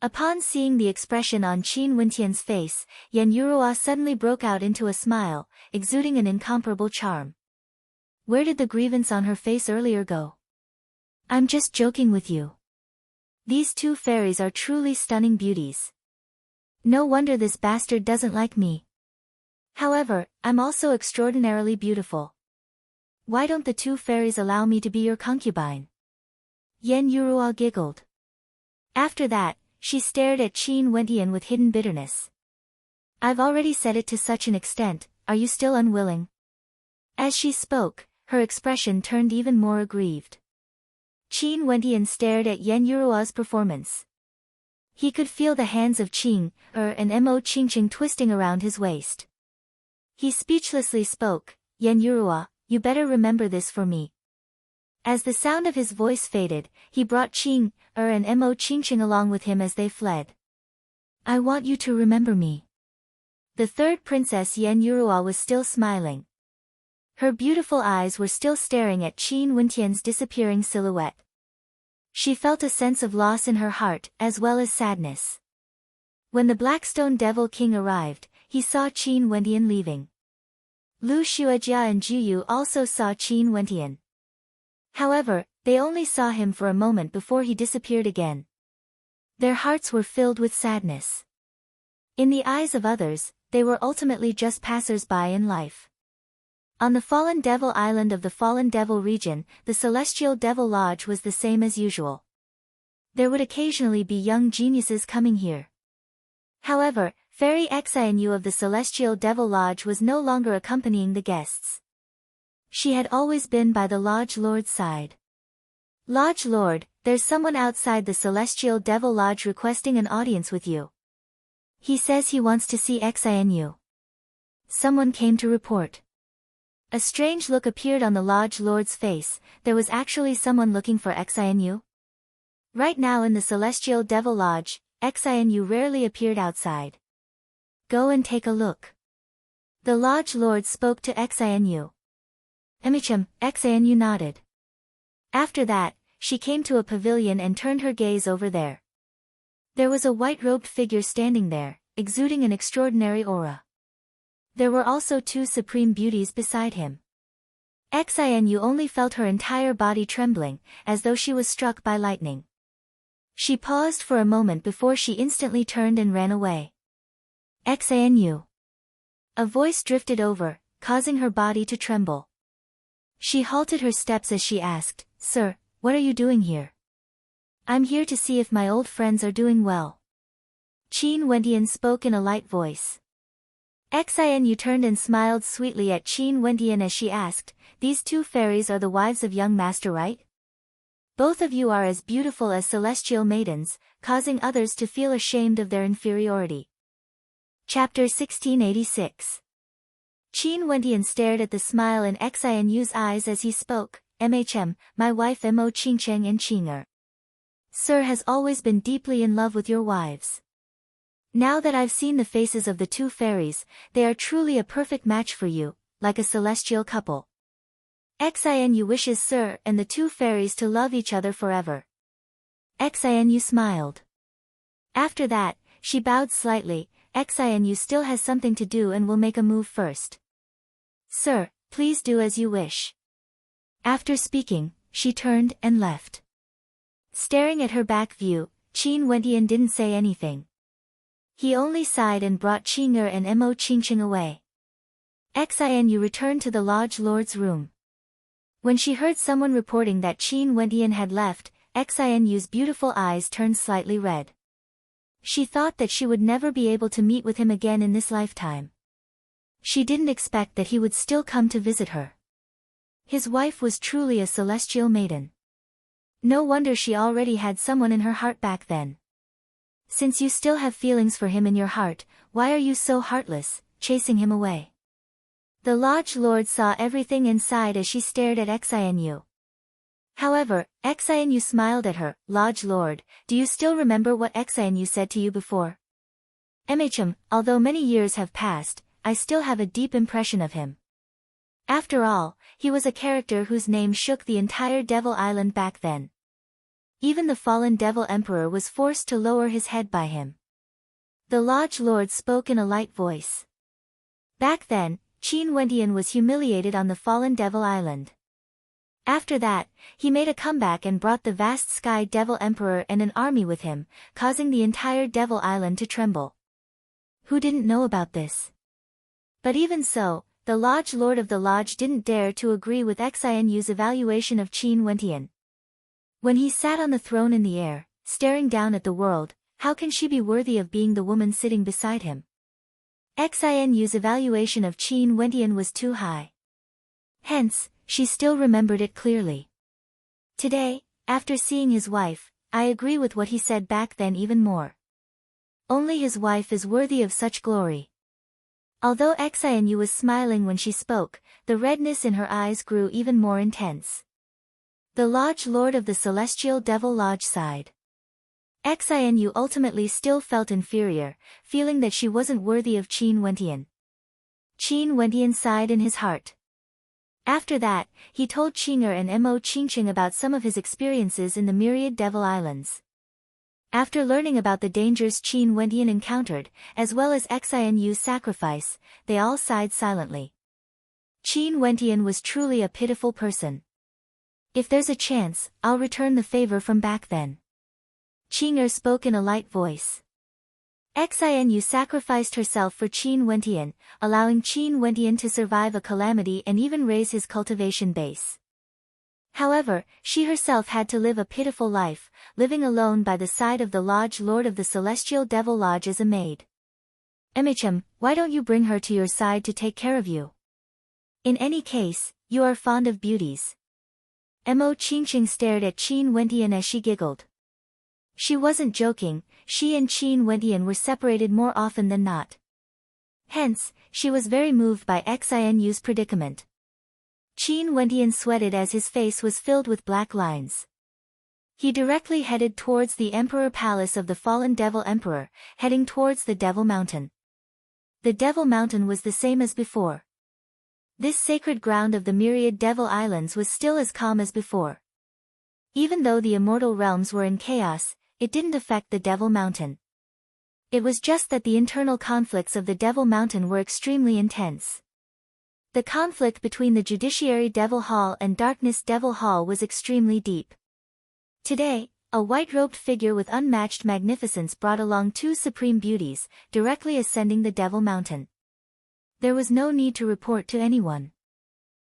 Upon seeing the expression on Qin Wentian's face, Yen Yurua suddenly broke out into a smile, exuding an incomparable charm. Where did the grievance on her face earlier go? I'm just joking with you. These two fairies are truly stunning beauties. No wonder this bastard doesn't like me. However, I'm also extraordinarily beautiful. Why don't the two fairies allow me to be your concubine? Yen Yurua giggled. After that, she stared at Qin Wentian with hidden bitterness. I've already said it to such an extent, are you still unwilling? As she spoke, her expression turned even more aggrieved. Qin Wentian stared at Yen Yurua's performance. He could feel the hands of Qing and Mo Qingqing twisting around his waist. He speechlessly spoke, Yen Yurua, you better remember this for me. As the sound of his voice faded, he brought Qing and Mo Qingqing along with him as they fled. I want you to remember me. The third princess Yen Yurua was still smiling. Her beautiful eyes were still staring at Qin Wentian's disappearing silhouette. She felt a sense of loss in her heart, as well as sadness. When the Blackstone Devil King arrived, he saw Qin Wentian leaving. Lu Xuejia and Juyu also saw Qin Wentian. However, they only saw him for a moment before he disappeared again. Their hearts were filled with sadness. In the eyes of others, they were ultimately just passers-by in life. On the Fallen Devil Island of the Fallen Devil region, the Celestial Devil Lodge was the same as usual. There would occasionally be young geniuses coming here. However, Fairy Xianyu of the Celestial Devil Lodge was no longer accompanying the guests. She had always been by the Lodge Lord's side. Lodge Lord, there's someone outside the Celestial Devil Lodge requesting an audience with you. He says he wants to see Xianyu. Someone came to report. A strange look appeared on the Lodge Lord's face. There was actually someone looking for Xianyu? Right now in the Celestial Devil Lodge, Xianyu rarely appeared outside. Go and take a look. The Lodge Lord spoke to Xianyu. Xianyu nodded. After that, she came to a pavilion and turned her gaze over there. There was a white-robed figure standing there, exuding an extraordinary aura. There were also two supreme beauties beside him. Xianyu only felt her entire body trembling, as though she was struck by lightning. She paused for a moment before she instantly turned and ran away. Xianyu. A voice drifted over, causing her body to tremble. She halted her steps as she asked, Sir, what are you doing here? I'm here to see if my old friends are doing well. Qin Wentian spoke in a light voice. Xianyu turned and smiled sweetly at Qin Wentian as she asked, These two fairies are the wives of young master, right? Both of you are as beautiful as celestial maidens, causing others to feel ashamed of their inferiority. Chapter 1686. Qin Wentian stared at the smile in Xianyu's eyes as he spoke, my wife Mo Qingcheng and Qing'er. Sir has always been deeply in love with your wives. Now that I've seen the faces of the two fairies, they are truly a perfect match for you, like a celestial couple. Xianyu wishes Sir and the two fairies to love each other forever. Xianyu smiled. After that, she bowed slightly. Xianyu still has something to do and will make a move first. Sir, please do as you wish. After speaking, she turned and left. Staring at her back view, Qin Wentian didn't say anything. He only sighed and brought Qing'er and Mo Qingqing away. Xianyu returned to the lodge lord's room. When she heard someone reporting that Qin Wentian had left, Xianyu's beautiful eyes turned slightly red. She thought that she would never be able to meet with him again in this lifetime. She didn't expect that he would still come to visit her. His wife was truly a celestial maiden. No wonder she already had someone in her heart back then. Since you still have feelings for him in your heart, why are you so heartless, chasing him away? The lodge lord saw everything inside as she stared at Xianyu. However, Xianyu smiled at her. Lodge lord, do you still remember what Xianyu said to you before? Although many years have passed, I still have a deep impression of him. After all, he was a character whose name shook the entire Devil Island back then. Even the fallen Devil Emperor was forced to lower his head by him. The lodge lord spoke in a light voice. Back then, Qin Wentian was humiliated on the fallen Devil Island. After that, he made a comeback and brought the vast Sky Devil Emperor and an army with him, causing the entire Devil Island to tremble. Who didn't know about this? But even so, the Lodge Lord of the Lodge didn't dare to agree with Xianyu's evaluation of Qin Wentian. When he sat on the throne in the air, staring down at the world, how can she be worthy of being the woman sitting beside him? Xianyu's evaluation of Qin Wentian was too high. Hence, she still remembered it clearly. Today, after seeing his wife, I agree with what he said back then even more. Only his wife is worthy of such glory. Although Xianyu was smiling when she spoke, the redness in her eyes grew even more intense. The Lodge Lord of the Celestial Devil Lodge sighed. Xianyu ultimately still felt inferior, feeling that she wasn't worthy of Qin Wentian. Qin Wentian sighed in his heart. After that, he told Qing'er and Mo Qingqing about some of his experiences in the myriad Devil Islands. After learning about the dangers Qin Wentian encountered, as well as Xianyu's sacrifice, they all sighed silently. Qin Wentian was truly a pitiful person. If there's a chance, I'll return the favor from back then. Qing'er spoke in a light voice. Xianyu sacrificed herself for Qin Wentian, allowing Qin Wentian to survive a calamity and even raise his cultivation base. However, she herself had to live a pitiful life, living alone by the side of the Lodge Lord of the Celestial Devil Lodge as a maid. Why don't you bring her to your side to take care of you? In any case, you are fond of beauties. Mo Qingqing stared at Qin Wentian as she giggled. She wasn't joking, she and Qin Wentian were separated more often than not. Hence, she was very moved by Xianyu's predicament. Qin Wentian sweated as his face was filled with black lines. He directly headed towards the Emperor Palace of the fallen Devil Emperor, heading towards the Devil Mountain. The Devil Mountain was the same as before. This sacred ground of the myriad Devil Islands was still as calm as before. Even though the immortal realms were in chaos, it didn't affect the Devil Mountain. It was just that the internal conflicts of the Devil Mountain were extremely intense. The conflict between the Judiciary Devil Hall and Darkness Devil Hall was extremely deep. Today, a white-robed figure with unmatched magnificence brought along two supreme beauties, directly ascending the Devil Mountain. There was no need to report to anyone.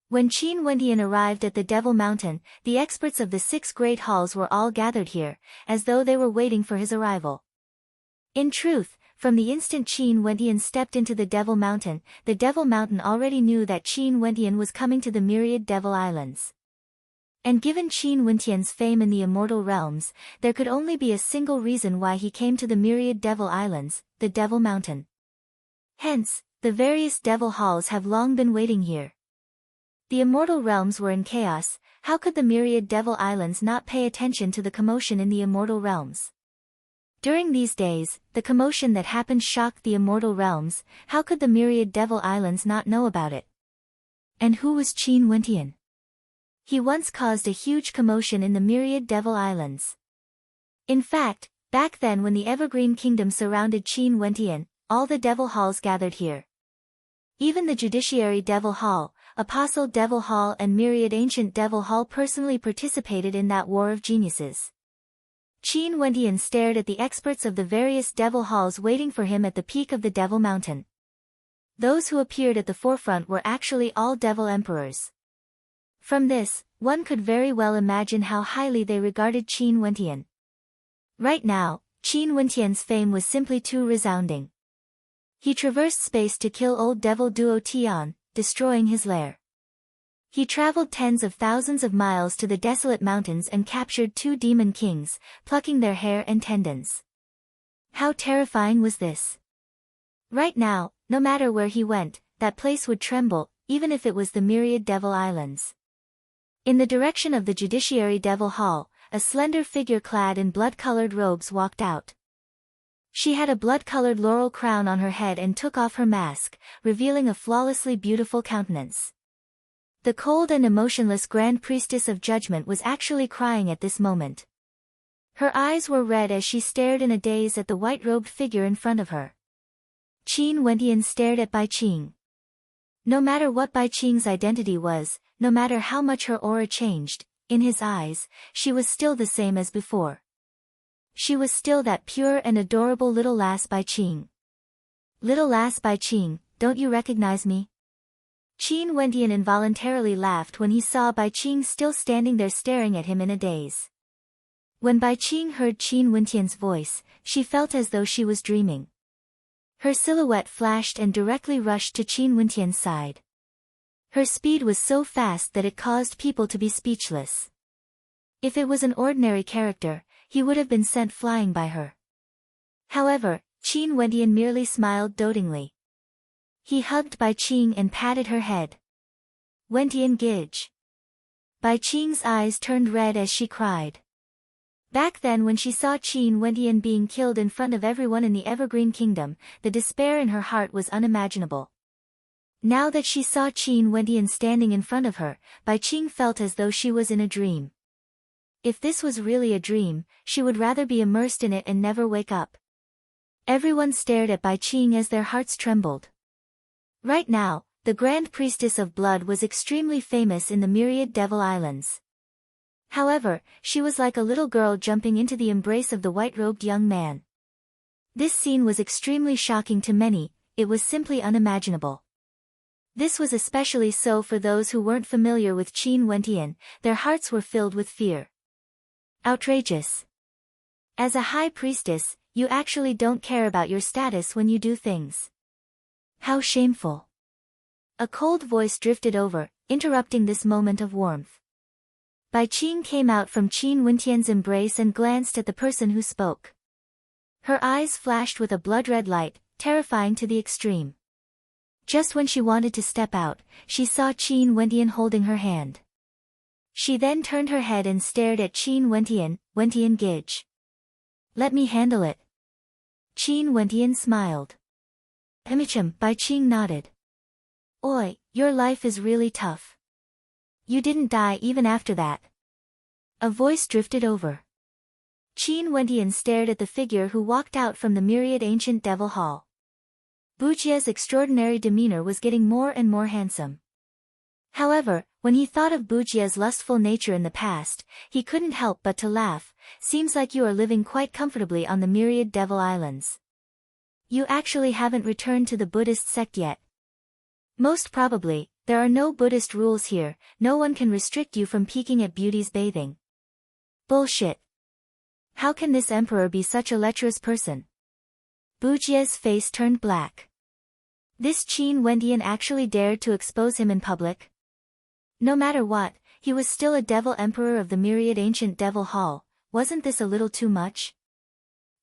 When Qin Wentian arrived at the Devil Mountain, the experts of the 6 great halls were all gathered here, as though they were waiting for his arrival. In truth, from the instant Qin Wentian stepped into the Devil Mountain already knew that Qin Wentian was coming to the myriad Devil Islands. And given Qin Wentian's fame in the immortal realms, there could only be a single reason why he came to the myriad Devil Islands, the Devil Mountain. Hence, the various Devil Halls have long been waiting here. The immortal realms were in chaos, how could the myriad Devil Islands not pay attention to the commotion in the immortal realms? During these days, the commotion that happened shocked the immortal realms, how could the myriad Devil Islands not know about it? And who was Qin Wentian? He once caused a huge commotion in the myriad Devil Islands. In fact, back then when the Evergreen Kingdom surrounded Qin Wentian, all the Devil Halls gathered here. Even the Judiciary Devil Hall, Apostle Devil Hall and Myriad Ancient Devil Hall personally participated in that war of geniuses. Qin Wentian stared at the experts of the various devil halls waiting for him at the peak of the Devil Mountain. Those who appeared at the forefront were actually all devil emperors. From this, one could very well imagine how highly they regarded Qin Wentian. Right now, Qin Wentian's fame was simply too resounding. He traversed space to kill old devil Duo Tian, destroying his lair. He traveled tens of thousands of miles to the desolate mountains and captured 2 demon kings, plucking their hair and tendons. How terrifying was this? Right now, no matter where he went, that place would tremble, even if it was the myriad devil islands. In the direction of the Judiciary Devil Hall, a slender figure clad in blood-colored robes walked out. She had a blood-colored laurel crown on her head and took off her mask, revealing a flawlessly beautiful countenance. The cold and emotionless Grand Priestess of Judgment was actually crying at this moment. Her eyes were red as she stared in a daze at the white-robed figure in front of her. Qin Wentian stared at Bai Qing. No matter what Bai Qing's identity was, no matter how much her aura changed, in his eyes, she was still the same as before. She was still that pure and adorable little lass Bai Qing. Little lass Bai Qing, don't you recognize me? Qin Wentian involuntarily laughed when he saw Bai Qing still standing there staring at him in a daze. When Bai Qing heard Qin Wentian's voice, she felt as though she was dreaming. Her silhouette flashed and directly rushed to Qin Wentian's side. Her speed was so fast that it caused people to be speechless. If it was an ordinary character, he would have been sent flying by her. However, Qin Wentian merely smiled dotingly. He hugged Bai Qing and patted her head. Wentian Gidge. Bai Qing's eyes turned red as she cried. Back then when she saw Qin Wentian being killed in front of everyone in the Evergreen Kingdom, the despair in her heart was unimaginable. Now that she saw Qin Wentian standing in front of her, Bai Qing felt as though she was in a dream. If this was really a dream, she would rather be immersed in it and never wake up. Everyone stared at Bai Qing as their hearts trembled. Right now, the Grand Priestess of Blood was extremely famous in the myriad devil islands. However, she was like a little girl jumping into the embrace of the white-robed young man. This scene was extremely shocking to many, it was simply unimaginable. This was especially so for those who weren't familiar with Qin Wentian, their hearts were filled with fear. Outrageous. As a high priestess, you actually don't care about your status when you do things. How shameful. A cold voice drifted over, interrupting this moment of warmth. Bai Qing came out from Qin Wentian's embrace and glanced at the person who spoke. Her eyes flashed with a blood-red light, terrifying to the extreme. Just when she wanted to step out, she saw Qin Wentian holding her hand. She then turned her head and stared at Qin Wentian, Wentian Gidge. Let me handle it. Qin Wentian smiled. Emicham, Bai Qing nodded. Oi, your life is really tough. You didn't die even after that. A voice drifted over. Qin Wentian stared at the figure who walked out from the myriad ancient devil hall. Bujia's extraordinary demeanor was getting more and more handsome. However, when he thought of Bujia's lustful nature in the past, he couldn't help but to laugh. Seems like you are living quite comfortably on the myriad devil islands. You actually haven't returned to the Buddhist sect yet. Most probably, there are no Buddhist rules here, no one can restrict you from peeking at beauty's bathing. Bullshit. How can this emperor be such a lecherous person? Bujia's face turned black. This Qin Wentian actually dared to expose him in public? No matter what, he was still a devil emperor of the myriad ancient devil hall, wasn't this a little too much?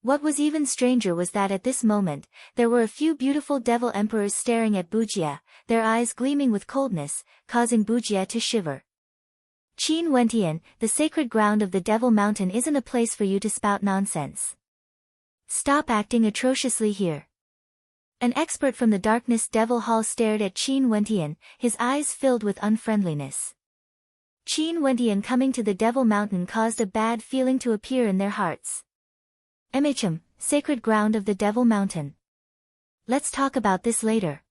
What was even stranger was that at this moment, there were a few beautiful devil emperors staring at Bujia, their eyes gleaming with coldness, causing Bujia to shiver. Qin Wentian, the sacred ground of the Devil Mountain isn't a place for you to spout nonsense. Stop acting atrociously here. An expert from the Darkness Devil Hall stared at Qin Wentian, his eyes filled with unfriendliness. Qin Wentian coming to the Devil Mountain caused a bad feeling to appear in their hearts. Emicham, sacred ground of the Devil Mountain. Let's talk about this later.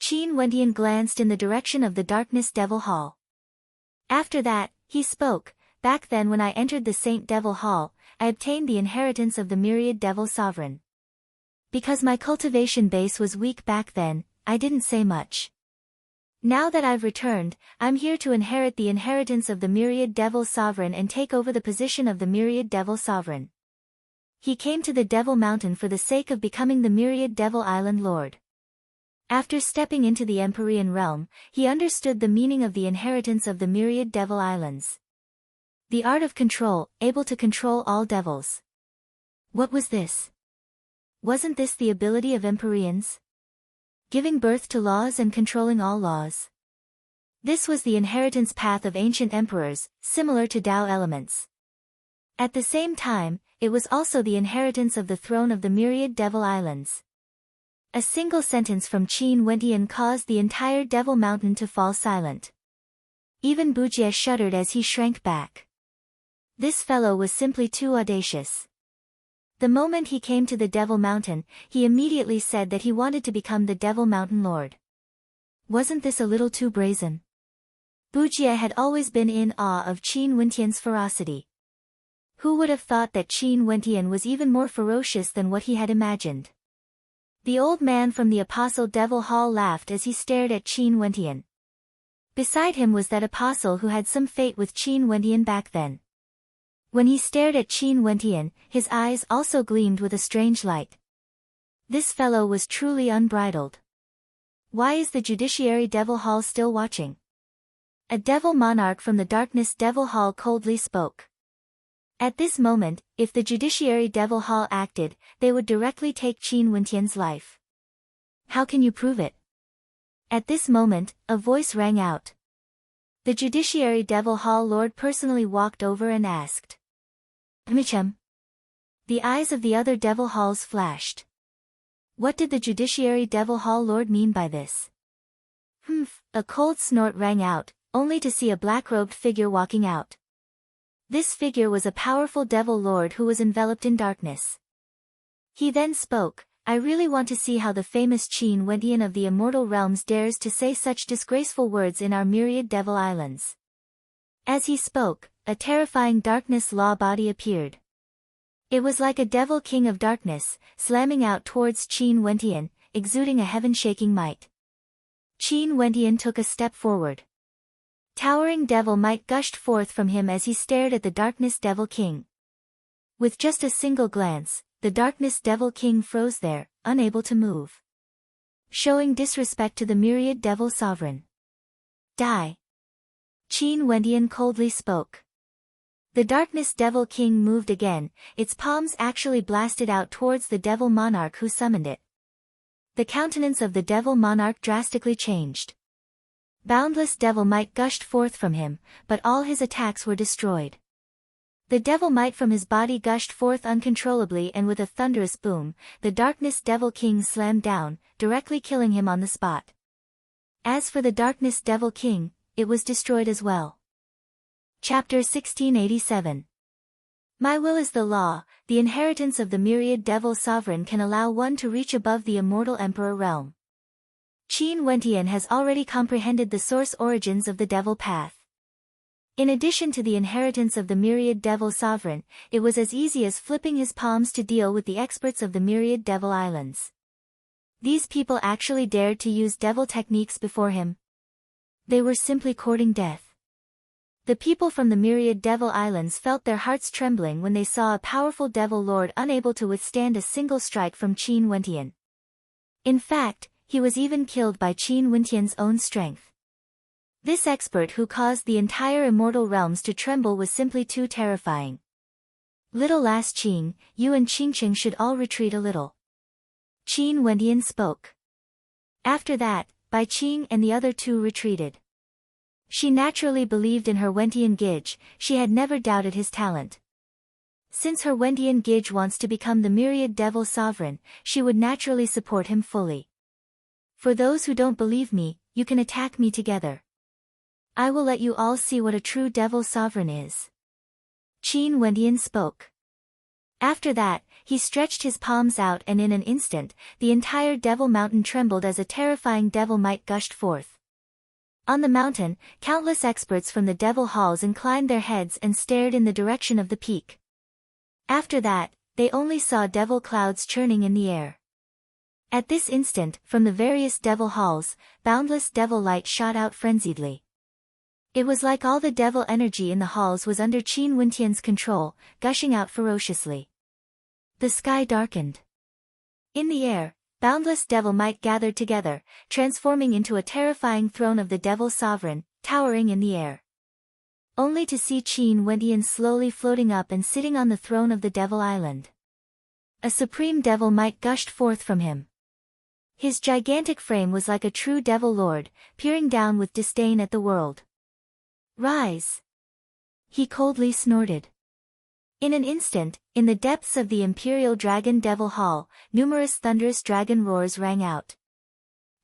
Qin Wentian glanced in the direction of the Darkness Devil Hall. After that, he spoke, back then when I entered the Saint Devil Hall, I obtained the inheritance of the myriad devil sovereign. Because my cultivation base was weak back then, I didn't say much. Now that I've returned, I'm here to inherit the inheritance of the myriad devil sovereign and take over the position of the myriad devil sovereign. He came to the Devil Mountain for the sake of becoming the myriad devil island lord. After stepping into the Empyrean realm, he understood the meaning of the inheritance of the myriad devil islands. The art of control, able to control all devils. What was this? Wasn't this the ability of Empyreans? Giving birth to laws and controlling all laws. This was the inheritance path of ancient emperors, similar to Tao elements. At the same time, it was also the inheritance of the throne of the myriad devil islands. A single sentence from Qin Wentian caused the entire Devil Mountain to fall silent. Even Bujie shuddered as he shrank back. This fellow was simply too audacious. The moment he came to the Devil Mountain, he immediately said that he wanted to become the Devil Mountain Lord. Wasn't this a little too brazen? Bujie had always been in awe of Qin Wentian's ferocity. Who would have thought that Qin Wentian was even more ferocious than what he had imagined? The old man from the Apostle Devil Hall laughed as he stared at Qin Wentian. Beside him was that apostle who had some fate with Qin Wentian back then. When he stared at Qin Wentian, his eyes also gleamed with a strange light. This fellow was truly unbridled. Why is the Judiciary Devil Hall still watching? A devil monarch from the Darkness Devil Hall coldly spoke. At this moment, if the Judiciary Devil Hall acted, they would directly take Qin Wentian's life. How can you prove it? At this moment, a voice rang out. The Judiciary Devil Hall Lord personally walked over and asked. Michem? The eyes of the other Devil Halls flashed. What did the Judiciary Devil Hall Lord mean by this? Humph, a cold snort rang out, only to see a black-robed figure walking out. This figure was a powerful Devil Lord who was enveloped in darkness. He then spoke, I really want to see how the famous Qin Wentian of the Immortal Realms dares to say such disgraceful words in our myriad Devil Islands. As he spoke, a terrifying darkness law body appeared. It was like a devil king of darkness, slamming out towards Qin Wentian, exuding a heaven-shaking might. Qin Wentian took a step forward. Towering devil might gushed forth from him as he stared at the Darkness Devil King. With just a single glance, the Darkness Devil King froze there, unable to move. Showing disrespect to the myriad Devil Sovereign. Die. Qin Wentian coldly spoke. The Darkness Devil King moved again, its palms actually blasted out towards the Devil Monarch who summoned it. The countenance of the Devil Monarch drastically changed. Boundless devil might gushed forth from him, but all his attacks were destroyed. The devil might from his body gushed forth uncontrollably, and with a thunderous boom, the Darkness Devil King slammed down, directly killing him on the spot. As for the Darkness Devil King, it was destroyed as well. Chapter 1687. My will is the law. The inheritance of the myriad devil sovereign can allow one to reach above the immortal emperor realm. Qin Wentian has already comprehended the source origins of the devil path. In addition to the inheritance of the myriad devil sovereign, it was as easy as flipping his palms to deal with the experts of the myriad devil islands. These people actually dared to use devil techniques before him. They were simply courting death. The people from the myriad devil islands felt their hearts trembling when they saw a powerful devil lord unable to withstand a single strike from Qin Wentian. In fact, he was even killed by Qin Wentian's own strength. This expert who caused the entire immortal realms to tremble was simply too terrifying. Little last Qin, you and Qingqing should all retreat a little. Qin Wentian spoke. After that, Bai Qing and the other two retreated. She naturally believed in her Wentian Gij, she had never doubted his talent. Since her Wentian Gij wants to become the myriad devil sovereign, she would naturally support him fully. For those who don't believe me, you can attack me together. I will let you all see what a true devil sovereign is. Qin Wentian spoke. After that, he stretched his palms out, and in an instant, the entire Devil Mountain trembled as a terrifying devil might gushed forth. On the mountain, countless experts from the devil halls inclined their heads and stared in the direction of the peak. After that, they only saw devil clouds churning in the air. At this instant, from the various devil halls, boundless devil light shot out frenziedly. It was like all the devil energy in the halls was under Qin Wentian's control, gushing out ferociously. The sky darkened. In the air, boundless devil might gathered together, transforming into a terrifying throne of the devil sovereign, towering in the air. Only to see Qin Wendian slowly floating up and sitting on the throne of the devil island. A supreme devil might gushed forth from him. His gigantic frame was like a true devil lord, peering down with disdain at the world. "Rise!" he coldly snorted. In an instant, in the depths of the Imperial Dragon Devil Hall, numerous thunderous dragon roars rang out.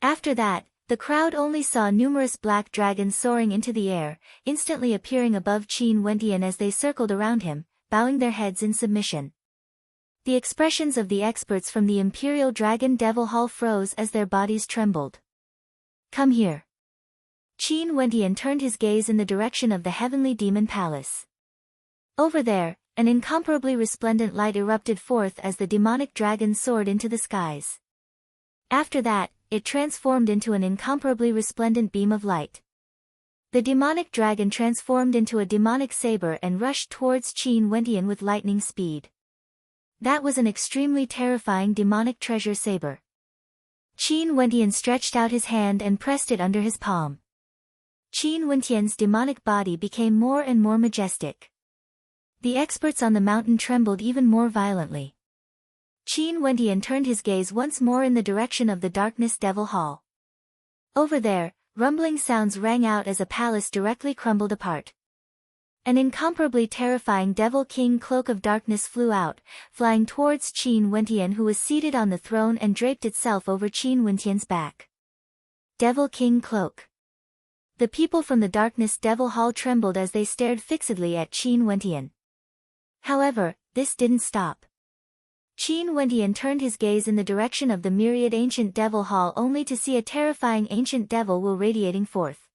After that, the crowd only saw numerous black dragons soaring into the air, instantly appearing above Qin Wendian as they circled around him, bowing their heads in submission. The expressions of the experts from the Imperial Dragon Devil Hall froze as their bodies trembled. "Come here." Qin Wendian turned his gaze in the direction of the heavenly demon palace. Over there, an incomparably resplendent light erupted forth as the demonic dragon soared into the skies. After that, it transformed into an incomparably resplendent beam of light. The demonic dragon transformed into a demonic saber and rushed towards Qin Wendian with lightning speed. That was an extremely terrifying demonic treasure saber. Qin Wendian stretched out his hand and pressed it under his palm. Qin Wendian's demonic body became more and more majestic. The experts on the mountain trembled even more violently. Qin Wendian turned his gaze once more in the direction of the Darkness Devil Hall. Over there, rumbling sounds rang out as a palace directly crumbled apart. An incomparably terrifying Devil King Cloak of Darkness flew out, flying towards Qin Wendian, who was seated on the throne and draped itself over Qin Wendian's back. Devil King Cloak. The people from the Darkness Devil Hall trembled as they stared fixedly at Qin Wendian. However, this didn't stop. Qin Wendian turned his gaze in the direction of the myriad ancient devil hall only to see a terrifying ancient devil will radiating forth.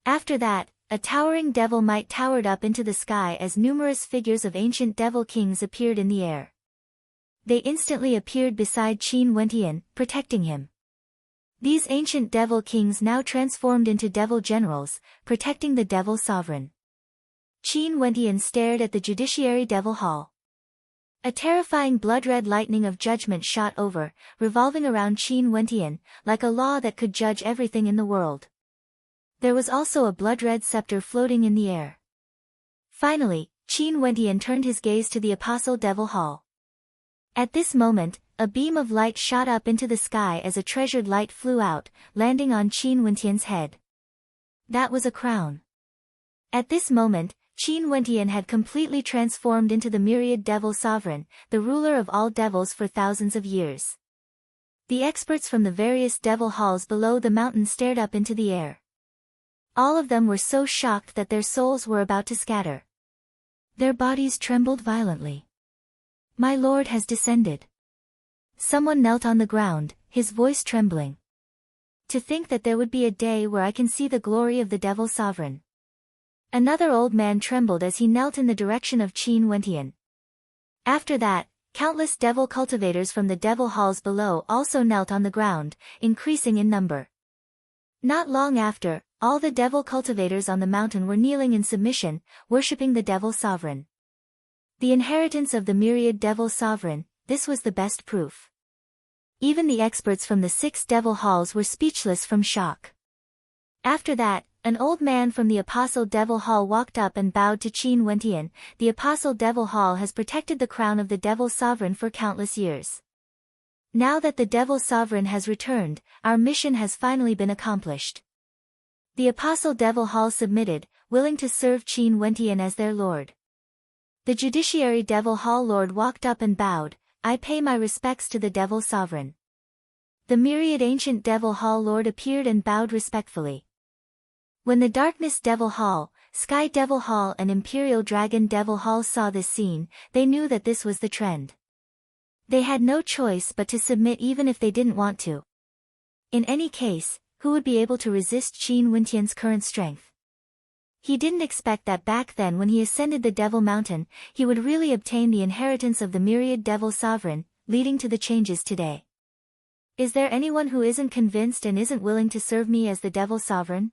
After that, a towering devil might towered up into the sky as numerous figures of ancient devil kings appeared in the air. They instantly appeared beside Qin Wendian, protecting him. These ancient devil kings now transformed into devil generals, protecting the devil sovereign. Qin Wendian stared at the Judiciary Devil Hall. A terrifying blood-red lightning of judgment shot over, revolving around Qin Wendian, like a law that could judge everything in the world. There was also a blood-red scepter floating in the air. Finally, Qin Wendian turned his gaze to the Apostle Devil Hall. At this moment, a beam of light shot up into the sky as a treasured light flew out, landing on Qin Wendian's head. That was a crown. At this moment, Qin Wendian had completely transformed into the myriad devil sovereign, the ruler of all devils for thousands of years. The experts from the various devil halls below the mountain stared up into the air. All of them were so shocked that their souls were about to scatter. Their bodies trembled violently. "My lord has descended." Someone knelt on the ground, his voice trembling. "To think that there would be a day where I can see the glory of the devil sovereign." Another old man trembled as he knelt in the direction of Qin Wendian. After that, countless devil cultivators from the devil halls below also knelt on the ground, increasing in number. Not long after, all the devil cultivators on the mountain were kneeling in submission, worshipping the devil sovereign. The inheritance of the myriad devil sovereign, this was the best proof. Even the experts from the 6 devil halls were speechless from shock. After that, an old man from the Apostle Devil Hall walked up and bowed to Qin Wendian. "The Apostle Devil Hall has protected the crown of the Devil Sovereign for countless years. Now that the Devil Sovereign has returned, our mission has finally been accomplished." The Apostle Devil Hall submitted, willing to serve Qin Wendian as their lord. The Judiciary Devil Hall lord walked up and bowed, "I pay my respects to the Devil Sovereign." The myriad ancient Devil Hall lord appeared and bowed respectfully. When the Darkness Devil Hall, Sky Devil Hall and Imperial Dragon Devil Hall saw this scene, they knew that this was the trend. They had no choice but to submit even if they didn't want to. In any case, who would be able to resist Qin Wendian's current strength? He didn't expect that back then when he ascended the Devil Mountain, he would really obtain the inheritance of the myriad Devil Sovereign, leading to the changes today. Is there anyone who isn't convinced and isn't willing to serve me as the Devil Sovereign?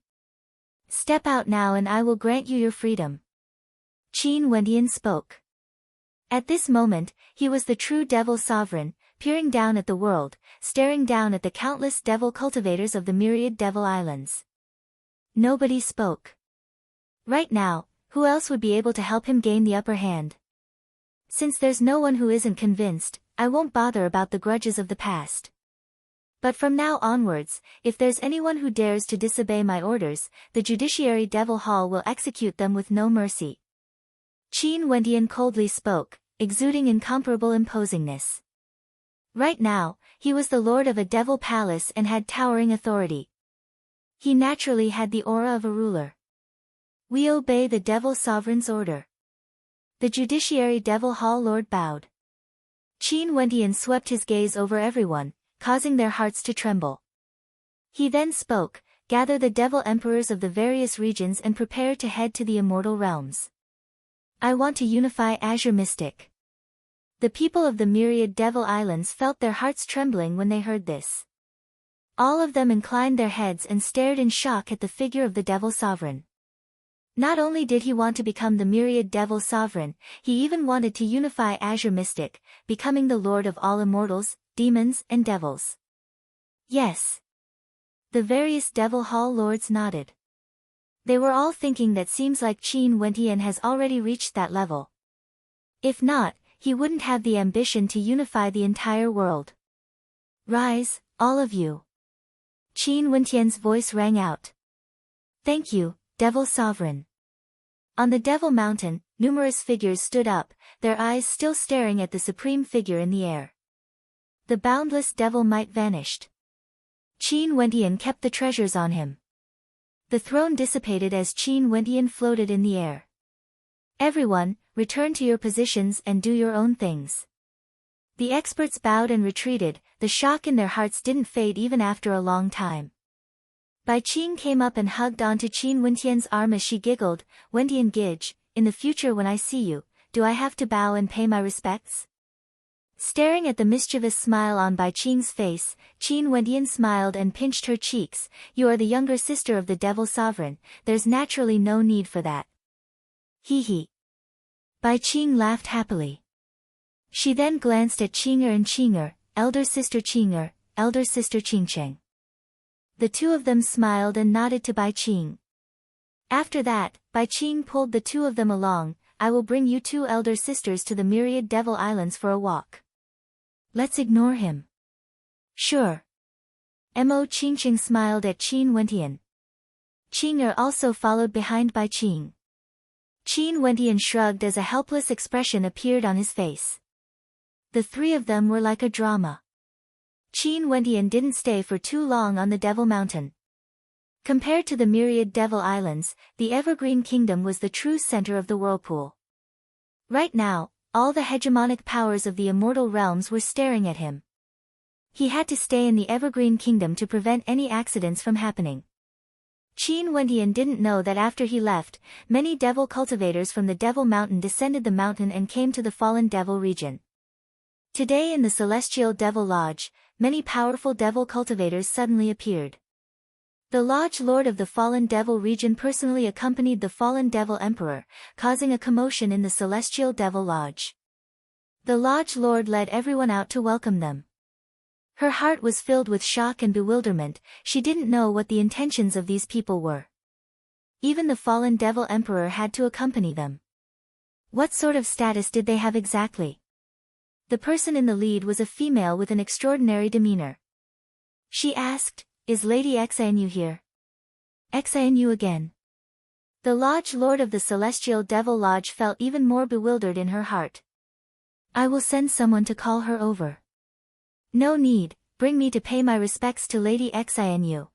Step out now and I will grant you your freedom. Qin Wendian spoke. At this moment, he was the true Devil Sovereign, peering down at the world, staring down at the countless devil cultivators of the myriad Devil Islands. Nobody spoke. Right now, who else would be able to help him gain the upper hand? Since there's no one who isn't convinced, I won't bother about the grudges of the past. But from now onwards, if there's anyone who dares to disobey my orders, the Judiciary Devil Hall will execute them with no mercy. Qin Wendian coldly spoke, exuding incomparable imposingness. Right now, he was the lord of a devil palace and had towering authority. He naturally had the aura of a ruler. We obey the Devil Sovereign's order. The Judiciary Devil Hall Lord bowed. Qin Wendian swept his gaze over everyone, causing their hearts to tremble. He then spoke, gather the Devil Emperors of the various regions and prepare to head to the immortal realms. I want to unify Azure Mystic. The people of the myriad Devil Islands felt their hearts trembling when they heard this. All of them inclined their heads and stared in shock at the figure of the Devil Sovereign. Not only did he want to become the myriad Devil Sovereign, he even wanted to unify Azure Mystic, becoming the lord of all immortals, demons and devils. Yes. The various Devil Hall lords nodded. They were all thinking that seems like Qin Wendian has already reached that level. If not, he wouldn't have the ambition to unify the entire world. Rise, all of you. Qin Wendian's voice rang out. Thank you, Devil Sovereign. On the Devil Mountain, numerous figures stood up, their eyes still staring at the supreme figure in the air. The boundless devil might vanished. Qin Wendian kept the treasures on him. The throne dissipated as Qin Wendian floated in the air. Everyone, return to your positions and do your own things. The experts bowed and retreated, the shock in their hearts didn't fade even after a long time. Bai Qing came up and hugged onto Qin Wendian's arm as she giggled, Wendian Gidge, in the future when I see you, do I have to bow and pay my respects? Staring at the mischievous smile on Bai Qing's face, Qin Wendian smiled and pinched her cheeks. You are the younger sister of the Devil Sovereign, there's naturally no need for that. Hee hee. Bai Qing laughed happily. She then glanced at Qing'er and Qing'er, elder sister Qing'er, elder sister Qingcheng. The two of them smiled and nodded to Bai Qing. After that, Bai Qing pulled the two of them along. I will bring you two elder sisters to the myriad Devil Islands for a walk. Let's ignore him. Sure. Mo Qingcheng smiled at Qin Wendian. Qing'er also followed behind Bai Qing. Qin Wendian shrugged as a helpless expression appeared on his face. The three of them were like a drama. Qin Wendian didn't stay for too long on the Devil Mountain. Compared to the myriad Devil Islands, the Evergreen Kingdom was the true center of the whirlpool. Right now, all the hegemonic powers of the immortal realms were staring at him. He had to stay in the Evergreen Kingdom to prevent any accidents from happening. Qin Wendian didn't know that after he left, many devil cultivators from the Devil Mountain descended the mountain and came to the fallen devil region. Today in the Celestial Devil Lodge, many powerful devil cultivators suddenly appeared. The Lodge Lord of the Fallen Devil region personally accompanied the Fallen Devil Emperor, causing a commotion in the Celestial Devil Lodge. The Lodge Lord led everyone out to welcome them. Her heart was filled with shock and bewilderment, she didn't know what the intentions of these people were. Even the Fallen Devil Emperor had to accompany them. What sort of status did they have exactly? The person in the lead was a female with an extraordinary demeanor. She asked, Is Lady Xinu here? Xinu again. The Lodge Lord of the Celestial Devil Lodge felt even more bewildered in her heart. I will send someone to call her over. No need, bring me to pay my respects to Lady Xinu.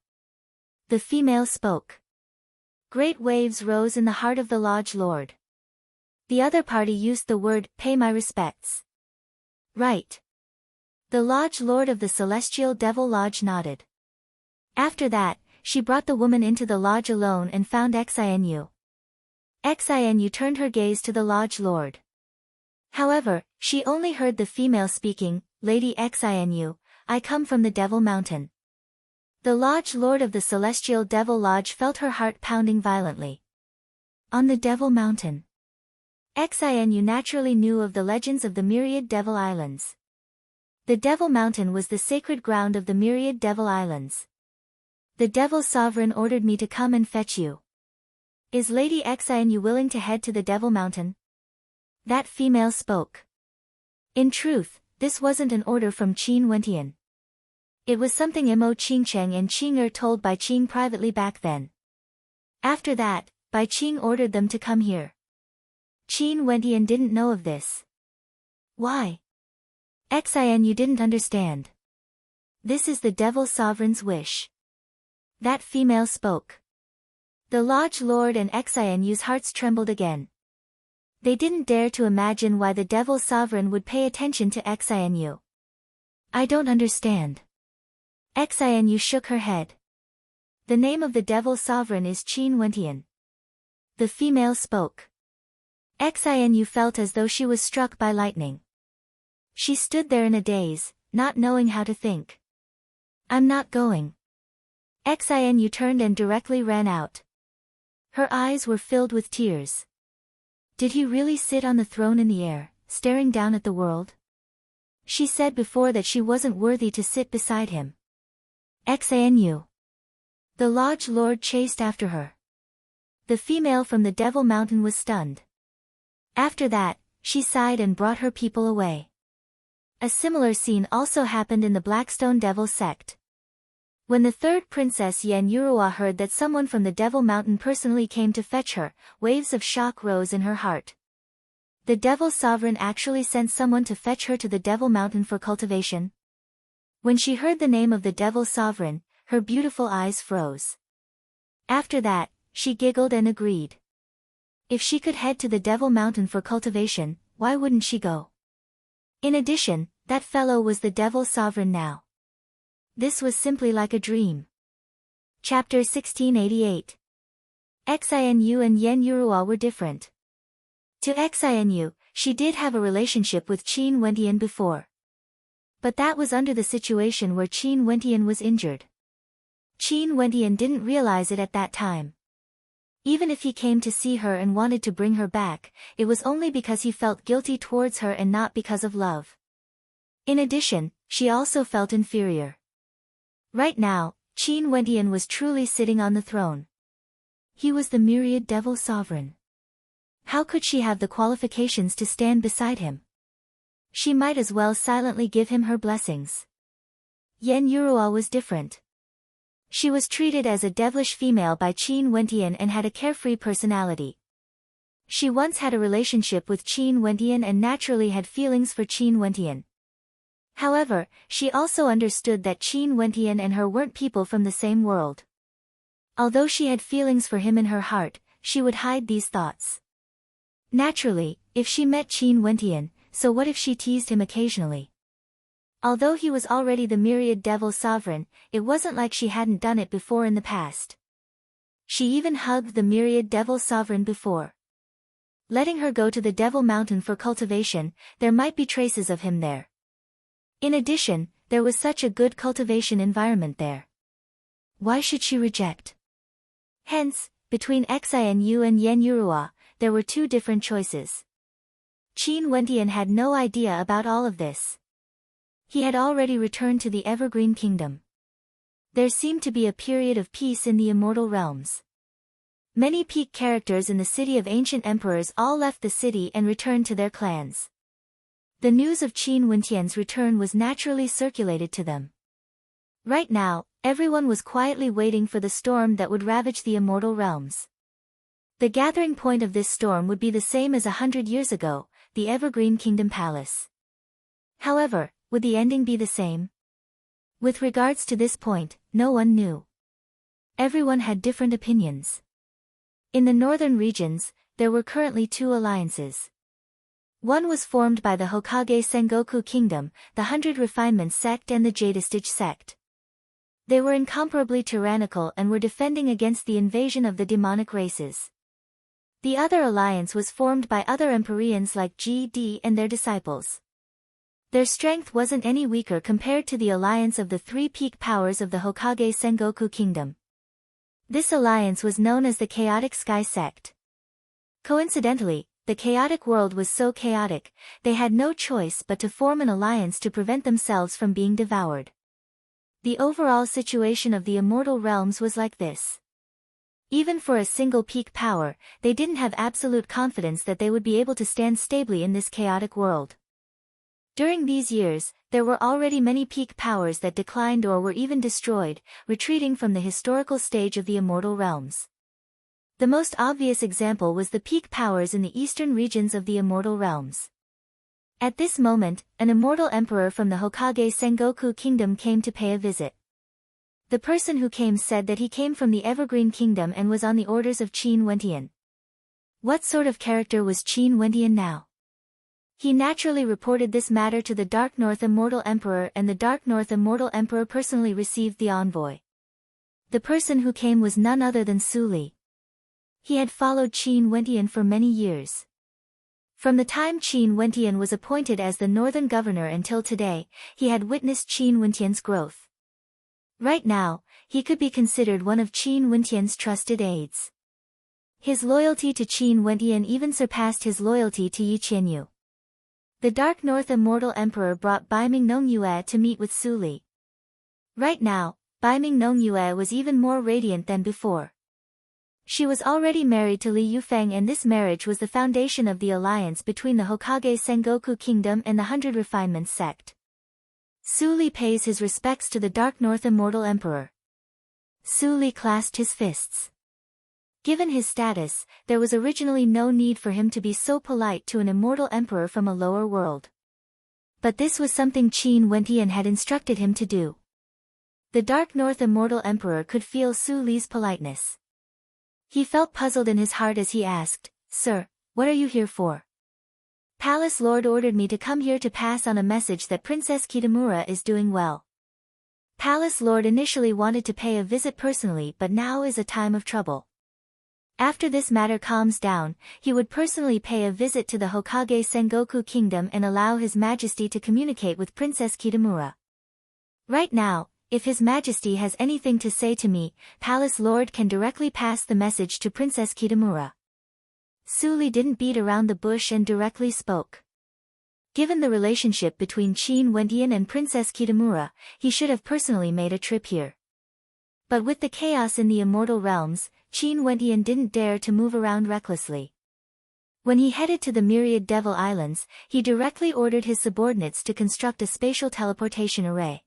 The female spoke. Great waves rose in the heart of the Lodge Lord. The other party used the word, pay my respects. Right. The Lodge Lord of the Celestial Devil Lodge nodded. After that, she brought the woman into the lodge alone and found Xinu. Xinu turned her gaze to the lodge lord. However, she only heard the female speaking, "Lady Xinu, I come from the Devil Mountain." The lodge lord of the Celestial Devil Lodge felt her heart pounding violently. On the Devil Mountain. Xinu naturally knew of the legends of the myriad Devil Islands. The Devil Mountain was the sacred ground of the myriad Devil Islands. The Devil Sovereign ordered me to come and fetch you. Is Lady Xinu willing to head to the Devil Mountain? That female spoke. In truth, this wasn't an order from Qin Wentian. It was something Mo Qingcheng and Qing'er told Bai Qing privately back then. After that, Bai Qing ordered them to come here. Qin Wentian didn't know of this. Why? Xinu didn't understand. This is the Devil Sovereign's wish. That female spoke. The Lodge Lord and Xinu's hearts trembled again. They didn't dare to imagine why the Devil Sovereign would pay attention to Xinu. I don't understand. Xinu shook her head. The name of the Devil Sovereign is Qin Wentian. The female spoke. Xinu felt as though she was struck by lightning. She stood there in a daze, not knowing how to think. I'm not going. Xinu turned and directly ran out. Her eyes were filled with tears. Did he really sit on the throne in the air, staring down at the world? She said before that she wasn't worthy to sit beside him. Xinu. The Lodge Lord chased after her. The female from the Devil Mountain was stunned. After that, she sighed and brought her people away. A similar scene also happened in the Blackstone Devil sect. When the third princess Yen Yurua heard that someone from the Devil Mountain personally came to fetch her, waves of shock rose in her heart. The Devil Sovereign actually sent someone to fetch her to the Devil Mountain for cultivation? When she heard the name of the Devil Sovereign, her beautiful eyes froze. After that, she giggled and agreed. If she could head to the Devil Mountain for cultivation, why wouldn't she go? In addition, that fellow was the Devil Sovereign now. This was simply like a dream. Chapter 1688. Xinu and Yen Yurua were different. To Xinu, she did have a relationship with Qin Wentian before. But that was under the situation where Qin Wentian was injured. Qin Wentian didn't realize it at that time. Even if he came to see her and wanted to bring her back, it was only because he felt guilty towards her and not because of love. In addition, she also felt inferior. Right now, Qin Wentian was truly sitting on the throne. He was the myriad Devil Sovereign. How could she have the qualifications to stand beside him? She might as well silently give him her blessings. Yen Yurua was different. She was treated as a devilish female by Qin Wentian and had a carefree personality. She once had a relationship with Qin Wentian and naturally had feelings for Qin Wentian. However, she also understood that Qin Wentian and her weren't people from the same world. Although she had feelings for him in her heart, she would hide these thoughts. Naturally, if she met Qin Wentian, so what if she teased him occasionally? Although he was already the myriad Devil Sovereign, it wasn't like she hadn't done it before in the past. She even hugged the myriad Devil Sovereign before. Letting her go to the Devil Mountain for cultivation, there might be traces of him there. In addition, there was such a good cultivation environment there. Why should she reject? Hence, between Xinu and Yen Yurua, there were two different choices. Qin Wentian had no idea about all of this. He had already returned to the Evergreen Kingdom. There seemed to be a period of peace in the immortal realms. Many peak characters in the city of ancient emperors all left the city and returned to their clans. The news of Qin Wentian's return was naturally circulated to them. Right now, everyone was quietly waiting for the storm that would ravage the immortal realms. The gathering point of this storm would be the same as 100 years ago, the Evergreen Kingdom Palace. However, would the ending be the same? With regards to this point, no one knew. Everyone had different opinions. In the northern regions, there were currently two alliances. One was formed by the Hokage Sengoku Kingdom, the 100 Refinements sect and the Jadestige sect. They were incomparably tyrannical and were defending against the invasion of the demonic races. The other alliance was formed by other Empyreans like G.D. and their disciples. Their strength wasn't any weaker compared to the alliance of the three peak powers of the Hokage Sengoku Kingdom. This alliance was known as the Chaotic Sky Sect. Coincidentally, the chaotic world was so chaotic, they had no choice but to form an alliance to prevent themselves from being devoured. The overall situation of the immortal realms was like this. Even for a single peak power, they didn't have absolute confidence that they would be able to stand stably in this chaotic world. During these years, there were already many peak powers that declined or were even destroyed, retreating from the historical stage of the immortal realms. The most obvious example was the peak powers in the eastern regions of the immortal realms. At this moment, an immortal emperor from the Hokage Sengoku Kingdom came to pay a visit. The person who came said that he came from the Evergreen Kingdom and was on the orders of Qin Wentian. What sort of character was Qin Wentian now? He naturally reported this matter to the Dark North Immortal Emperor, and the Dark North Immortal Emperor personally received the envoy. The person who came was none other than Su Li. He had followed Qin Wentian for many years. From the time Qin Wentian was appointed as the northern governor until today, he had witnessed Qin Wentian's growth. Right now, he could be considered one of Qin Wentian's trusted aides. His loyalty to Qin Wentian even surpassed his loyalty to Yi Qianyu. The Dark North Immortal Emperor brought Baiming Nongyue to meet with Su Li. Right now, Baiming Nongyue was even more radiant than before. She was already married to Li Yufeng, and this marriage was the foundation of the alliance between the Hokage Sengoku Kingdom and the Hundred Refinements sect. Su Li pays his respects to the Dark North Immortal Emperor. Su Li clasped his fists. Given his status, there was originally no need for him to be so polite to an immortal emperor from a lower world. But this was something Qin Wentian had instructed him to do. The Dark North Immortal Emperor could feel Su Li's politeness. He felt puzzled in his heart as he asked, "Sir, what are you here for?" "Palace Lord ordered me to come here to pass on a message that Princess Kitamura is doing well." Palace Lord initially wanted to pay a visit personally, but now is a time of trouble. After this matter calms down, he would personally pay a visit to the Hokage Sengoku Kingdom and allow His Majesty to communicate with Princess Kitamura. Right now, if His Majesty has anything to say to me, Palace Lord can directly pass the message to Princess Kitamura. Su Li didn't beat around the bush and directly spoke. Given the relationship between Qin Wentian and Princess Kitamura, he should have personally made a trip here. But with the chaos in the immortal realms, Qin Wentian didn't dare to move around recklessly. When he headed to the Myriad Devil Islands, he directly ordered his subordinates to construct a spatial teleportation array.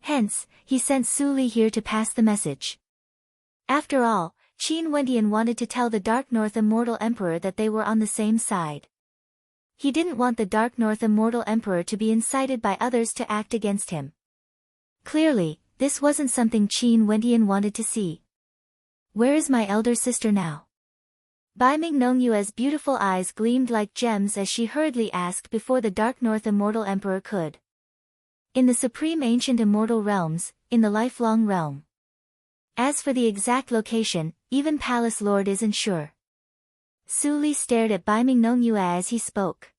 Hence, he sent Su Li here to pass the message. After all, Qin Wentian wanted to tell the Dark North Immortal Emperor that they were on the same side. He didn't want the Dark North Immortal Emperor to be incited by others to act against him. Clearly, this wasn't something Qin Wentian wanted to see. "Where is my elder sister now?" Baiming Nongyue's beautiful eyes gleamed like gems as she hurriedly asked before the Dark North Immortal Emperor could. "In the Supreme Ancient Immortal Realms, in the Lifelong Realm. As for the exact location, even Palace Lord isn't sure." Su Li stared at Baiming Nongyue as he spoke.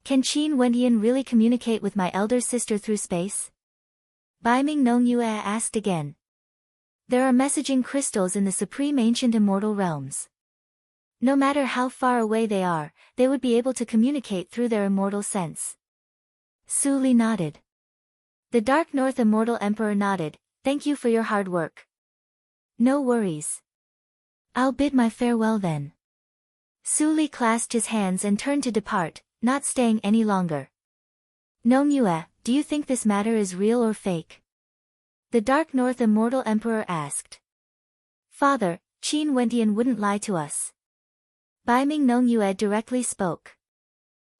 "Can Qin Wentian really communicate with my elder sister through space?" Baiming Nongyue asked again. "There are messaging crystals in the Supreme Ancient Immortal Realms. No matter how far away they are, they would be able to communicate through their immortal sense." Su Li nodded. The Dark North Immortal Emperor nodded, "Thank you for your hard work." "No worries. I'll bid my farewell then." Su Li clasped his hands and turned to depart, not staying any longer. "Nongyue, do you think this matter is real or fake?" the Dark North Immortal Emperor asked. "Father, Qin Wentian wouldn't lie to us." Baiming Nongyue directly spoke.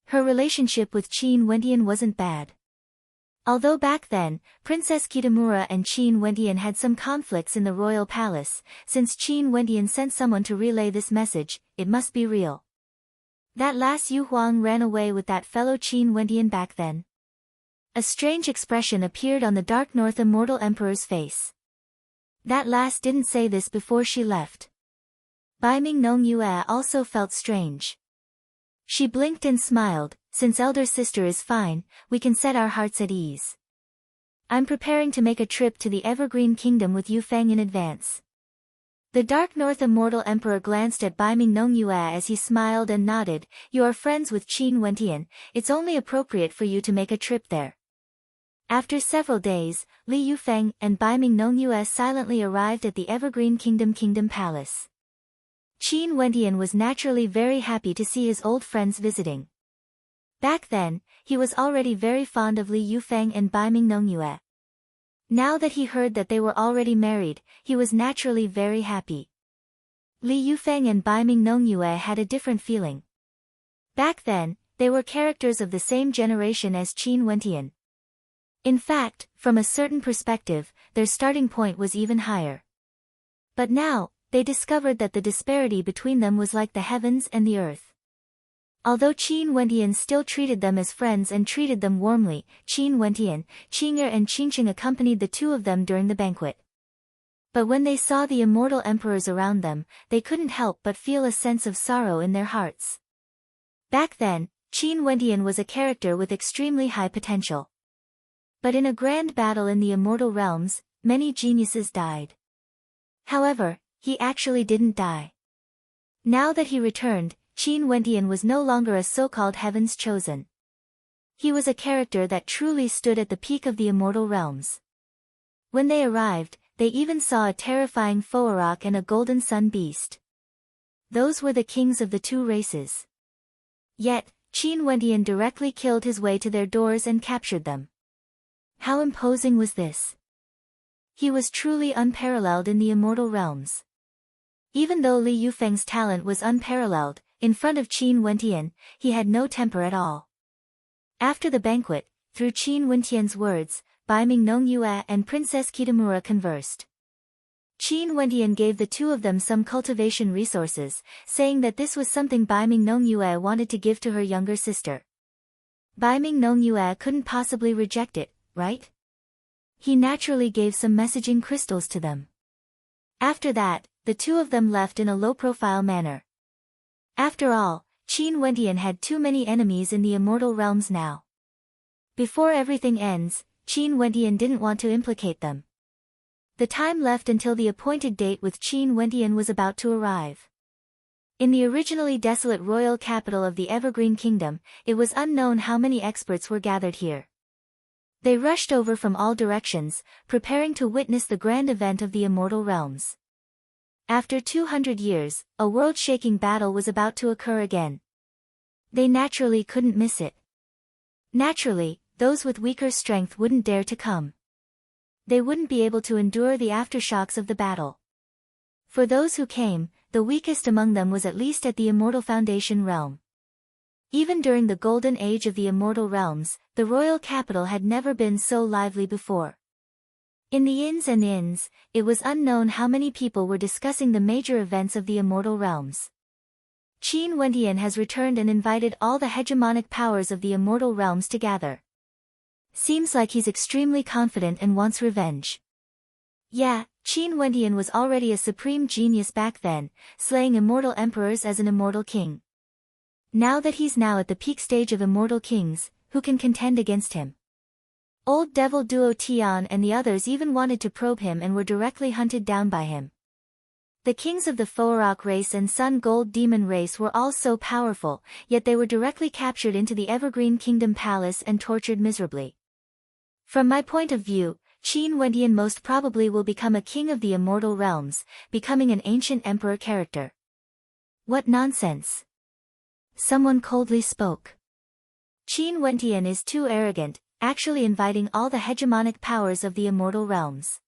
Her relationship with Qin Wentian wasn't bad. Although back then, Princess Kitamura and Qin Wentian had some conflicts in the royal palace, since Qin Wentian sent someone to relay this message, it must be real. That last Yu Huang ran away with that fellow Qin Wentian back then. A strange expression appeared on the Dark North Immortal Emperor's face. That last didn't say this before she left. Bai Ming Nong Yue also felt strange. She blinked and smiled. Since elder sister is fine, we can set our hearts at ease. I'm preparing to make a trip to the Evergreen Kingdom with Yu Feng in advance. The Dark North Immortal Emperor glanced at Bai Ming Nong Yue as he smiled and nodded. You are friends with Qin Wentian, it's only appropriate for you to make a trip there. After several days, Li Yufeng and Bai Ming Nong Yue silently arrived at the Evergreen Kingdom Palace. Qin Wentian was naturally very happy to see his old friends visiting. Back then, he was already very fond of Li Yufeng and Bai Ming Nong Yue. Now that he heard that they were already married, he was naturally very happy. Li Yufeng and Bai Ming Nong Yue had a different feeling. Back then, they were characters of the same generation as Qin Wentian. In fact, from a certain perspective, their starting point was even higher. But now, they discovered that the disparity between them was like the heavens and the earth. Although Qin Wentian still treated them as friends and treated them warmly, Qin Wentian, Qing'er and Qingqing accompanied the two of them during the banquet. But when they saw the immortal emperors around them, they couldn't help but feel a sense of sorrow in their hearts. Back then, Qin Wentian was a character with extremely high potential. But in a grand battle in the immortal realms, many geniuses died. However, he actually didn't die. Now that he returned, Qin Wentian was no longer a so-called heaven's chosen. He was a character that truly stood at the peak of the immortal realms. When they arrived, they even saw a terrifying Foarok and a golden sun beast. Those were the kings of the two races. Yet, Qin Wentian directly killed his way to their doors and captured them. How imposing was this? He was truly unparalleled in the immortal realms. Even though Li Yufeng's talent was unparalleled, in front of Qin Wentian, he had no temper at all. After the banquet, through Qin Wentian's words, Bai Ming Nong Yue and Princess Kitamura conversed. Qin Wentian gave the two of them some cultivation resources, saying that this was something Bai Ming Nong Yue wanted to give to her younger sister. Bai Ming Nong Yue couldn't possibly reject it, right? He naturally gave some messaging crystals to them. After that, the two of them left in a low-profile manner. After all, Qin Wentian had too many enemies in the immortal realms now. Before everything ends, Qin Wentian didn't want to implicate them. The time left until the appointed date with Qin Wentian was about to arrive. In the originally desolate royal capital of the Evergreen Kingdom, it was unknown how many experts were gathered here. They rushed over from all directions, preparing to witness the grand event of the immortal realms. After 200 years, a world-shaking battle was about to occur again. They naturally couldn't miss it. Naturally, those with weaker strength wouldn't dare to come. They wouldn't be able to endure the aftershocks of the battle. For those who came, the weakest among them was at least at the Immortal Foundation realm. Even during the golden age of the immortal realms, the royal capital had never been so lively before. In the inns and inns, it was unknown how many people were discussing the major events of the immortal realms. Qin Wentian has returned and invited all the hegemonic powers of the immortal realms to gather. Seems like he's extremely confident and wants revenge. Yeah, Qin Wentian was already a supreme genius back then, slaying immortal emperors as an immortal king. Now that he's now at the peak stage of immortal kings, who can contend against him? Old devil Duo Tian and the others even wanted to probe him and were directly hunted down by him. The kings of the Foarok race and Sun Gold Demon race were all so powerful, yet they were directly captured into the Evergreen Kingdom Palace and tortured miserably. From my point of view, Qin Wentian most probably will become a king of the immortal realms, becoming an ancient emperor character. What nonsense! Someone coldly spoke. Qin Wentian is too arrogant, actually inviting all the hegemonic powers of the immortal realms.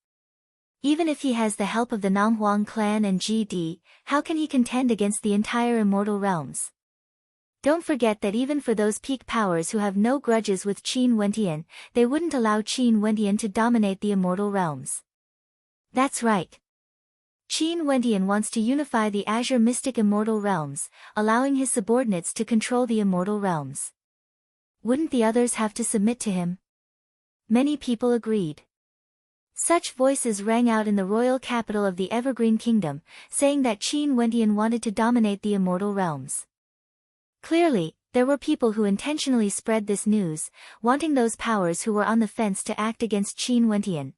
Even if he has the help of the Namhuang clan and GD, how can he contend against the entire immortal realms? Don't forget that even for those peak powers who have no grudges with Qin Wentian, they wouldn't allow Qin Wentian to dominate the immortal realms. That's right. Qin Wentian wants to unify the Azure Mystic Immortal Realms, allowing his subordinates to control the immortal realms. Wouldn't the others have to submit to him? Many people agreed. Such voices rang out in the royal capital of the Evergreen Kingdom, saying that Qin Wentian wanted to dominate the immortal realms. Clearly, there were people who intentionally spread this news, wanting those powers who were on the fence to act against Qin Wentian.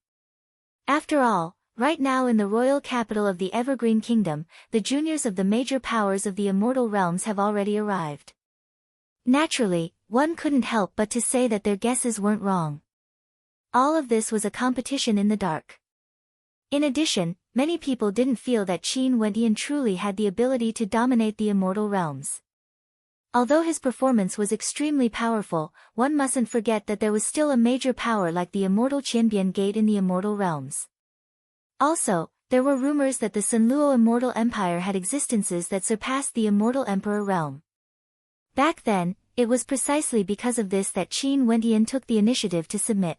After all, right now in the royal capital of the Evergreen Kingdom, the juniors of the major powers of the immortal realms have already arrived. Naturally, one couldn't help but to say that their guesses weren't wrong. All of this was a competition in the dark. In addition, many people didn't feel that Qin Wentian truly had the ability to dominate the immortal realms. Although his performance was extremely powerful, one mustn't forget that there was still a major power like the immortal Qianbian Gate in the immortal realms. Also, there were rumors that the Sunluo Immortal Empire had existences that surpassed the Immortal Emperor realm. Back then, it was precisely because of this that Qin Wentian took the initiative to submit.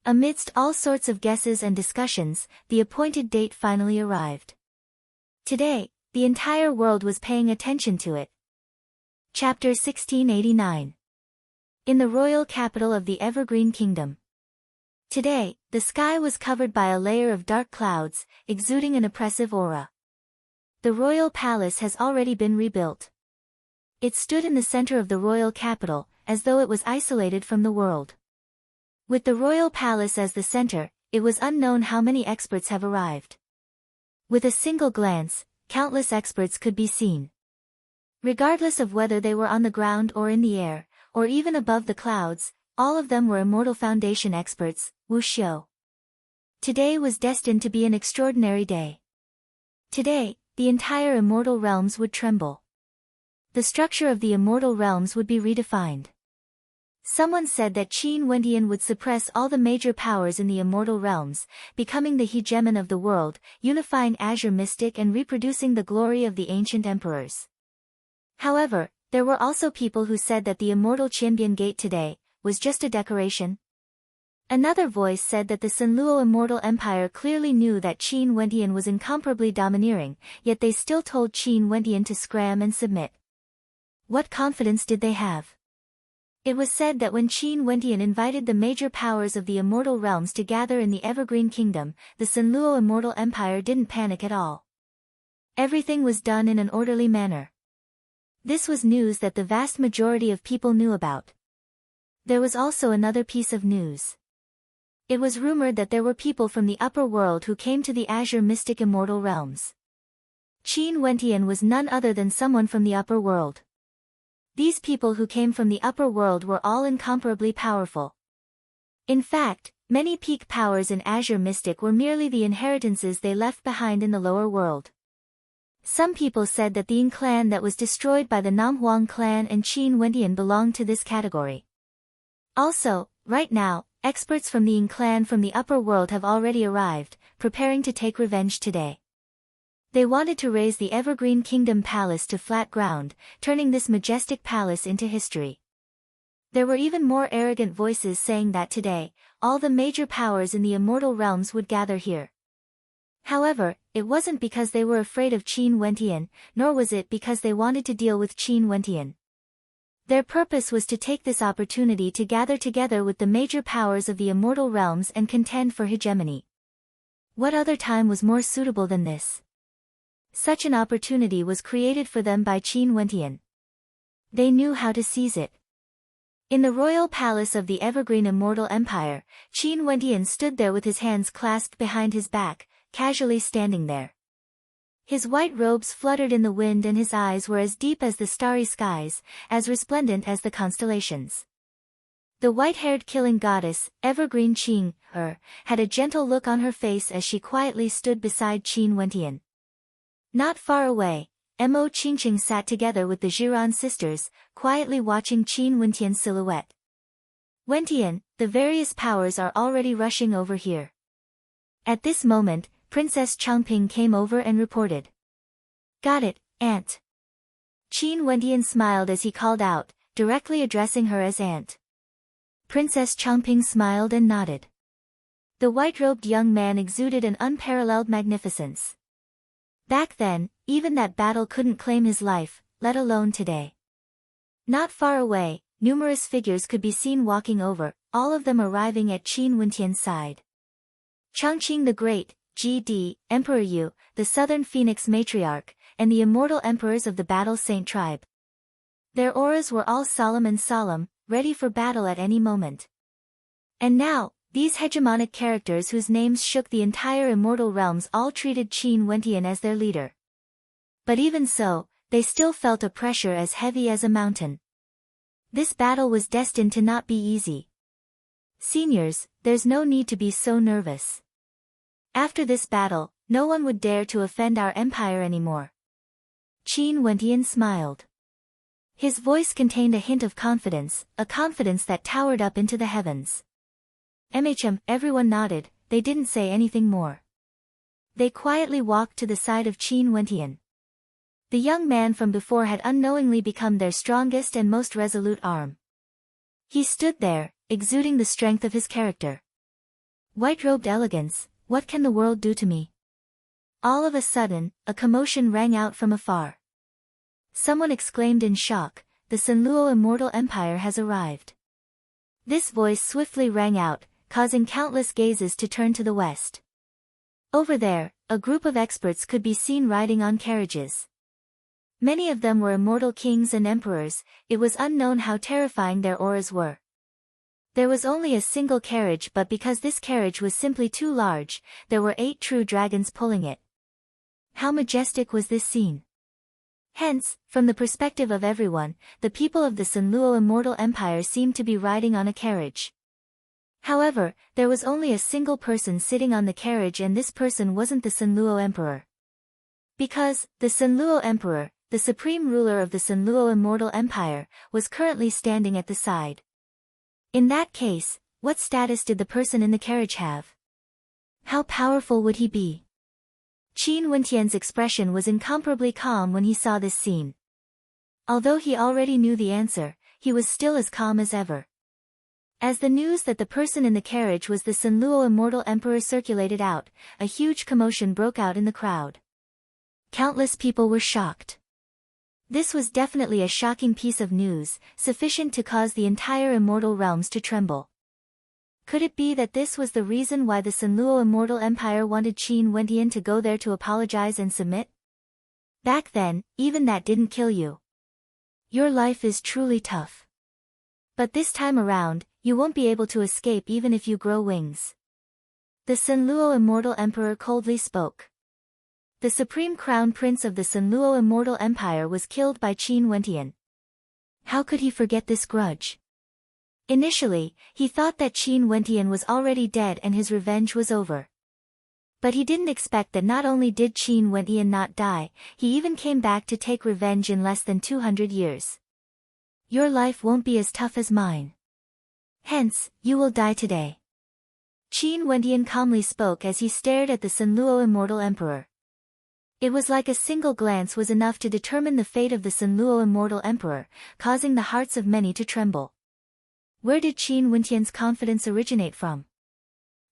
Amidst all sorts of guesses and discussions, the appointed date finally arrived. Today, the entire world was paying attention to it. Chapter 1689. In the royal capital of the Evergreen Kingdom. Today, the sky was covered by a layer of dark clouds, exuding an oppressive aura. The royal palace has already been rebuilt. It stood in the center of the royal capital, as though it was isolated from the world. With the royal palace as the center, it was unknown how many experts have arrived. With a single glance, countless experts could be seen. Regardless of whether they were on the ground or in the air, or even above the clouds, all of them were Immortal Foundation experts, Wuxiu. Today was destined to be an extraordinary day. Today, the entire immortal realms would tremble. The structure of the immortal realms would be redefined. Someone said that Qin Wentian would suppress all the major powers in the immortal realms, becoming the hegemon of the world, unifying Azure Mystic and reproducing the glory of the ancient emperors. However, there were also people who said that the immortal Qianbian Gate today was just a decoration. Another voice said that the Sunluo Immortal Empire clearly knew that Qin Wentian was incomparably domineering, yet they still told Qin Wentian to scram and submit. What confidence did they have? It was said that when Qin Wentian invited the major powers of the immortal realms to gather in the Evergreen Kingdom, the Sunluo Immortal Empire didn't panic at all. Everything was done in an orderly manner. This was news that the vast majority of people knew about. There was also another piece of news. It was rumored that there were people from the upper world who came to the Azure Mystic Immortal Realms. Qin Wentian was none other than someone from the upper world. These people who came from the upper world were all incomparably powerful. In fact, many peak powers in Azure Mystic were merely the inheritances they left behind in the lower world. Some people said that the Ying clan that was destroyed by the Namhuang clan and Qin Wentian belonged to this category. Also, right now, experts from the Ying clan from the upper world have already arrived, preparing to take revenge today. They wanted to raise the Evergreen Kingdom Palace to flat ground, turning this majestic palace into history. There were even more arrogant voices saying that today, all the major powers in the immortal realms would gather here. However, it wasn't because they were afraid of Qin Wentian, nor was it because they wanted to deal with Qin Wentian. Their purpose was to take this opportunity to gather together with the major powers of the immortal realms and contend for hegemony. What other time was more suitable than this? Such an opportunity was created for them by Qin Wentian. They knew how to seize it. In the royal palace of the Evergreen Immortal Empire, Qin Wentian stood there with his hands clasped behind his back, casually standing there. His white robes fluttered in the wind and his eyes were as deep as the starry skies, as resplendent as the constellations. The white-haired killing goddess, Evergreen Qing, had a gentle look on her face as she quietly stood beside Qin Wentian. Not far away, Mo Qingqing sat together with the Jiran sisters, quietly watching Qin Wentian's silhouette. Wentian, the various powers are already rushing over here. At this moment, Princess Changping came over and reported. Got it, Aunt. Qin Wentian smiled as he called out, directly addressing her as Aunt. Princess Changping smiled and nodded. The white-robed young man exuded an unparalleled magnificence. Back then, even that battle couldn't claim his life, let alone today. Not far away, numerous figures could be seen walking over, all of them arriving at Qin Wentian's side. Chongqing the Great, G.D., Emperor Yu, the Southern Phoenix Matriarch, and the immortal emperors of the Battle Saint tribe. Their auras were all solemn, ready for battle at any moment. And now, these hegemonic characters whose names shook the entire immortal realms all treated Qin Wentian as their leader. But even so, they still felt a pressure as heavy as a mountain. This battle was destined to not be easy. Seniors, there's no need to be so nervous. After this battle, no one would dare to offend our empire anymore. Qin Wentian smiled. His voice contained a hint of confidence, a confidence that towered up into the heavens. Everyone nodded, they didn't say anything more. They quietly walked to the side of Qin Wentian. The young man from before had unknowingly become their strongest and most resolute arm. He stood there, exuding the strength of his character. White-robed elegance, what can the world do to me? All of a sudden, a commotion rang out from afar. Someone exclaimed in shock, the Sanluo Immortal Empire has arrived. This voice swiftly rang out, causing countless gazes to turn to the west. Over there, a group of experts could be seen riding on carriages. Many of them were immortal kings and emperors, it was unknown how terrifying their auras were. There was only a single carriage, but because this carriage was simply too large, there were 8 true dragons pulling it. How majestic was this scene! Hence, from the perspective of everyone, the people of the Sanluo Immortal Empire seemed to be riding on a carriage. However, there was only a single person sitting on the carriage, and this person wasn't the Sanluo Emperor. Because, the Sanluo Emperor, the supreme ruler of the Sanluo Immortal Empire, was currently standing at the side. In that case, what status did the person in the carriage have? How powerful would he be? Qin Wentian's expression was incomparably calm when he saw this scene. Although he already knew the answer, he was still as calm as ever. As the news that the person in the carriage was the Sanluo Immortal Emperor circulated out, a huge commotion broke out in the crowd. Countless people were shocked. This was definitely a shocking piece of news, sufficient to cause the entire immortal realms to tremble. Could it be that this was the reason why the Sanluo Immortal Empire wanted Qin Wentian to go there to apologize and submit? Back then, even that didn't kill you. Your life is truly tough. But this time around, you won't be able to escape even if you grow wings. The Sanluo Immortal Emperor coldly spoke. The supreme crown prince of the Sanluo Immortal Empire was killed by Qin Wentian. How could he forget this grudge? Initially, he thought that Qin Wentian was already dead and his revenge was over. But he didn't expect that not only did Qin Wentian not die, he even came back to take revenge in less than 200 years. Your life won't be as tough as mine. Hence, you will die today. Qin Wentian calmly spoke as he stared at the Sanluo Immortal Emperor. It was like a single glance was enough to determine the fate of the Sanluo Immortal Emperor, causing the hearts of many to tremble. Where did Qin Wentian's confidence originate from?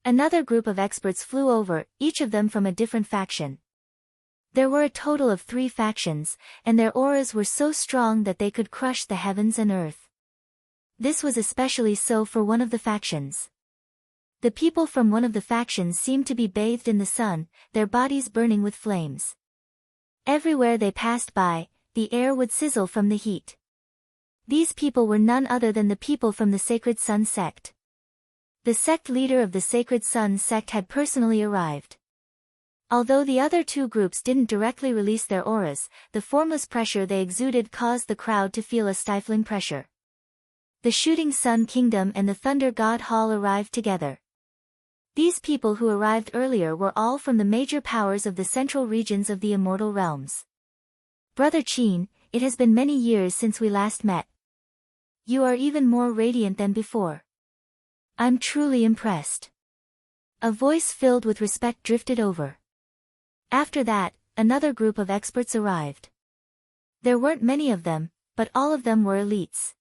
Another group of experts flew over, each of them from a different faction. There were a total of 3 factions, and their auras were so strong that they could crush the heavens and earth. This was especially so for one of the factions. The people from one of the factions seemed to be bathed in the sun, their bodies burning with flames. Everywhere they passed by, the air would sizzle from the heat. These people were none other than the people from the Sacred Sun sect. The sect leader of the Sacred Sun sect had personally arrived. Although the other 2 groups didn't directly release their auras, the formless pressure they exuded caused the crowd to feel a stifling pressure. The Shooting Sun Kingdom and the Thunder God Hall arrived together. These people who arrived earlier were all from the major powers of the central regions of the immortal realms. Brother Qin, it has been many years since we last met. You are even more radiant than before. I'm truly impressed. A voice filled with respect drifted over. After that, another group of experts arrived. There weren't many of them, but all of them were elites.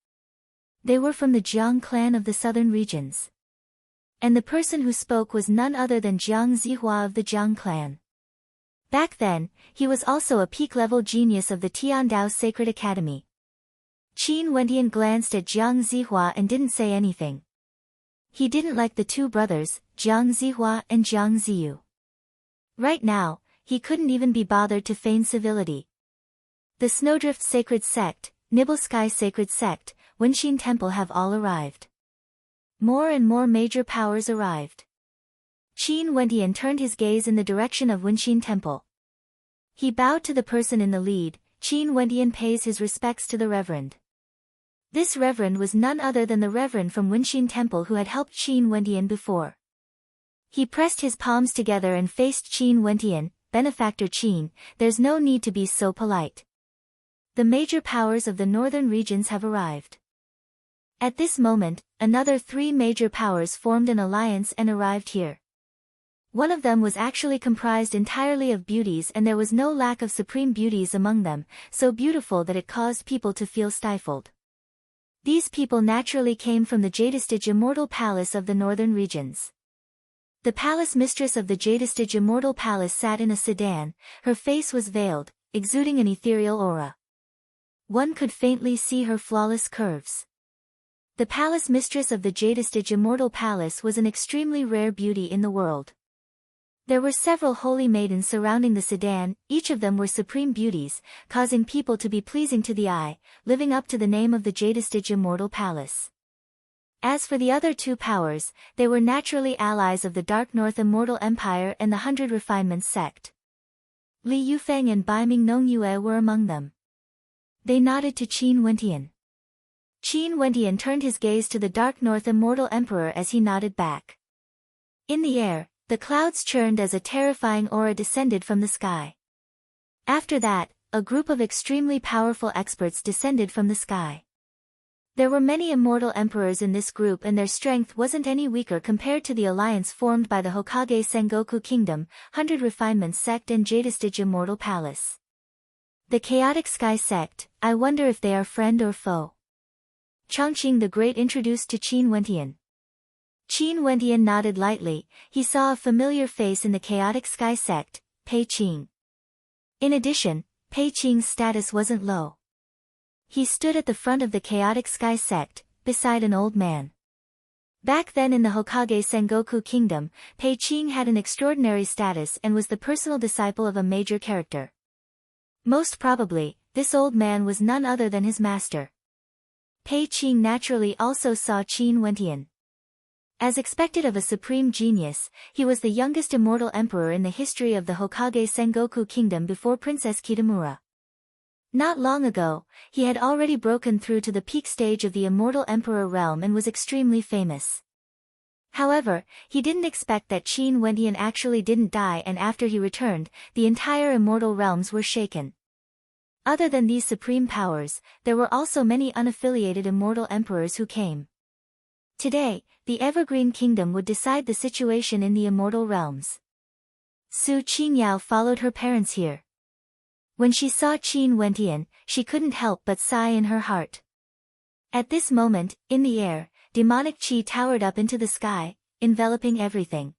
They were from the Jiang clan of the southern regions. And the person who spoke was none other than Jiang Zihua of the Jiang clan. Back then, he was also a peak-level genius of the Tiandao Sacred Academy. Qin Wentian glanced at Jiang Zihua and didn't say anything. He didn't like the two brothers, Jiang Zihua and Jiang Ziyu. Right now, he couldn't even be bothered to feign civility. The Snowdrift Sacred Sect, Nibble Sky Sacred Sect, Wenxin Temple have all arrived. More and more major powers arrived. Qin Wentian turned his gaze in the direction of Wenxin Temple. He bowed to the person in the lead. Qin Wentian pays his respects to the Reverend. This Reverend was none other than the Reverend from Wenxin Temple who had helped Qin Wentian before. He pressed his palms together and faced Qin Wentian. Benefactor Qin, there's no need to be so polite. The major powers of the northern regions have arrived. At this moment, another 3 major powers formed an alliance and arrived here. One of them was actually comprised entirely of beauties, and there was no lack of supreme beauties among them, so beautiful that it caused people to feel stifled. These people naturally came from the Jadestige Immortal Palace of the northern regions. The palace mistress of the Jadestige Immortal Palace sat in a sedan. Her face was veiled, exuding an ethereal aura. One could faintly see her flawless curves. The palace mistress of the Jadestige Immortal Palace was an extremely rare beauty in the world. There were several holy maidens surrounding the sedan, each of them were supreme beauties, causing people to be pleasing to the eye, living up to the name of the Jadestige Immortal Palace. As for the other 2 powers, they were naturally allies of the Dark North Immortal Empire and the 100 Refinements sect. Li Yufeng and Bai Ming Nong Yue were among them. They nodded to Qin Wentian. Qin Wentian turned his gaze to the Dark North Immortal Emperor as he nodded back. In the air, the clouds churned as a terrifying aura descended from the sky. After that, a group of extremely powerful experts descended from the sky. There were many immortal emperors in this group, and their strength wasn't any weaker compared to the alliance formed by the Hokage Sengoku Kingdom, 100 Refinements sect and Jadestige Immortal Palace. The Chaotic Sky sect, I wonder if they are friend or foe. Chongqing the Great introduced to Qin Wentian. Qin Wentian nodded lightly. He saw a familiar face in the Chaotic Sky sect, Pei Qing. In addition, Pei Qing's status wasn't low. He stood at the front of the Chaotic Sky sect, beside an old man. Back then in the Hokage Sengoku Kingdom, Pei Qing had an extraordinary status and was the personal disciple of a major character. Most probably, this old man was none other than his master. Pei Qing naturally also saw Qin Wentian. As expected of a supreme genius, he was the youngest immortal emperor in the history of the Hokage Sengoku Kingdom before Princess Kitamura. Not long ago, he had already broken through to the peak stage of the immortal emperor realm and was extremely famous. However, he didn't expect that Qin Wentian actually didn't die, and after he returned, the entire immortal realms were shaken. Other than these supreme powers, there were also many unaffiliated immortal emperors who came. Today, the Evergreen Kingdom would decide the situation in the immortal realms. Su Qingyao followed her parents here. When she saw Qin Wentian, she couldn't help but sigh in her heart. At this moment, in the air, demonic qi towered up into the sky, enveloping everything.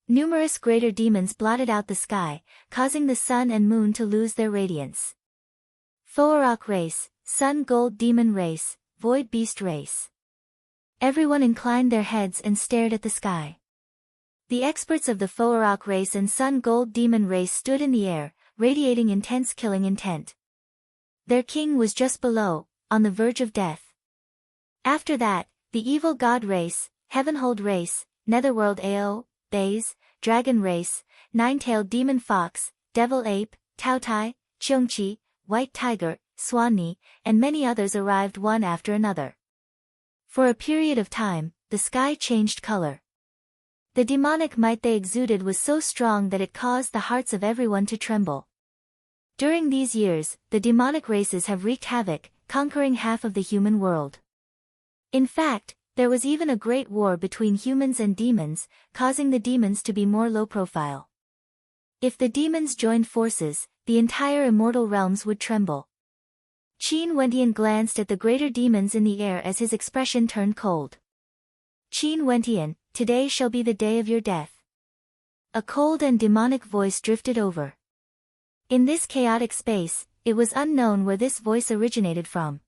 Numerous greater demons blotted out the sky, causing the sun and moon to lose their radiance. Foarok race, Sun Gold Demon race, Void Beast race. Everyone inclined their heads and stared at the sky. The experts of the Foarok race and Sun Gold Demon race stood in the air, radiating intense killing intent. Their king was just below, on the verge of death. After that, the Evil God race, Heavenhold race, Netherworld Ao, Bays, Dragon race, Nine-tailed Demon Fox, Devil Ape, Taotai, Cheongqi, White Tiger, Swanni, and many others arrived one after another. For a period of time, the sky changed color. The demonic might they exuded was so strong that it caused the hearts of everyone to tremble. During these years, the demonic races have wreaked havoc, conquering half of the human world. In fact, there was even a great war between humans and demons, causing the demons to be more low profile. If the demons joined forces, the entire immortal realms would tremble. Qin Wentian glanced at the greater demons in the air as his expression turned cold. Qin Wentian, today shall be the day of your death. A cold and demonic voice drifted over. In this chaotic space, it was unknown where this voice originated from.